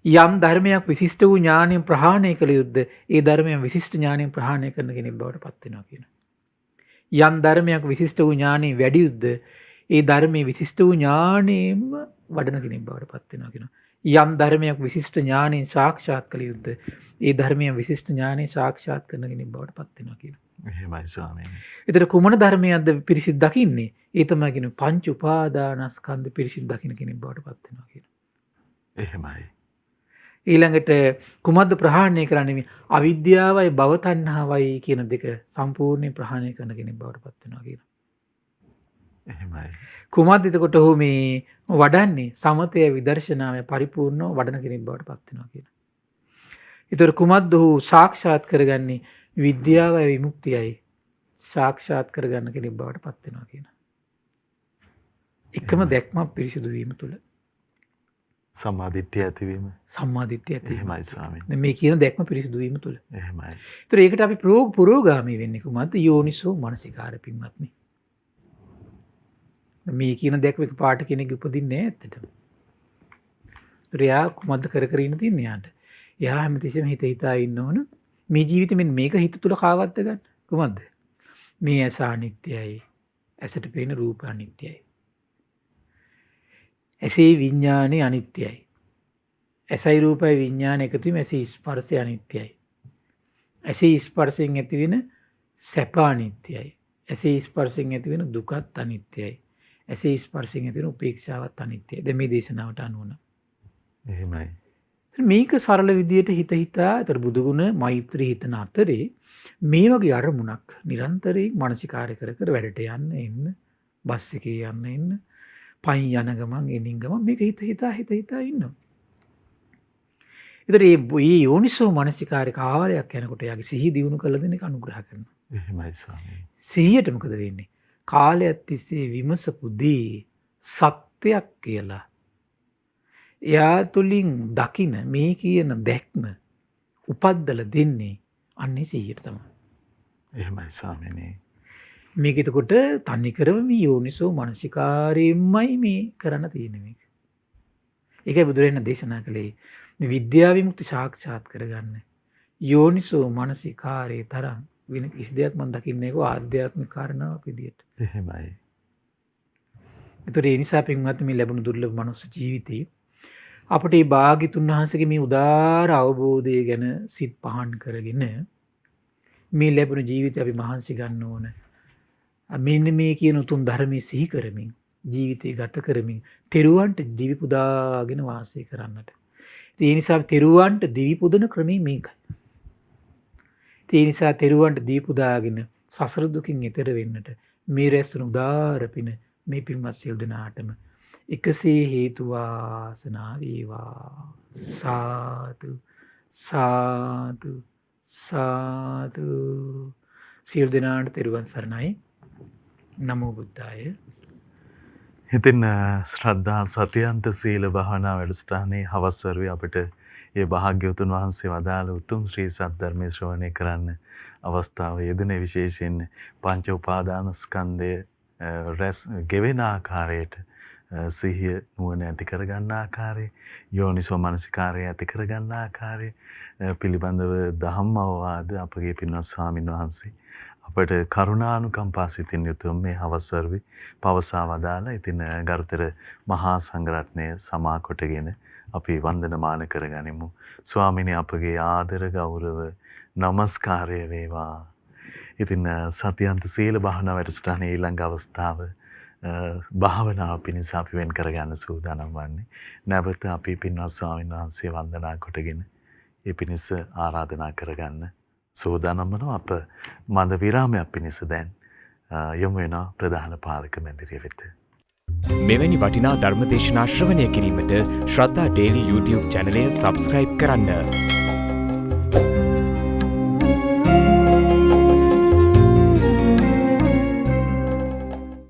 යම් ධර්මයක් විශිෂ්ට වූ ඥානෙන් ප්‍රහාණය කළ යුතුද ඒ ධර්මයන් විශිෂ්ට ඥානෙන් ප්‍රහාණය කරන කෙනෙක් බවට පත් වෙනවා කියනවා. යම් ධර්මයක් විශිෂ්ට වූ ඥානෙන් වැඩි යුතුද ඒ ධර්මයේ විශිෂ්ට වූ ඥානෙම වඩන කෙනෙක් බවට පත් වෙනවා කියනවා. යම් ධර්මයක් විශිෂ්ට ඥාණයෙන් සාක්ෂාත් කළ යුත්තේ ඒ ධර්මය විශිෂ්ට ඥාණයෙන් සාක්ෂාත් කරන කෙනෙක් බවට පත් වෙනවා කියනවා. එහෙමයි ස්වාමීනි. ඒතර කුමන ධර්මයක්ද පිරිසිදු දකින්නේ? ඒ තමයි කියන පංච උපාදානස්කන්ධ පිරිසිදු දකින්න කෙනෙක් බවට පත් වෙනවා කියනවා. එහෙමයි. ඊළඟට කුමද්ද ප්‍රහාණය කරන්නේ? අවිද්‍යාවයි භව තණ්හාවයි කියන දෙක සම්පූර්ණයෙන් ප්‍රහාණය කරන කෙනෙක් බවට පත් වෙනවා කියනවා. එහෙමයි. කුමද්ද එතකොට ඔහු මේ වඩන්නේ? සමතය විදර්ශනාව පරිපූර්ණව වඩන කෙනෙක් බවට පත් වෙනවා කියනවා. ඒතර කුමද්ද ඔහු සාක්ෂාත් කරගන්නේ? විද්‍යාවයි විමුක්තියයි සාක්ෂාත් කරගන්න කෙනෙක් බවට පත් වෙනවා කියනවා. එකම දැක්මක් පිරිසිදු වීම තුළ සම්මාදිට්ඨිය ඇතිවීම. සම්මාදිට්ඨිය ඇති එහෙමයි ස්වාමීනි. වීම. මේ කියන දැක්ම පිරිසිදු වීම තුළ. එහෙමයි. ඒතර ඒකට අපි පුරෝගාමී වෙන්නේ කුමද්ද? යෝනිසෝ මනසිකාර පින්වත්නි. මේ කියන දැක්ම එක පාට කෙනෙක් උපදින්නේ නැහැ ඇත්තටම. ඒතර යා කුමද්ද කර කර ඉන්න තියන්නේ යාට. එයා හැමතිස්සෙම හිතා ඉන්න ඕන. මේ ජීවිතේ මෙන්න මේක හිත තුල කාවද්ද ගන්න. කුමද්ද? මේ ඇස අනිත්‍යයි. ඇසට පේන රූප අනිත්‍යයි. ඇසේ විඥානේ අනිත්‍යයි. ඇසයි රූපයි විඥාන එකතු වීම ඇසේ ස්පර්ශය අනිත්‍යයි. ඇසේ ස්පර්ශයෙන් ඇති වෙන සැප අනිත්‍යයි. ඇසේ ස්පර්ශයෙන් ඇති වෙන දුකත් අනිත්‍යයි. ඇසේ ස්පර්ශයෙන් ඇති වෙන උපේක්ෂාවත් අනිත්‍යයි. දැන් මේ දේශනාවට අනුව එහෙමයි. මේක සරල විදියට හිතා ඒතර බුදුගුණ මෛත්‍රී හිතන අතරේ මේ වගේ අරමුණක් නිරන්තරයෙන් මානසිකාරය කර කර වැඩට යන්න එන්න බස් එකේ යන්න එන්න පයින් යන ගමන් එනින් ගමන් මේක හිතා ඉන්නවා. ඒතර මේ යෝනිසෝ මානසිකාරය කාලයක් යනකොට යාගේ සිහිය දියුණු කළ දෙන එක අනුග්‍රහ කරනවා. එහෙමයි ස්වාමීනි. සිහියට මොකද වෙන්නේ? කාලයක් තිස්සේ විමසපු දේ සත්‍යයක් කියලා එයා තුළින් දකින මේ කියන දැක්ම උපද්දල දෙන්නේ අන්නේ සිහියට තමයි. එහෙමයි ස්වාමීනි. මේක එතකොට තනිකරම මේ යෝනිසෝ මනසිකාරයෙන්මයි මේ කරන්න තියෙන්නේ මේක. ඒකයි බුදුරජාණන් දේශනා කළේ මේ විද්‍යා විමුක්ති සාක්ෂාත් කරගන්න යෝනිසෝ මනසිකාරයේ තරම් වෙන කිසි දෙයක් මම දකින්නේ නැහැ ආධ්‍යාත්මික කාරණාවක් විදියට. එහෙමයි. ඒතර ඒ නිසා පින්වත් මේ ලැබුණු දුර්ලභ මනුස්ස ජීවිතේ අපට මේ භාග්‍යතුන් වහන්සේගේ මේ උදාාර අවබෝධය ගැන සිත් පහන් කරගෙන මේ ලැබුණු ජීවිතය අපි මහන්සි ගන්න ඕන. මෙන්න මේ කියන උතුම් ධර්මයේ සිහි කරමින් ජීවිතය ගත කරමින් තෙරුවන්ට දිවි පුදාගෙන වාසය කරන්නට. ඒ නිසා තෙරුවන්ට දිවි පුදන ක්‍රමය මේකයි. ඒ නිසා තෙරුවන්ට දිවි පුදාගෙන සසර දුකින් එතෙර වෙන්නට මේ රැස්වුණු උදාාර පින මේ පින්වත් සියලු දෙනාටම එකසේ හේතු වාසනා වේවා. සාදු සාදු සාදු. සියලු දෙනාට තෙරුවන් සරණයි. නමෝ බුද්ධාය. ඉතින් ශ්‍රද්ධා සතියන්ත සීල භාවනා වැඩසටහනේ හවස් වරුවේ අපිට ඒ භාග්‍යවතුන් වහන්සේ වදාළ උතුම් ශ්‍රී සද්ධර්මයේ ශ්‍රවණය කරන්න අවස්ථාව යෙදුනේ. විශේෂයෙන් පංච උපාදානස්කන්ධය රැස් ගෙවෙන ආකාරයට සිහිය නුවණ ඇති කරගන්න ආකාරය, යෝනිසෝ මනසිකාරය ඇති කරගන්න ආකාරය පිළිබඳව ධම්ම අවවාද අපගේ පින්වත් ස්වාමින් වහන්සේ අපට කරුණානුකම්පා සිතින් යුතුව මේ හවස් වරුවේ පවසා වදාලා. ඉතින් ගරුතර මහා සංඝරත්නය සමා කොටගෙන අපි වන්දනමාන කරගනිමු. ස්වාමිනේ අපගේ ආදර ගෞරව නමස්කාරය වේවා. ඉතින් සතියන්ත සීල භාවනා වැඩසටහනේ ඊළඟ අවස්ථාව භාවනාව පිණිස අපි වෙන් කරගන්න සූදානම් වන්නේ. නැවත අපි පින්වත් ස්වාමීන් වහන්සේ වන්දනා කොටගෙන ඒ පිණිස ආරාධනා කරගන්න සූදානම් වනවා. අප මන්ද විරාමයක් පිණිස දැන් යොමු වෙනවා ප්‍රධාන පාලක මැදිරිය වෙත. මෙවැනි වටිනා ධර්මදේශනා ශ්‍රවණය කිරීමට ශ්‍රද්ධා ඩේලි YouTube චැනලය සබස්ක්‍රයිබ් කරන්න.